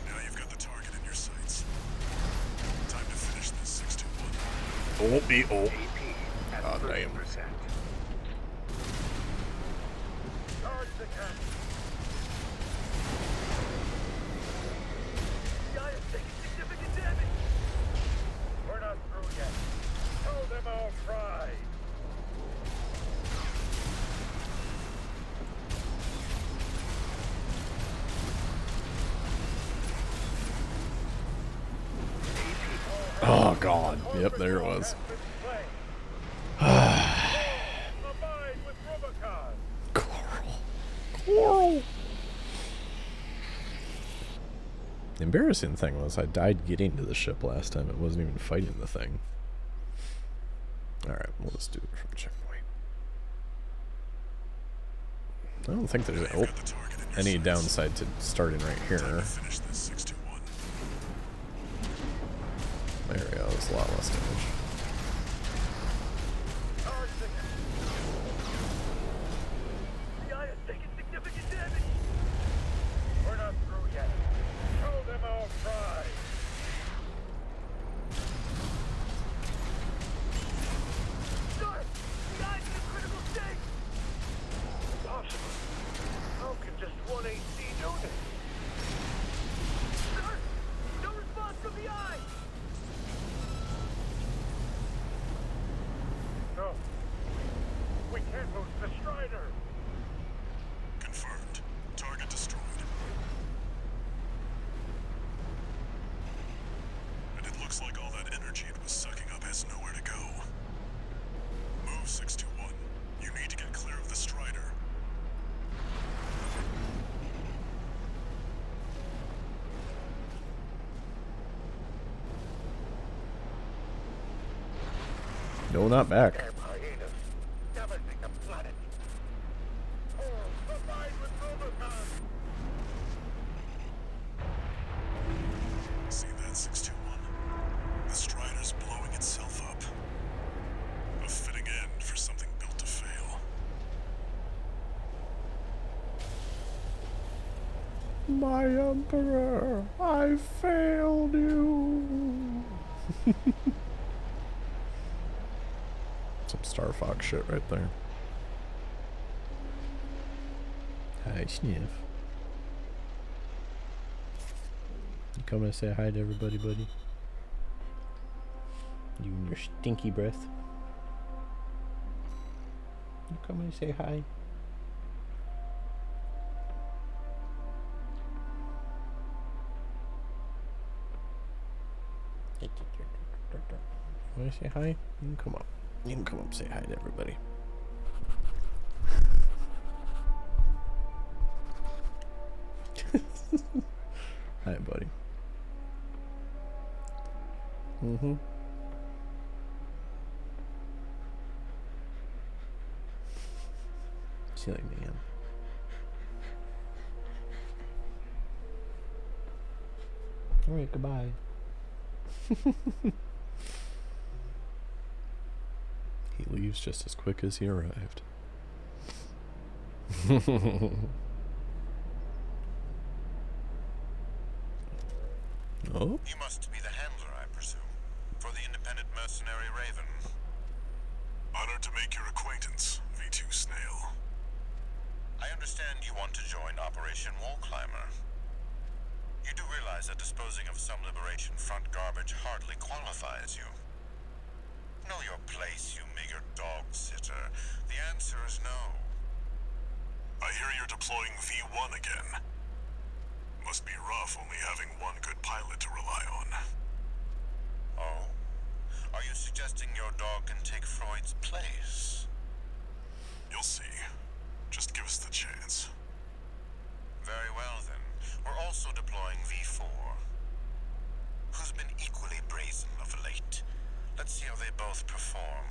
Now you've got the target in your sights. Time to finish this 621. Oh, be oh. AP at God 30%. damn. Charge the cannon. The eye is taking significant damage. We're not through yet. Show them our pride. Oh god. Yep, there it was. Abide with Rubicon. Coral. Coral. The embarrassing thing was I died getting to the ship last time. It wasn't even fighting the thing. Alright, we'll just do it from the checkpoint. I don't think there's any downside to starting right here. Finish this 621. There we go, there's a lot less damage. Charge the cannon. The eye is taking significant damage. We're not through yet. Show them our pride. Sir, the eye's in a critical state. Impossible. How can just one AC do this? Sir, no response from the eye. Looks like all that energy it was sucking up has nowhere to go. Move 621. You need to get clear of the Strider. No, not back. Damn hyenas. Devastating the planet. Oh, combined with Rubicon. See that, 621? The Strider's blowing itself up. A fitting end for something built to fail. My Emperor, I failed you. Some Star Fox shit right there. Hi, Sniff. You coming to say hi to everybody, buddy? You and your stinky breath. You coming to say hi? Want to say hi? You can come up. You can come up and say hi to everybody. Hi, buddy. Mm-hmm. Silly man. Alright, goodbye. He leaves just as quick as he arrived. Oh? You must be the handler, I presume, for the independent mercenary Raven. Honored to make your acquaintance, V2 Snail. I understand you want to join Operation Wall Climber. You do realize that disposing of some Liberation Front garbage hardly qualifies you. Know your place, you meager dog sitter. The answer is no. I hear you're deploying V1 again. Must be rough only having one good pilot to rely on. Oh? Are you suggesting your dog can take Freud's place? You'll see. Just give us the chance. Very well then. We're also deploying V4. Who's been equally brazen of late. Let's see how they both perform.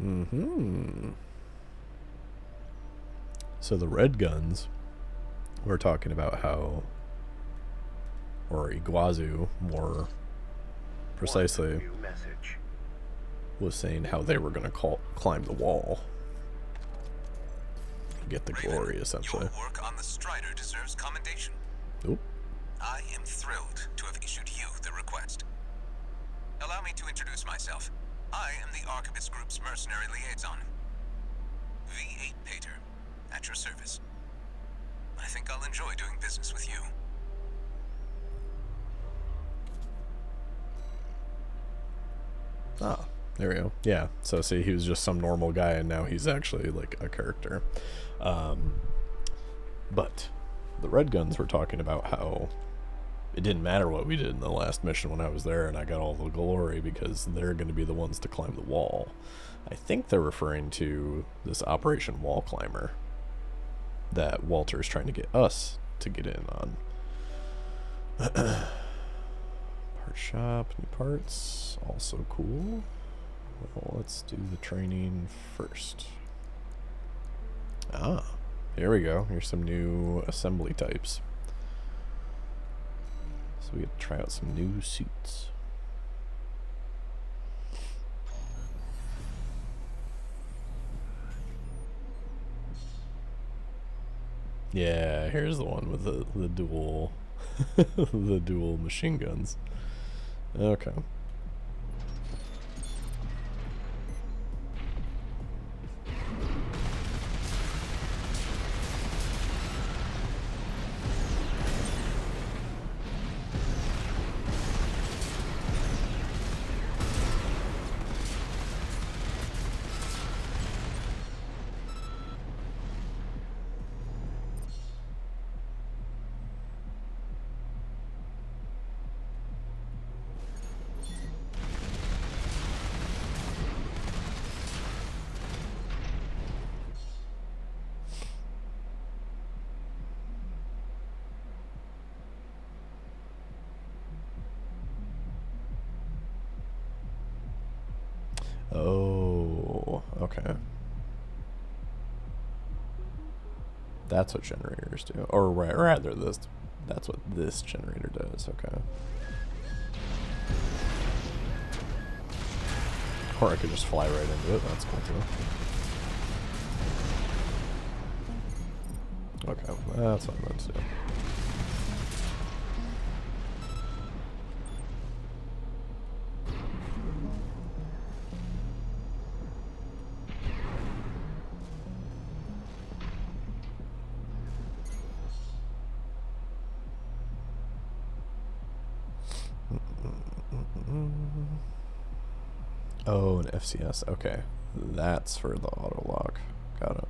Mm-hmm. So the Red Guns were talking about how, or Iguazu more precisely, was saying how they were going to climb the wall. Get the glory, essentially. Your work on the Strider deserves commendation. Oop. I am thrilled to have issued you the request. Allow me to introduce myself. I am the Arquebus Group's mercenary liaison. V8 Pater, at your service. I think I'll enjoy doing business with you. Ah, there we go. Yeah, so see, he was just some normal guy, and now he's actually, like, a character. But the Red Guns were talking about how it didn't matter what we did in the last mission when I was there, and I got all the glory because they're going to be the ones to climb the wall. I think they're referring to this Operation Wall Climber that Walter's trying to get us to get in on. Part shop, new parts, also cool. Well, let's do the training first. Ah, here we go. Here's some new assembly types. So we get to try out some new suits. Yeah, here's the one with the dual the dual machine guns. Okay. Oh, okay. That's what generators do. Or rather, that's what this generator does. Okay. Or I could just fly right into it. That's cool too. Okay, that's what I'm going to do. Oh, an FCS. Okay. That's for the auto lock. Got it.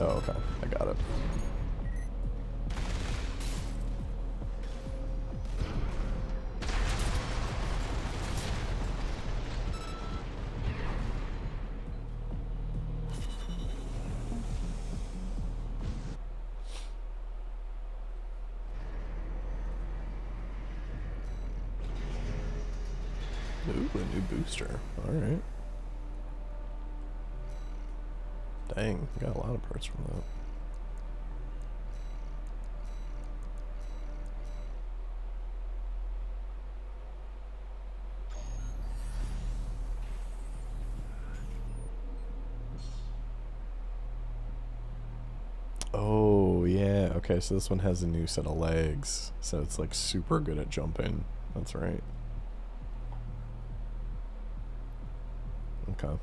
Oh, okay. I got it. Ooh, a new booster. Alright. Dang, got a lot of parts from that. Oh, yeah. Okay, so this one has a new set of legs. So it's like super good at jumping. That's right. Okay.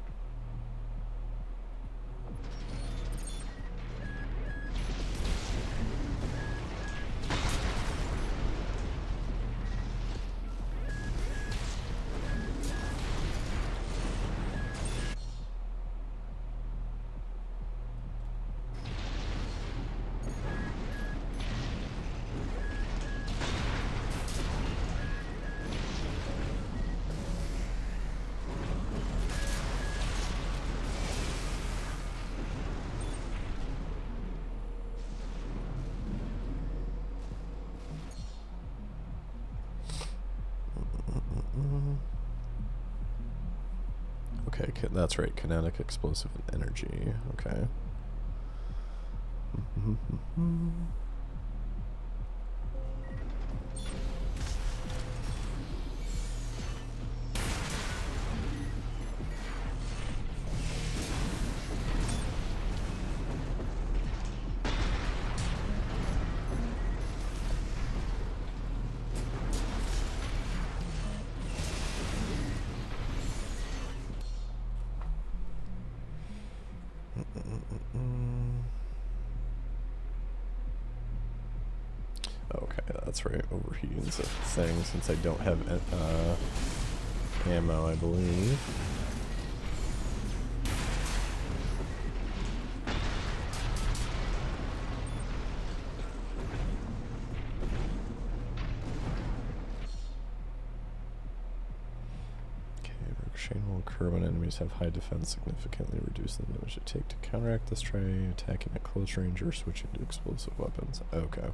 Okay, that's right. Kinetic, explosive, and energy. Okay. Okay, that's right. Overheating's a thing since I don't have ammo, I believe. Okay, ricocheting will occur when enemies have high defense, significantly reduce the damage it take to counteract this. Try attacking at close range or switching to explosive weapons. Okay.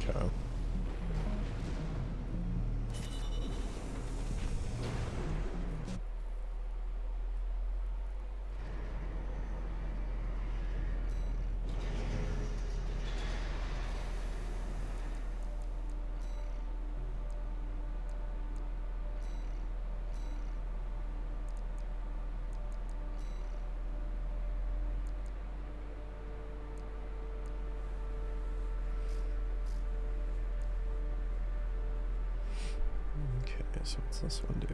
Okay. Okay, so what's this one do?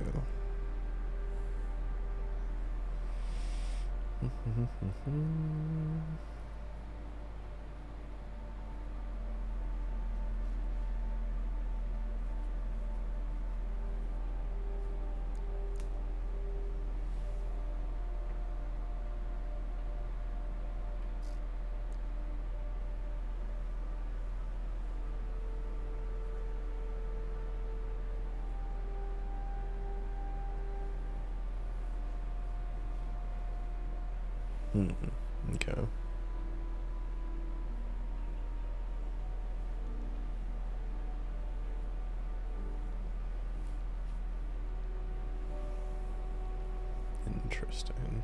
Okay. Interesting.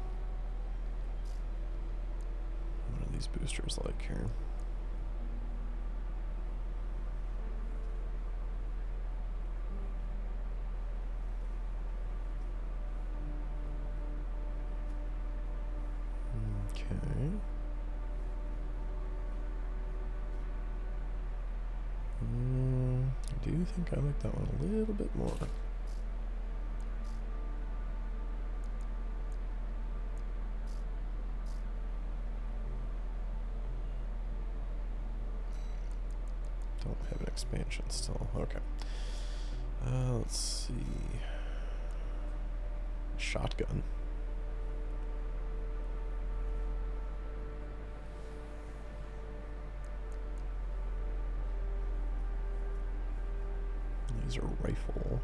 What are these boosters like here? Okay. I do think I like that one a little bit more. Don't have an expansion still. Okay. Let's see. Shotgun. Laser rifle.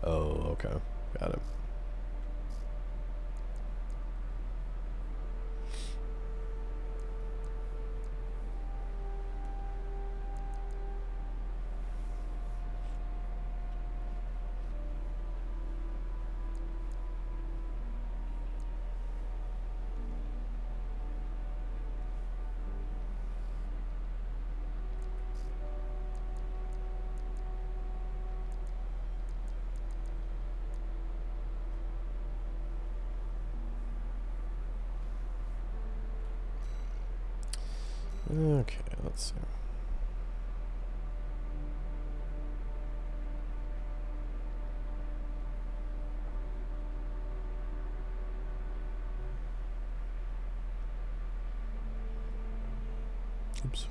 Oh, okay. Got it. Okay, let's see. Oops.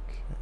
Okay.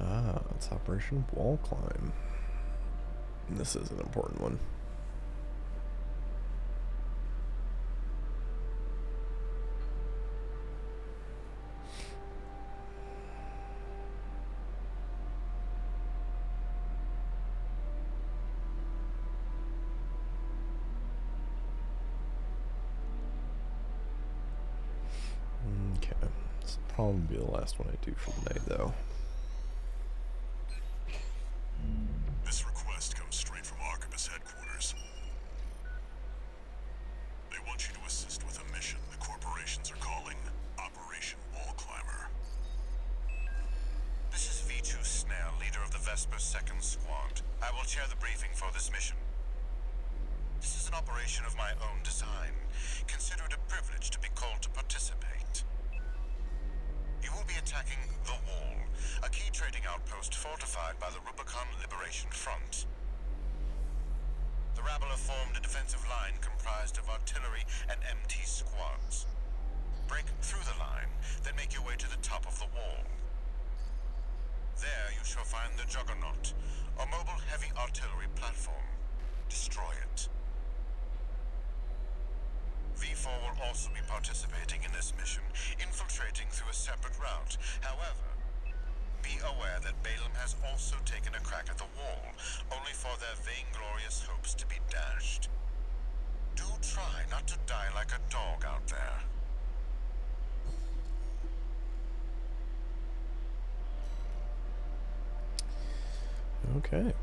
Ah, it's Operation Wall Climb. This is an important one. Okay, this will probably be the last one I do for the night, though. This request comes straight from Arquebus headquarters. They want you to assist with a mission the corporations are calling Operation Wall Climber. This is V2 Snell, leader of the Vesper 2nd Squad. I will chair the briefing for this mission. This is an operation of my own design. Consider it a privilege to be called to participate. You will be attacking The Wall, a key trading outpost fortified by the Rubicon Liberation Front. The rabble have formed a defensive line comprised of artillery and MT squads. Break through the line, then make your way to the top of the wall. There you shall find the Juggernaut, a mobile heavy artillery platform. Destroy it. V4 will also be participating in this mission, infiltrating through a separate route. However, be aware that Balaam has also taken a crack at the wall, only for their vainglorious hopes to be dashed. Do try not to die like a dog out there. Okay.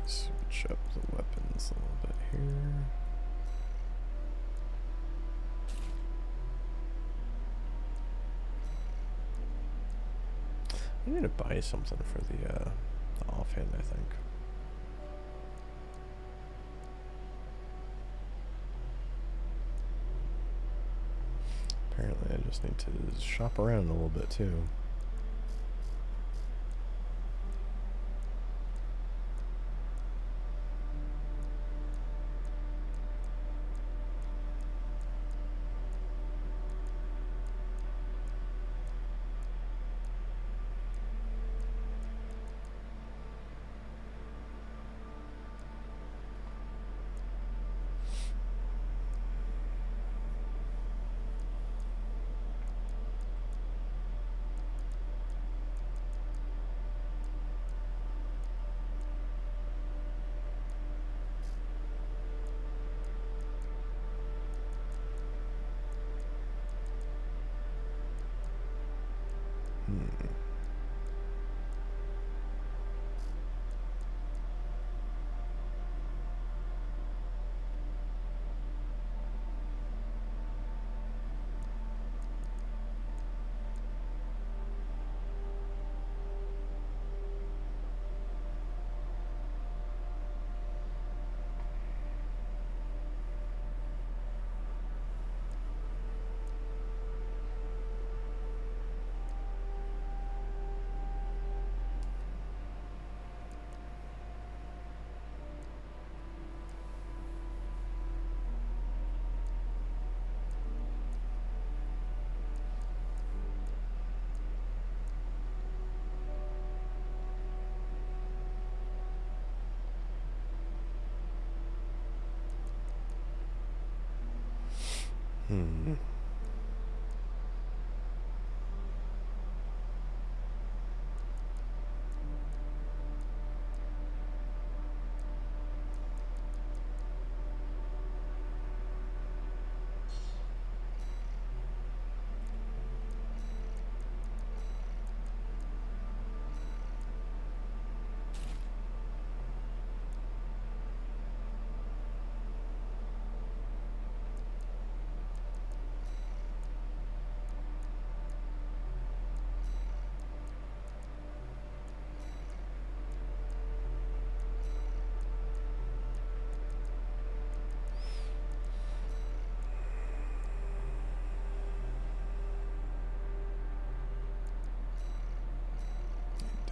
Switch up the weapons a little bit here. I need to buy something for the offhand, I think. Apparently I just need to shop around a little bit too.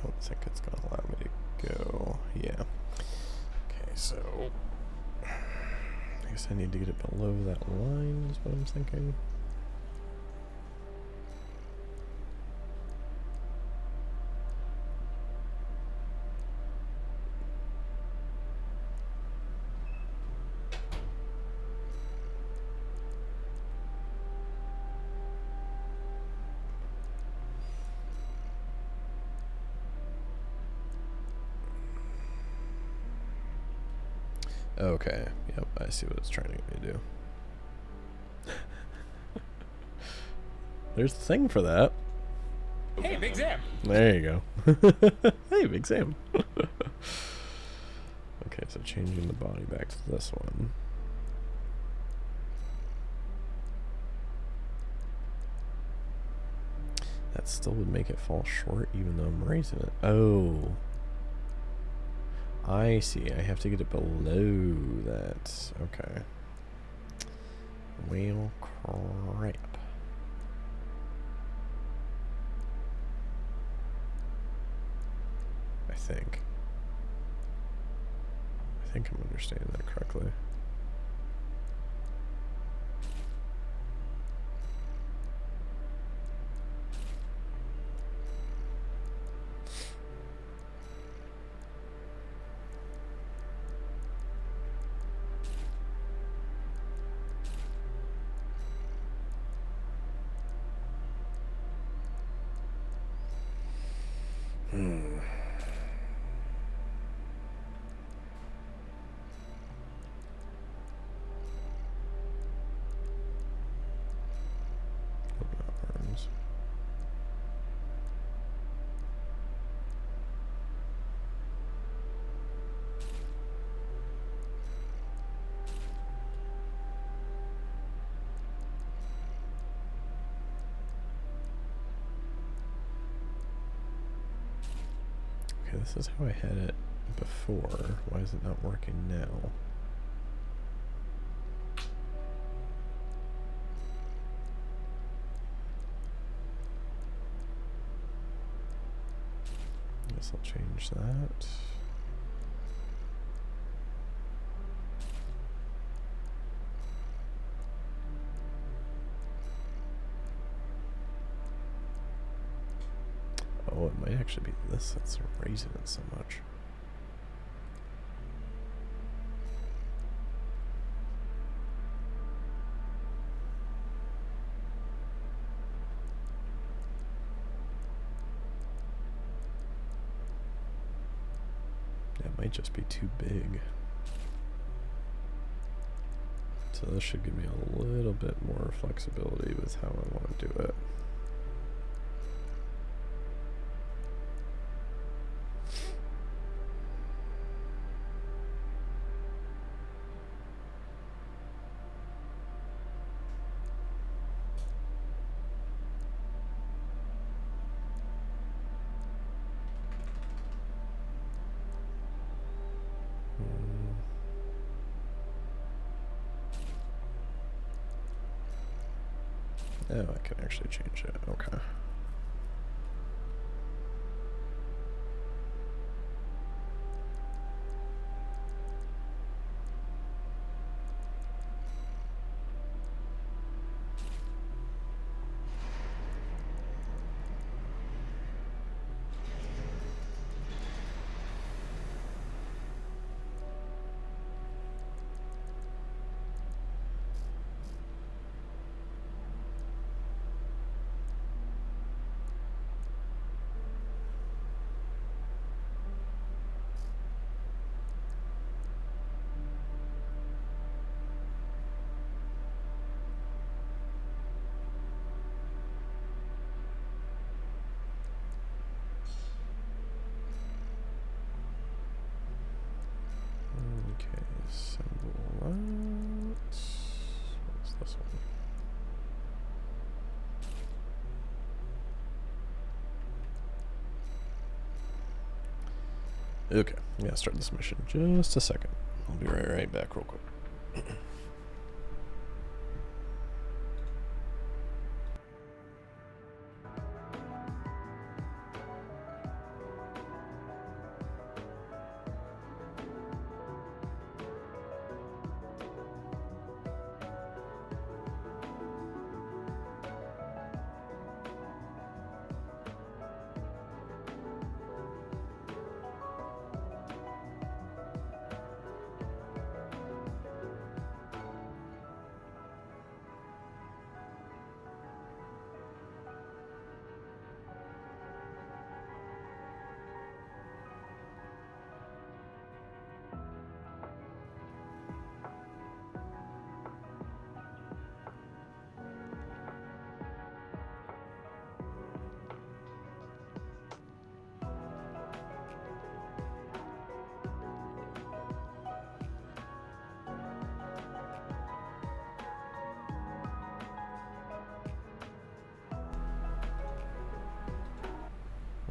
Don't think it's gonna allow me to go. Yeah. Okay, so I guess I need to get it below that line, is what I'm thinking. Okay, yep, I see what it's trying to get me to do. There's the thing for that. Hey, Big Sam! There you go. Hey, Big Sam. Okay, so changing the body back to this one. That still would make it fall short even though I'm raising it. Oh. I see. I have to get it below that. Okay. Well, crap. I think I'm understanding that correctly. Arms. Okay, this is how I had it before. Why is it not working now? Guess I'll change that. Oh, it might actually be this that's raising it so much. Yeah, it might just be too big. So this should give me a little bit more flexibility with how I want to do it. Oh, I can actually change it. Okay. Okay, assemble that. What's this one? Okay, I'm gonna start this mission. Just a second. I'll be right back real quick.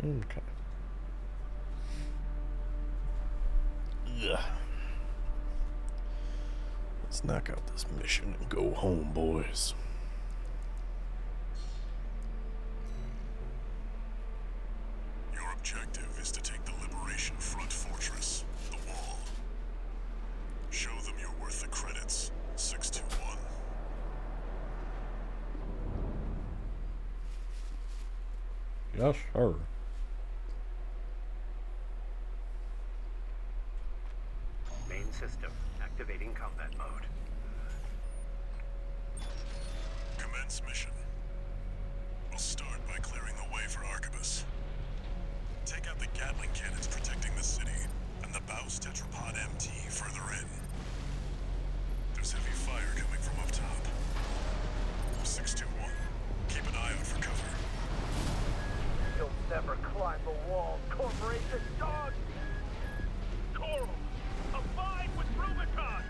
Okay. Ugh. Let's knock out this mission and go home, boys. Your objective is to take the Liberation Front fortress, the Wall. Show them you're worth the credits, 621. Yes, sir. Main system activating combat mode. Commence mission. We'll start by clearing the way for Arquebus. Take out the Gatling cannons protecting the city, and the Baus Tetrapod MT further in. There's heavy fire coming from up top. 621. Keep an eye out for cover. You'll never climb the wall, Corporation dog! Coral, abide with Rubicon!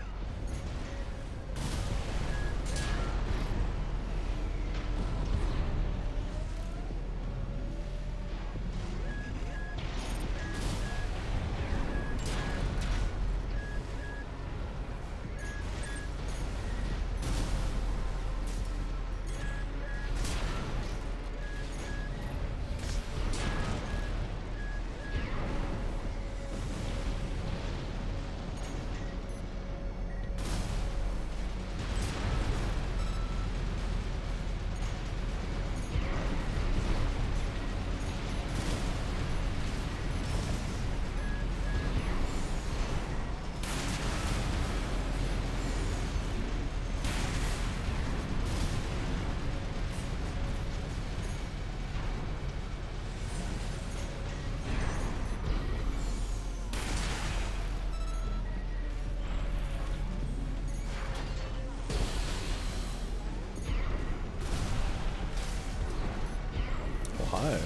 Hi.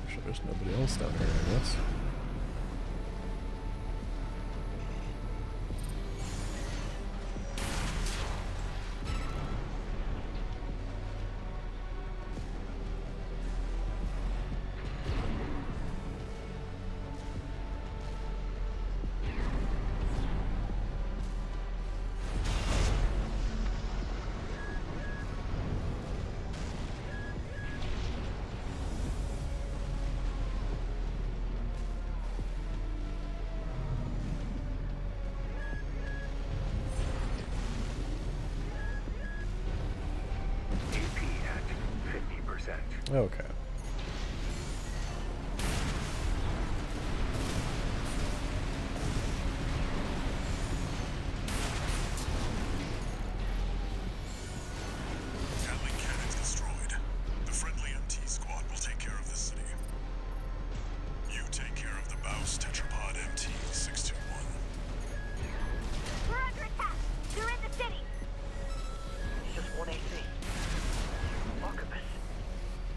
Sure, there's nobody else down here, I guess. AP at 50%. Okay. Gatling cannons destroyed. The friendly MT squad will take care of the city. You take care of the Baus Tetrapod MT 621. We're under attack! They're in the city! It's just 1 AC. Arquebus.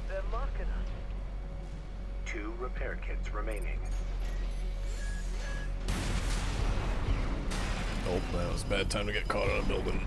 They're mocking us. 2 repair kits remaining. Oh, that was a bad time to get caught on a building.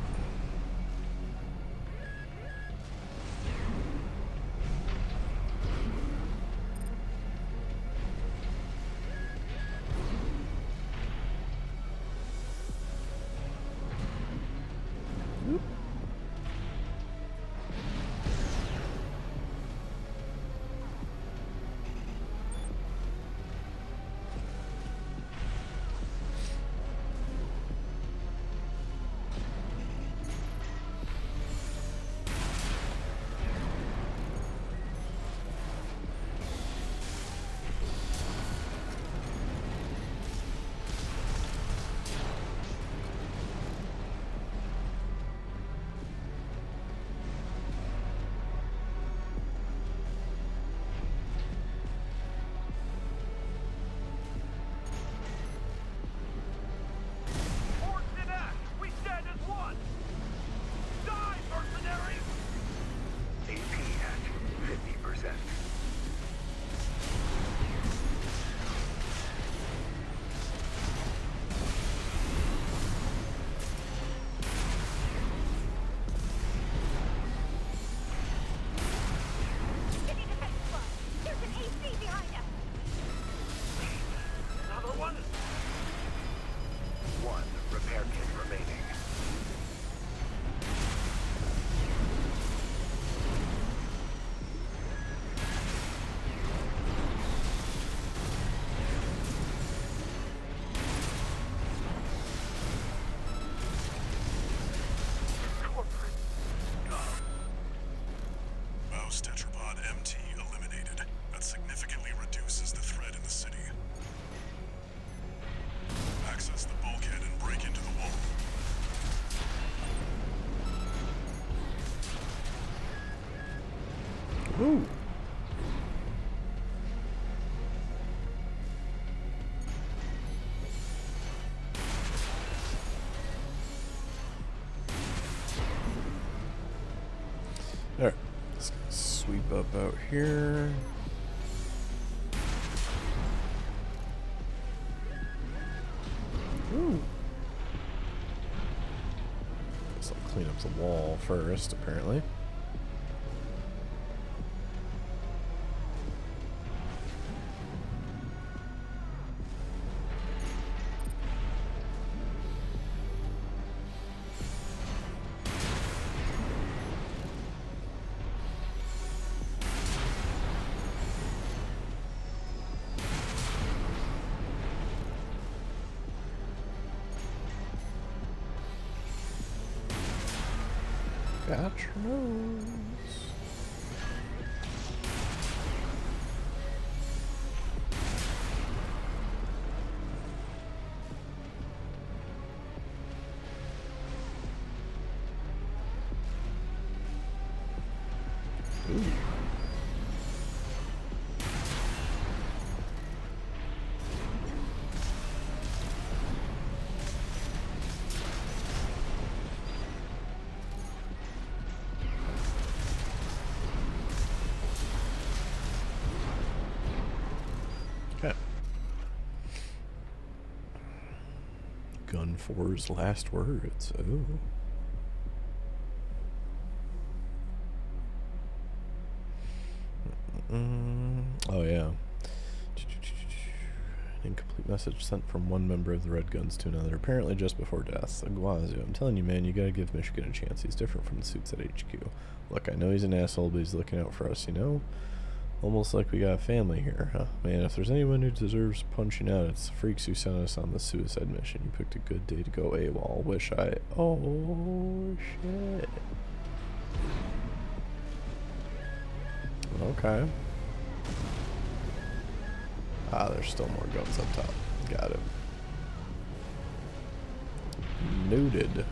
Ooh. Alright, let's sweep up out here. Ooh. Guess I'll clean up the wall first, apparently. Gotcha. Ooh. Okay. Gun 4's last words. Oh. Oh yeah. Incomplete message sent from one member of the Red Guns to another, apparently just before death. Aguazu, I'm telling you, man, you gotta give Michigan a chance. He's different from the suits at HQ. Look, I know he's an asshole, but he's looking out for us, you know? Almost like we got a family here, huh? Man, if there's anyone who deserves punching out, it's the freaks who sent us on the suicide mission. You picked a good day to go AWOL. Wish I... Oh, shit. Okay. Ah, there's still more guns up top. Got it. Noted.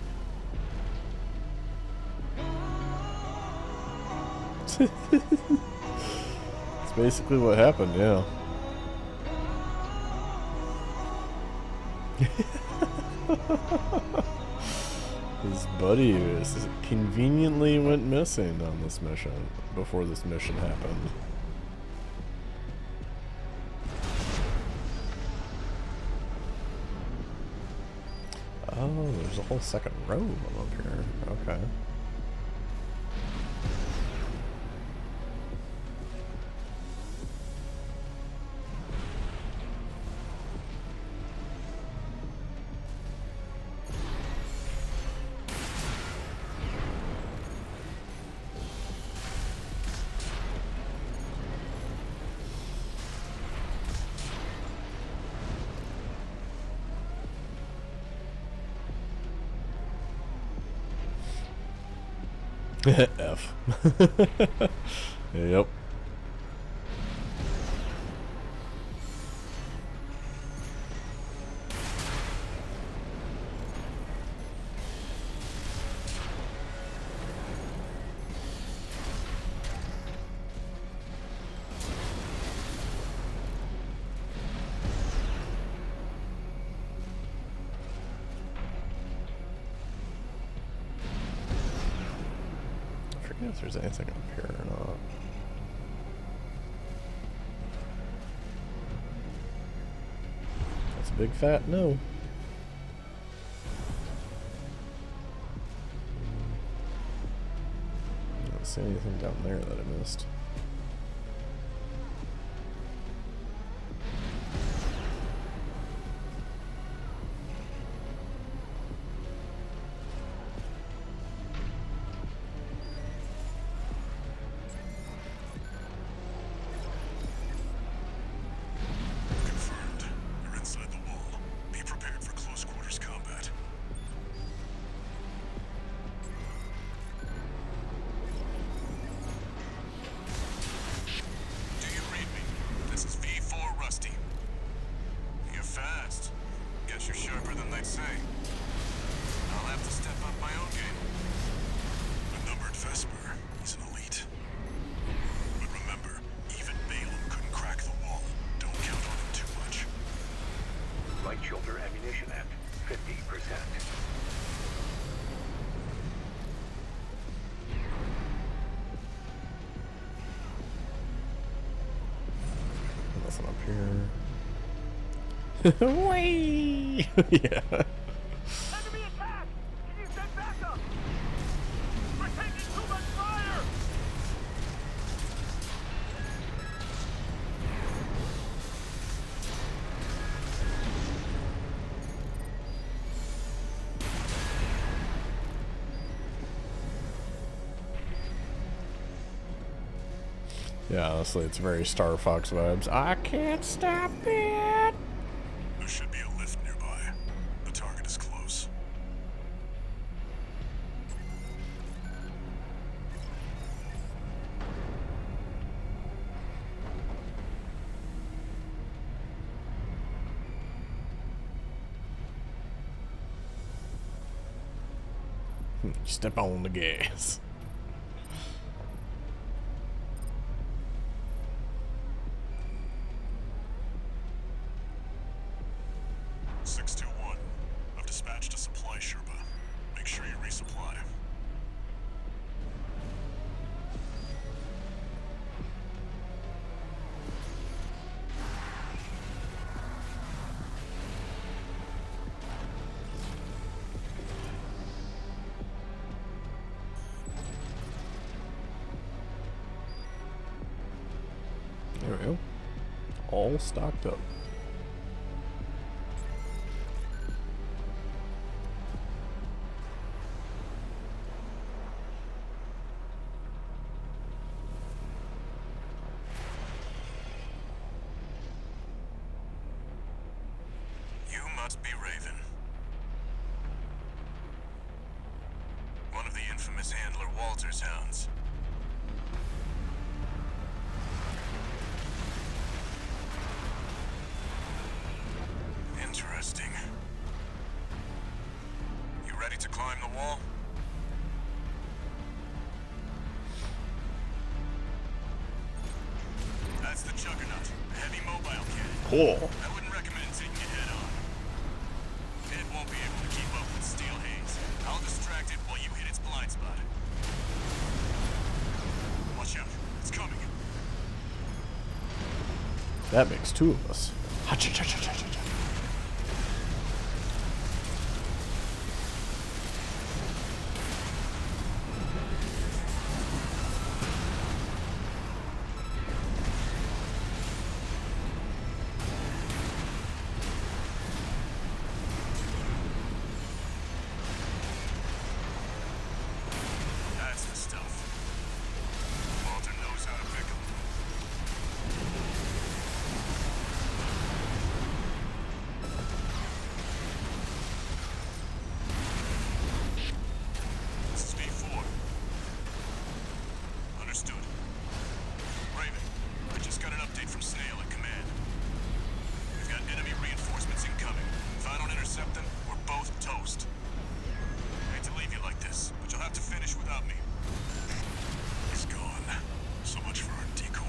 That's basically what happened, yeah. His buddy is conveniently went missing on this mission before this mission happened. Oh, there's a whole second row of them up here. Okay. F. Yep. If there's anything up here or not. That's a big fat no. I don't see anything down there that I missed. shoulder ammunition at 50%. Nothing up here. Whee! Yeah. Enemy attack! Can you send backup? We're taking too much fire! Yeah, honestly, it's very Star Fox vibes. I can't stop it! There should be a lift nearby. The target is close. Step on the gas. I've dispatched a supply Sherpa. Make sure you resupply. There we go. All stocked up. You must be Raven. One of the infamous handler Walter's hounds. Interesting. You ready to climb the wall? That's the Juggernaut, a heavy mobile cannon. Cool. I wouldn't recommend taking it head on. It won't be able to keep up with Steel Haze. I'll distract it while you hit its blind spot. Watch out, it's coming. That makes two of us. Ha-cha-cha-cha-cha-cha. That's the stuff. Walter knows how to pick 'em. This is V4. Understood. Raven, I just got an update from Snail at command. We've got enemy reinforcements incoming. If I don't intercept them, we're both toast. I hate to leave you like this, but you'll have to finish without me. He's gone. So much for our decoy.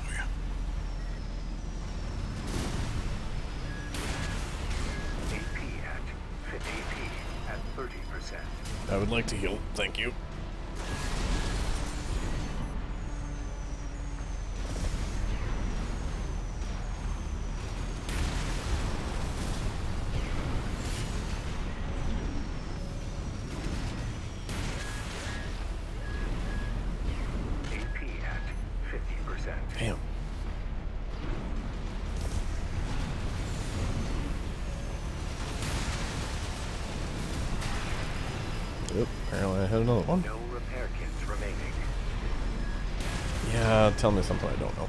AP at 30%. I would like to heal. Thank you. AP at 50%. Damn. Oop, apparently I had another one. No repair kits remaining. Yeah, tell me something I don't know.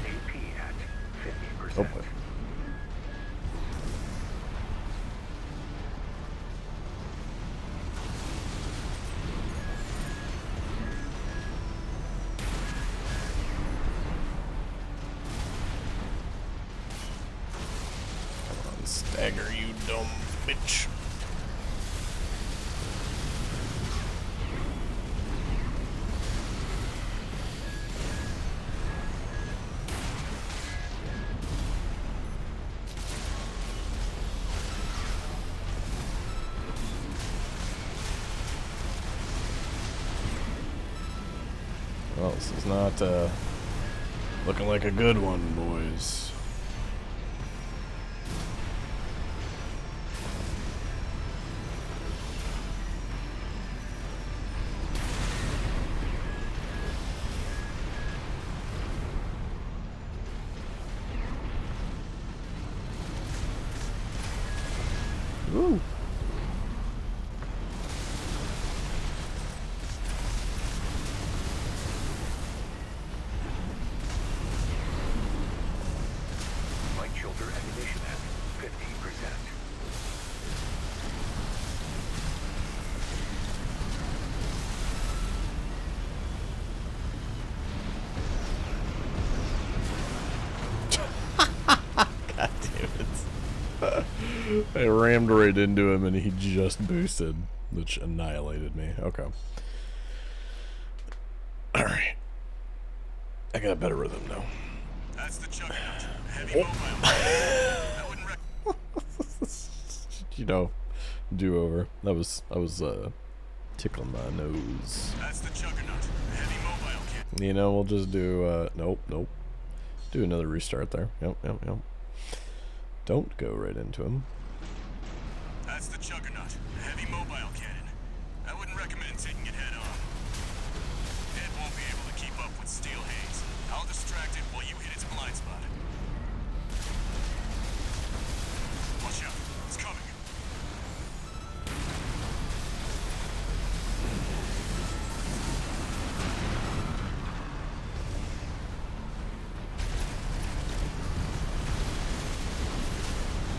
AP at 50%. Oh boy. Dagger, you dumb bitch. Well, this is not looking like a good one, boys. Woo. Light shoulder ammunition at 50%. God damn it. I rammed right into him and he just boosted, which annihilated me. Okay. Alright. I got a better rhythm now. That's the Juggernaut. Heavy mobile. I wouldn't You know, do over. I was tickling my nose. That's the Juggernaut. Heavy mobile kit. You know, we'll just do nope. Do another restart there. Yep. Don't go right into him. That's the Juggernaut. Heavy mobile cannon. I wouldn't recommend taking it head on. It won't be able to keep up with Steel Haze. I'll distract it while you hit its blind spot. Watch out. It's coming.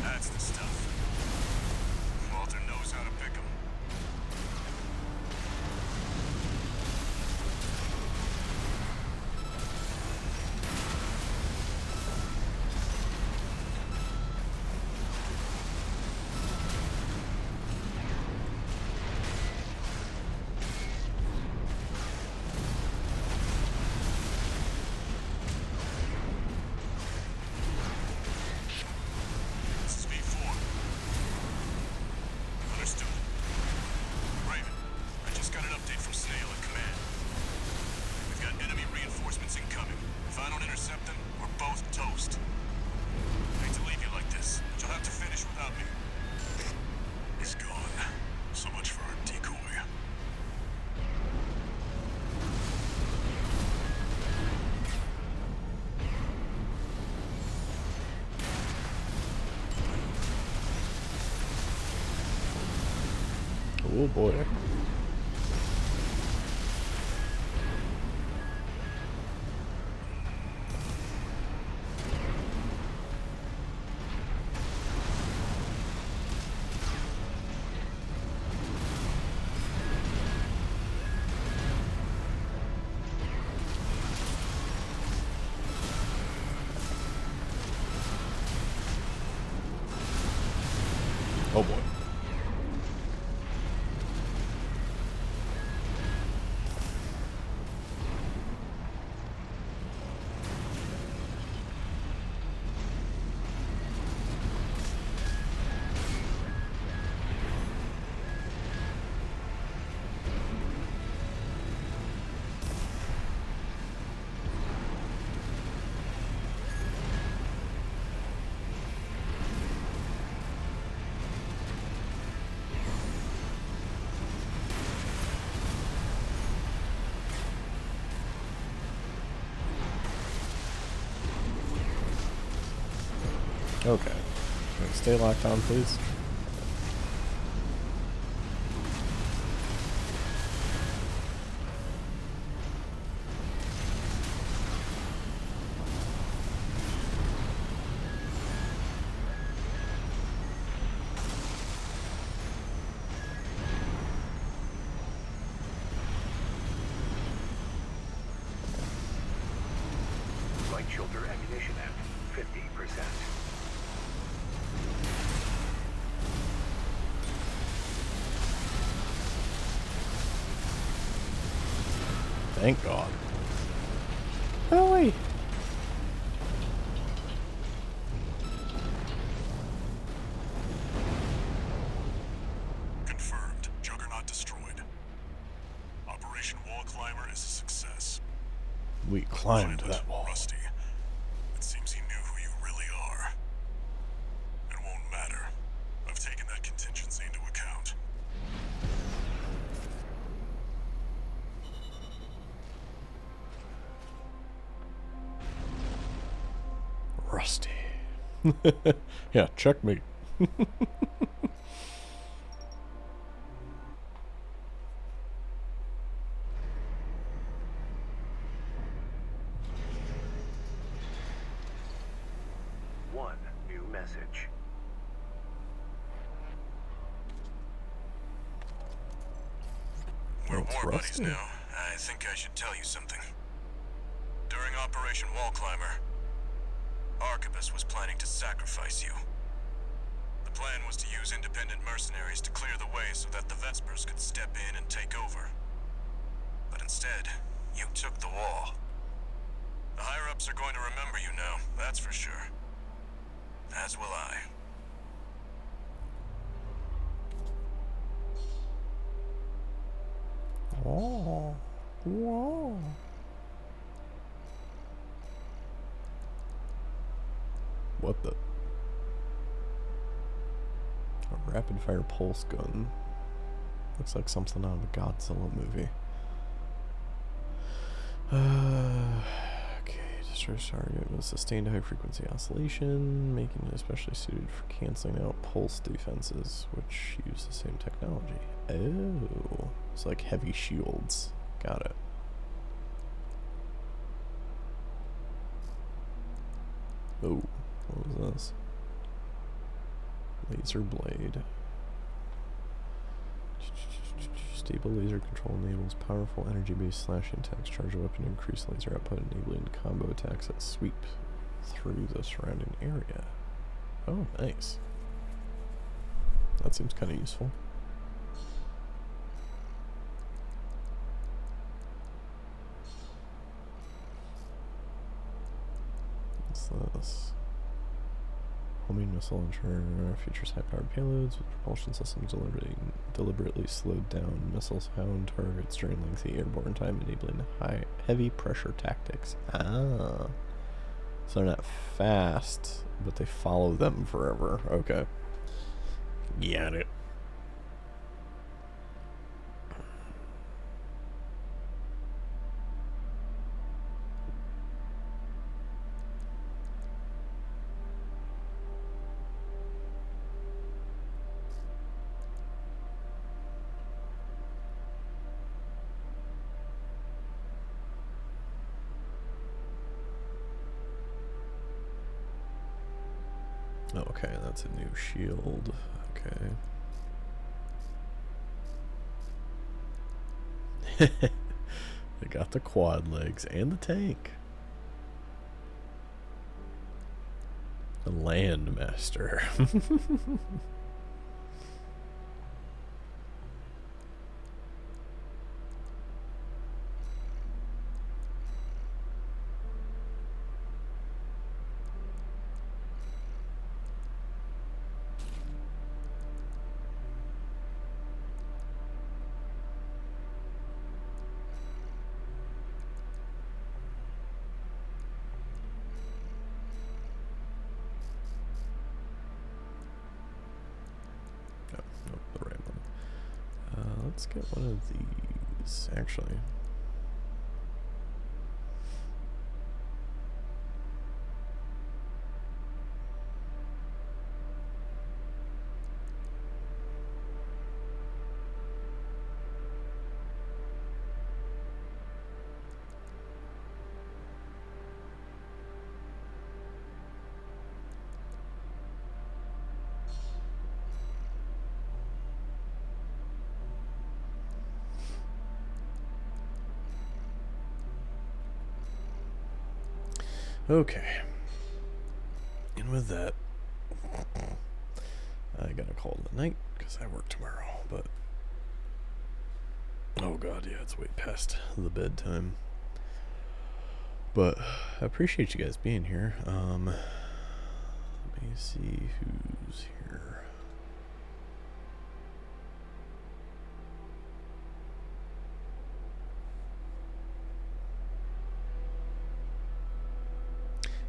That's the stuff. Walter knows how to pick 'em. This is V4. Understood. Raven, I just got an update from Snail at command. We've got enemy reinforcements incoming. If I don't intercept them, we're both toast. I hate to leave you like this, but you'll have to finish without me. He's gone. So much for our decoy. Oh boy. Oh boy. Okay. Stay locked on, please. Light shoulder ammunition at 50%. Thank God. Ellie! Confirmed. Juggernaut destroyed. Operation Wall Climber is a success. We climbed Pilot, that wall. Rusty. It seems he knew who you really are. It won't matter. I've taken that contingency into account. Rusty. Yeah, checkmate. One new message. We're It's war buddies Rusty. now. I think I should tell you something. During Operation Wall Climber, Arquebus was planning to sacrifice you. The plan was to use independent mercenaries to clear the way so that the Vespers could step in and take over. But instead, you took the wall. The higher-ups are going to remember you now, that's for sure. As will I. Oh. Whoa. What the? A rapid-fire pulse gun. Looks like something out of a Godzilla movie. Okay, destroys target with sustained high-frequency oscillation, making it especially suited for canceling out pulse defenses, which use the same technology. Oh, it's like heavy shields. Got it. Oh, what was this? Laser blade. Stable laser control enables powerful energy-based slashing attacks. Charge a weapon to increase laser output, enabling combo attacks that sweep through the surrounding area. Oh, nice. That seems kind of useful. What's this? Homing missile launcher features high-powered payloads with propulsion systems deliberately slowed down missiles found targets during lengthy airborne time, enabling heavy pressure tactics. Ah, so they're not fast, but they follow them forever. Okay, got it. Okay, that's a new shield. Okay. They got the quad legs and the tank. The Landmaster. Let's get one of these, actually. Okay. And with that, I gotta call it a night because I work tomorrow. But Oh god, yeah, it's way past the bedtime. But I appreciate you guys being here. Let me see who's here.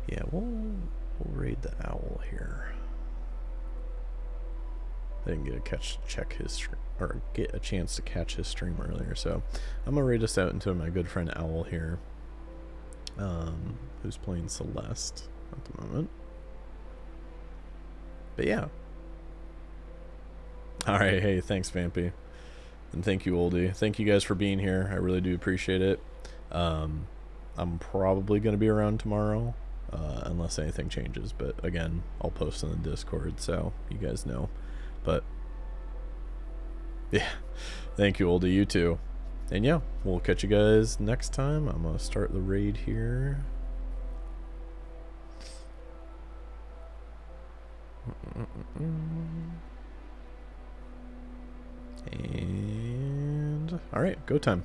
Yeah, we'll raid the owl here. I didn't get a chance to catch his stream earlier, so I'm gonna raid us out into my good friend Owl here, who's playing Celeste at the moment. But yeah. All right, hey, thanks, Vampy, and thank you, Oldie. Thank you guys for being here. I really do appreciate it. I'm probably gonna be around tomorrow, unless anything changes. But again, I'll post in the Discord so you guys know. But yeah, thank you, Oldie. You too. And yeah, we'll catch you guys next time. I'm gonna start the raid here. And all right, go time.